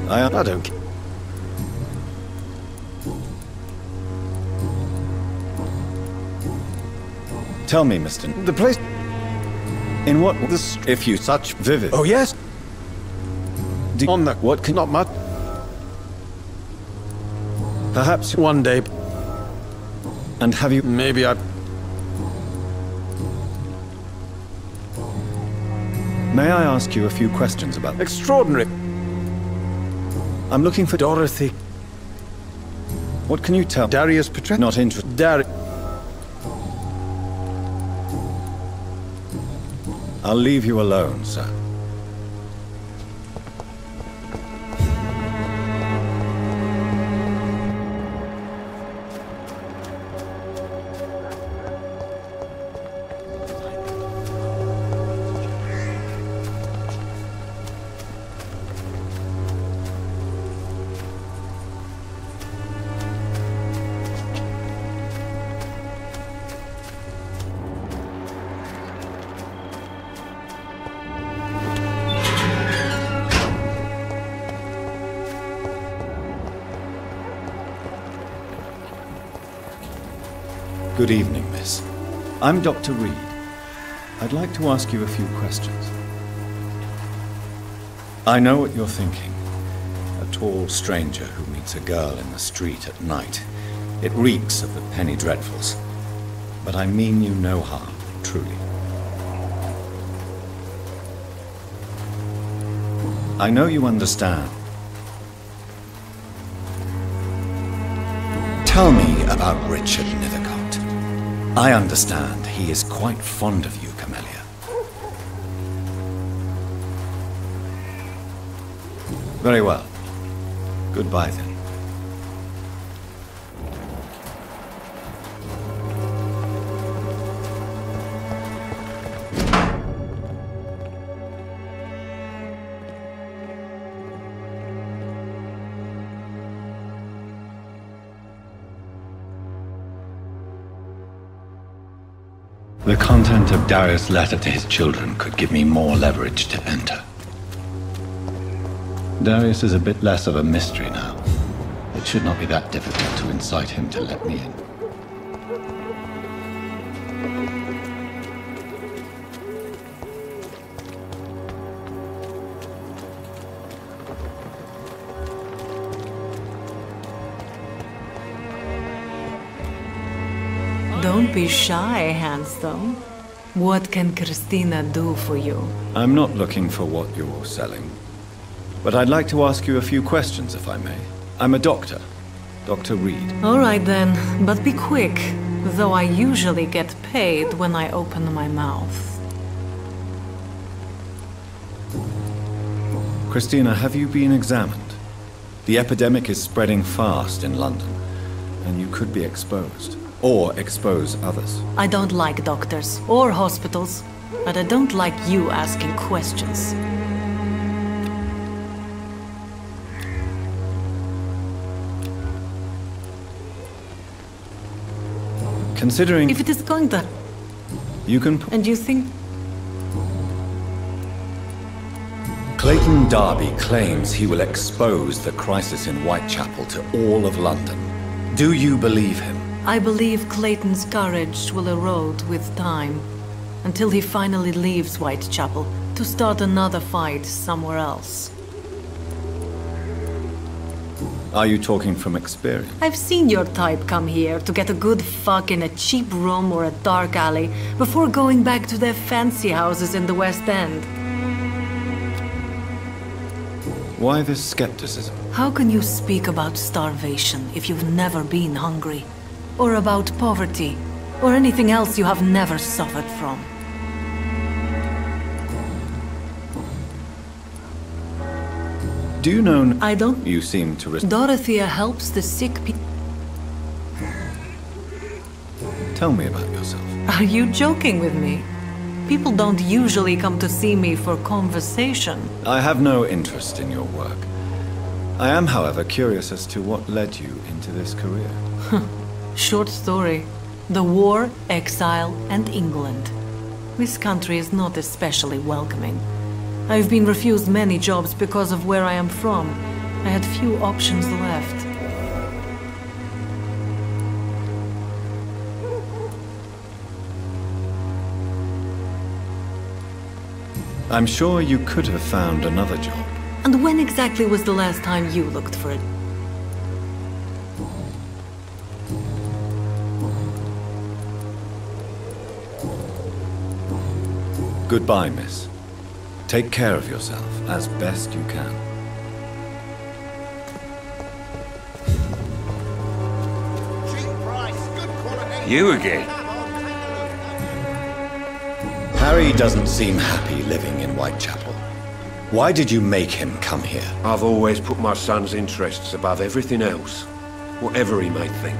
I don't care. Tell me, Mr. The place... In what... If you... Such vivid... Oh, yes? On the... What can... Not much. Perhaps... One day... And have you... Maybe I... May I ask you a few questions about... Extraordinary. I'm looking for... Dorothy. What can you tell... Darius Petre... Not interested. I'll leave you alone, sir. Good evening, miss. I'm Dr. Reid. I'd like to ask you a few questions. I know what you're thinking. A tall stranger who meets a girl in the street at night. It reeks of the penny dreadfuls. But I mean you no harm, truly. I know you understand. Tell me about Richard Nethercott. I understand he is quite fond of you, Camellia. Very well. Goodbye, then. The content of Darius' letter to his children could give me more leverage to enter. Darius is a bit less of a mystery now. It should not be that difficult to incite him to let me in. Don't be shy, handsome. What can Christina do for you? I'm not looking for what you're selling. But I'd like to ask you a few questions, if I may. I'm a doctor. Dr. Reid. All right then, but be quick. Though I usually get paid when I open my mouth. Christina, have you been examined? The epidemic is spreading fast in London, and you could be exposed. Or expose others. I don't like doctors or hospitals, but I don't like you asking questions. Considering... If it is going to... You can... And you think... Clayton Darby claims he will expose the crisis in Whitechapel to all of London. Do you believe him? I believe Clayton's courage will erode with time, until he finally leaves Whitechapel to start another fight somewhere else. Are you talking from experience? I've seen your type come here to get a good fuck in a cheap room or a dark alley before going back to their fancy houses in the West End. Why this skepticism? How can you speak about starvation if you've never been hungry? Or about poverty, or anything else you have never suffered from? Do you know... I don't... You seem to... Dorothea helps the sick people. Tell me about yourself. Are you joking with me? People don't usually come to see me for conversation. I have no interest in your work. I am, however, curious as to what led you into this career. Short story. The war, exile, and England. This country is not especially welcoming. I've been refused many jobs because of where I am from. I had few options left. I'm sure you could have found another job. And when exactly was the last time you looked for it? Goodbye, miss. Take care of yourself as best you can. You again? Harry doesn't seem happy living in Whitechapel. Why did you make him come here? I've always put my son's interests above everything else, whatever he may think.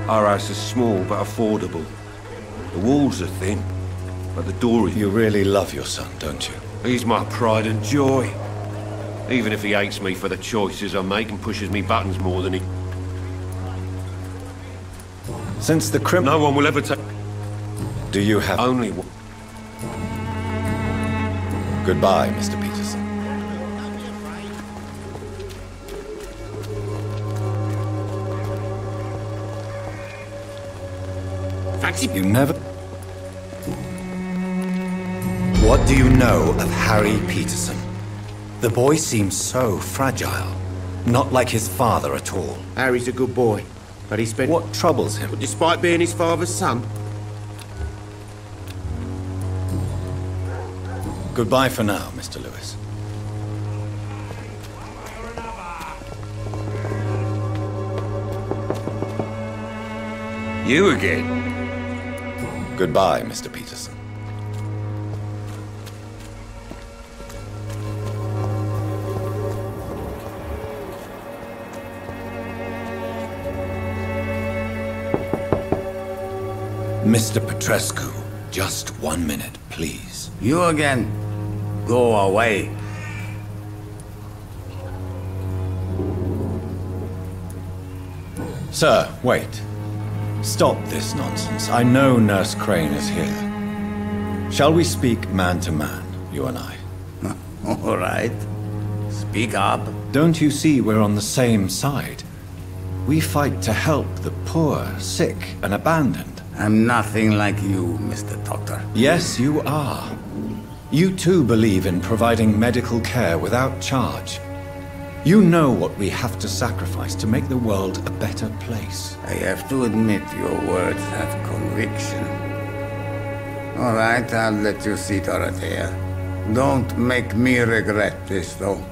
Our house is small but affordable. The walls are thin, but the door is... You really love your son, don't you? He's my pride and joy. Even if he hates me for the choices I make and pushes me buttons more than he... Since the No one will ever take... Do you have... Only one. Goodbye, Mr. Peterson. Fancy... You never... What do you know of Harry Peterson? The boy seems so fragile. Not like his father at all. Harry's a good boy, but he spent... What troubles him? Despite being his father's son. Goodbye for now, Mr. Lewis. You again? Goodbye, Mr. Peterson. Mr. Petrescu, just 1 minute, please. You again? Go away. Sir, wait. Stop this nonsense. I know Nurse Crane is here. Shall we speak man to man, you and I? All right. Speak up. Don't you see we're on the same side? We fight to help the poor, sick, and abandoned. I'm nothing like you, Mr. Doctor. Yes, you are. You too believe in providing medical care without charge. You know what we have to sacrifice to make the world a better place. I have to admit your words have conviction. All right, I'll let you see Dorothea. Don't make me regret this, though.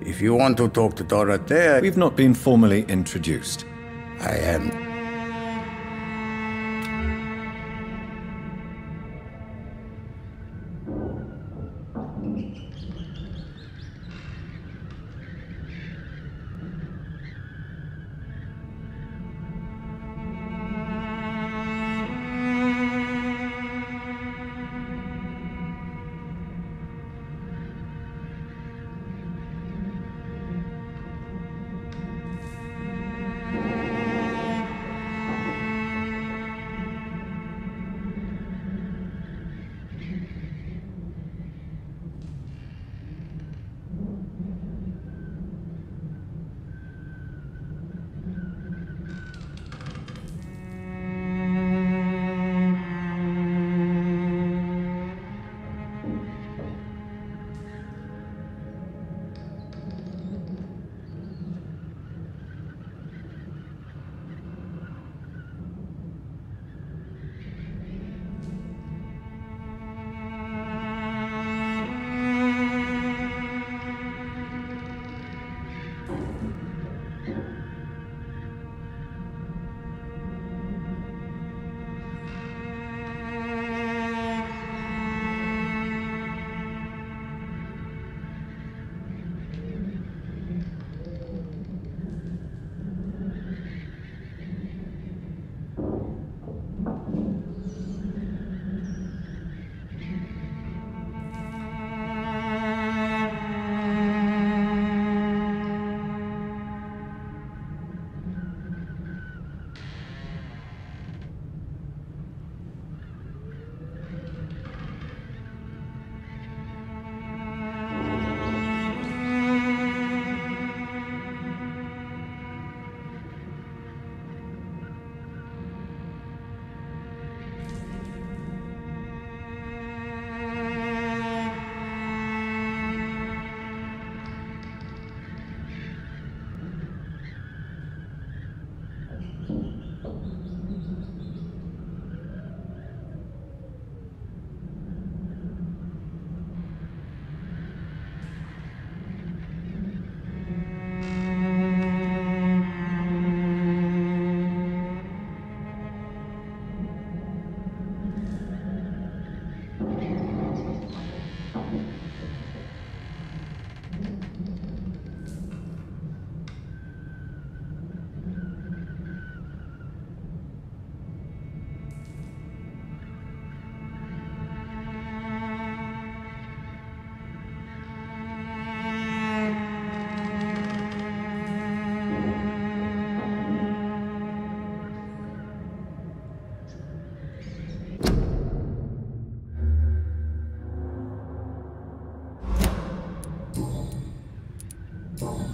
If you want to talk to Dorothea... We've not been formally introduced. I am...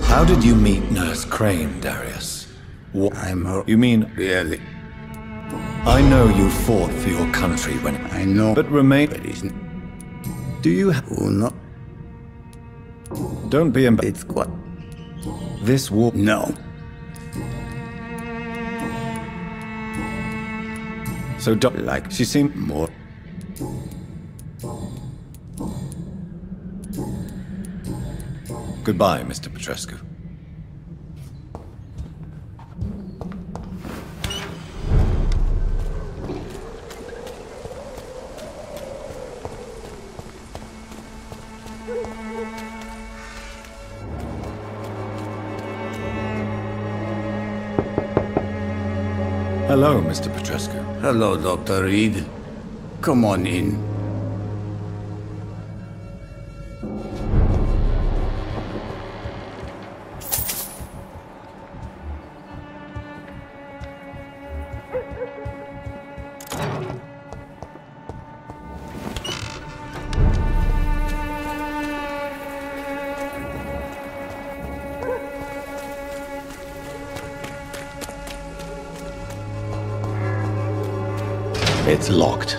How did you meet Nurse Crane, Darius? What? You mean... Really? I know you fought for your country when... I know. But remain... But isn't... Do you... Oh, no. Don't be embarrassed. It's what? This war... No. So, like, she seemed more... Goodbye, Mr. Petrescu. Hello, Mr. Petrescu. Hello, Dr. Reid. Come on in. It's locked.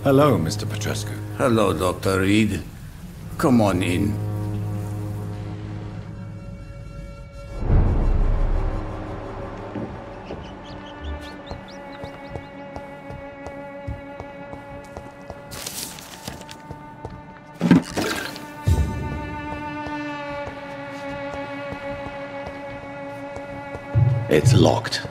Hello, Mr. Petrescu. Hello, Dr. Reid. Come on in. It's locked.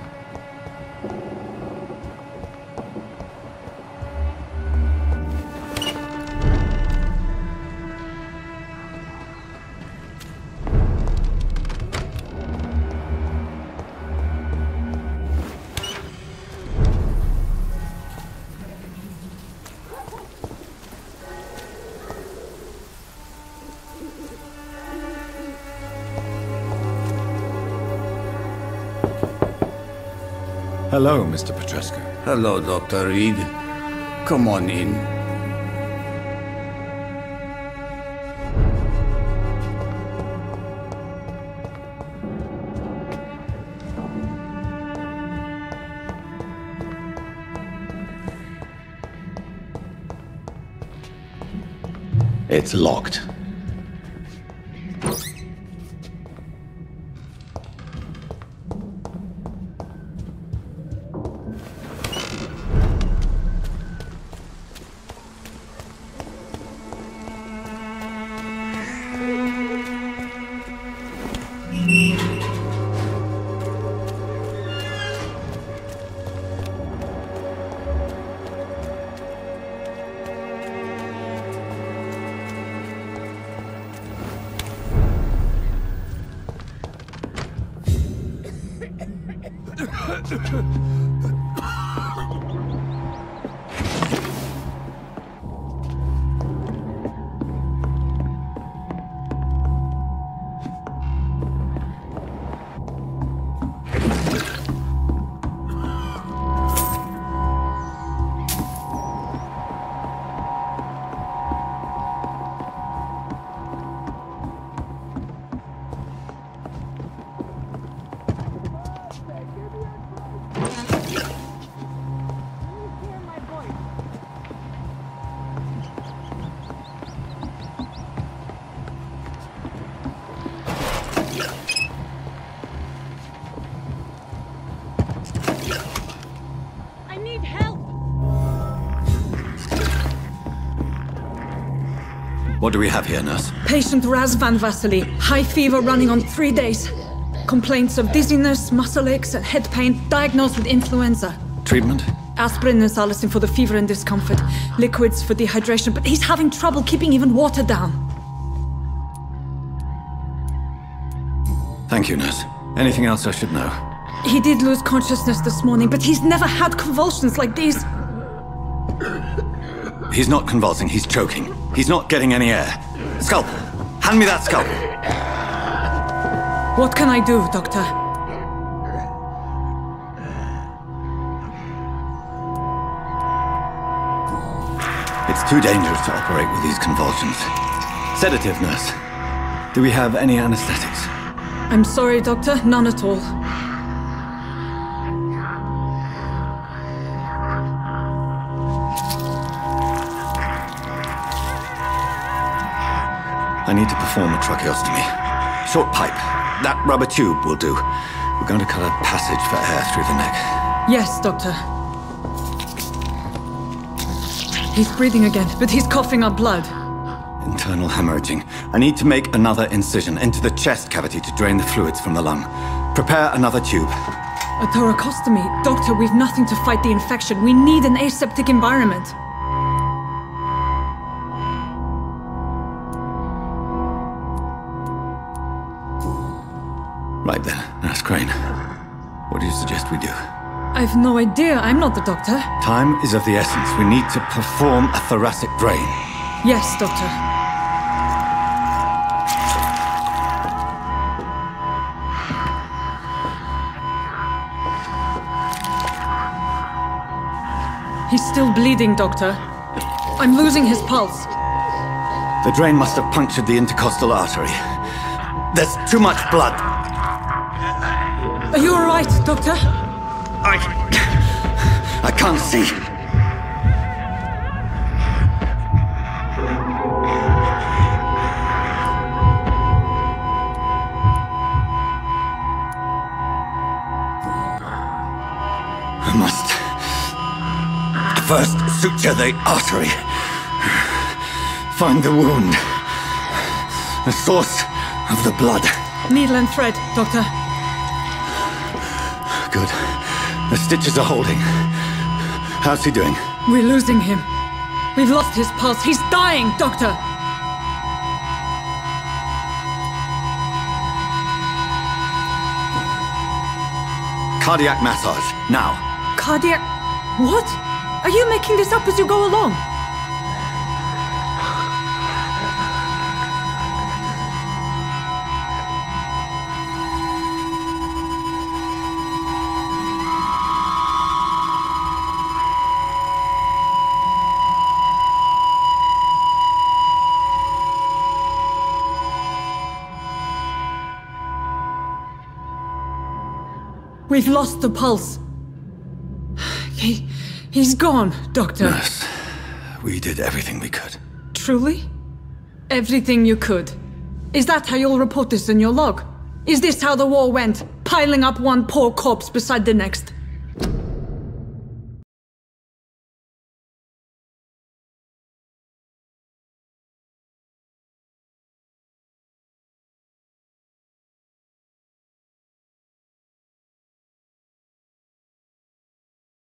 Hello, Mr. Petrescu. Hello, Dr. Reid. Come on in. It's locked. What do we have here, nurse? Patient Razvan Vasily. High fever running on 3 days. Complaints of dizziness, muscle aches, and head pain. Diagnosed with influenza. Treatment? Aspirin and salicin for the fever and discomfort. Liquids for dehydration, but he's having trouble keeping even water down. Thank you, nurse. Anything else I should know? He did lose consciousness this morning, but he's never had convulsions like these. He's not convulsing, he's choking. He's not getting any air. Scalpel! Hand me that scalpel! What can I do, Doctor? It's too dangerous to operate with these convulsions. Sedative, nurse. Do we have any anesthetics? I'm sorry, Doctor. None at all. I need to perform a tracheostomy. Short pipe. That rubber tube will do. We're going to cut a passage for air through the neck. Yes, Doctor. He's breathing again, but he's coughing up blood. Internal hemorrhaging. I need to make another incision into the chest cavity to drain the fluids from the lung. Prepare another tube. A thoracostomy? Doctor, we've nothing to fight the infection. We need an aseptic environment. Right then, Nurse Crane. What do you suggest we do? I've no idea. I'm not the doctor. Time is of the essence. We need to perform a thoracic drain. Yes, Doctor. He's still bleeding, Doctor. I'm losing his pulse. The drain must have punctured the intercostal artery. There's too much blood. Are you all right, Doctor? I can't see. I must first suture the artery. Find the wound. The source of the blood. Needle and thread, Doctor. Good. The stitches are holding. How's he doing? We're losing him. We've lost his pulse. He's dying, Doctor! Cardiac massage, now. Cardiac... What? Are you making this up as you go along? We've lost the pulse. He's gone, Doctor. Nurse, we did everything we could. Truly? Everything you could? Is that how you'll report this in your log? Is this how the war went? Piling up one poor corpse beside the next?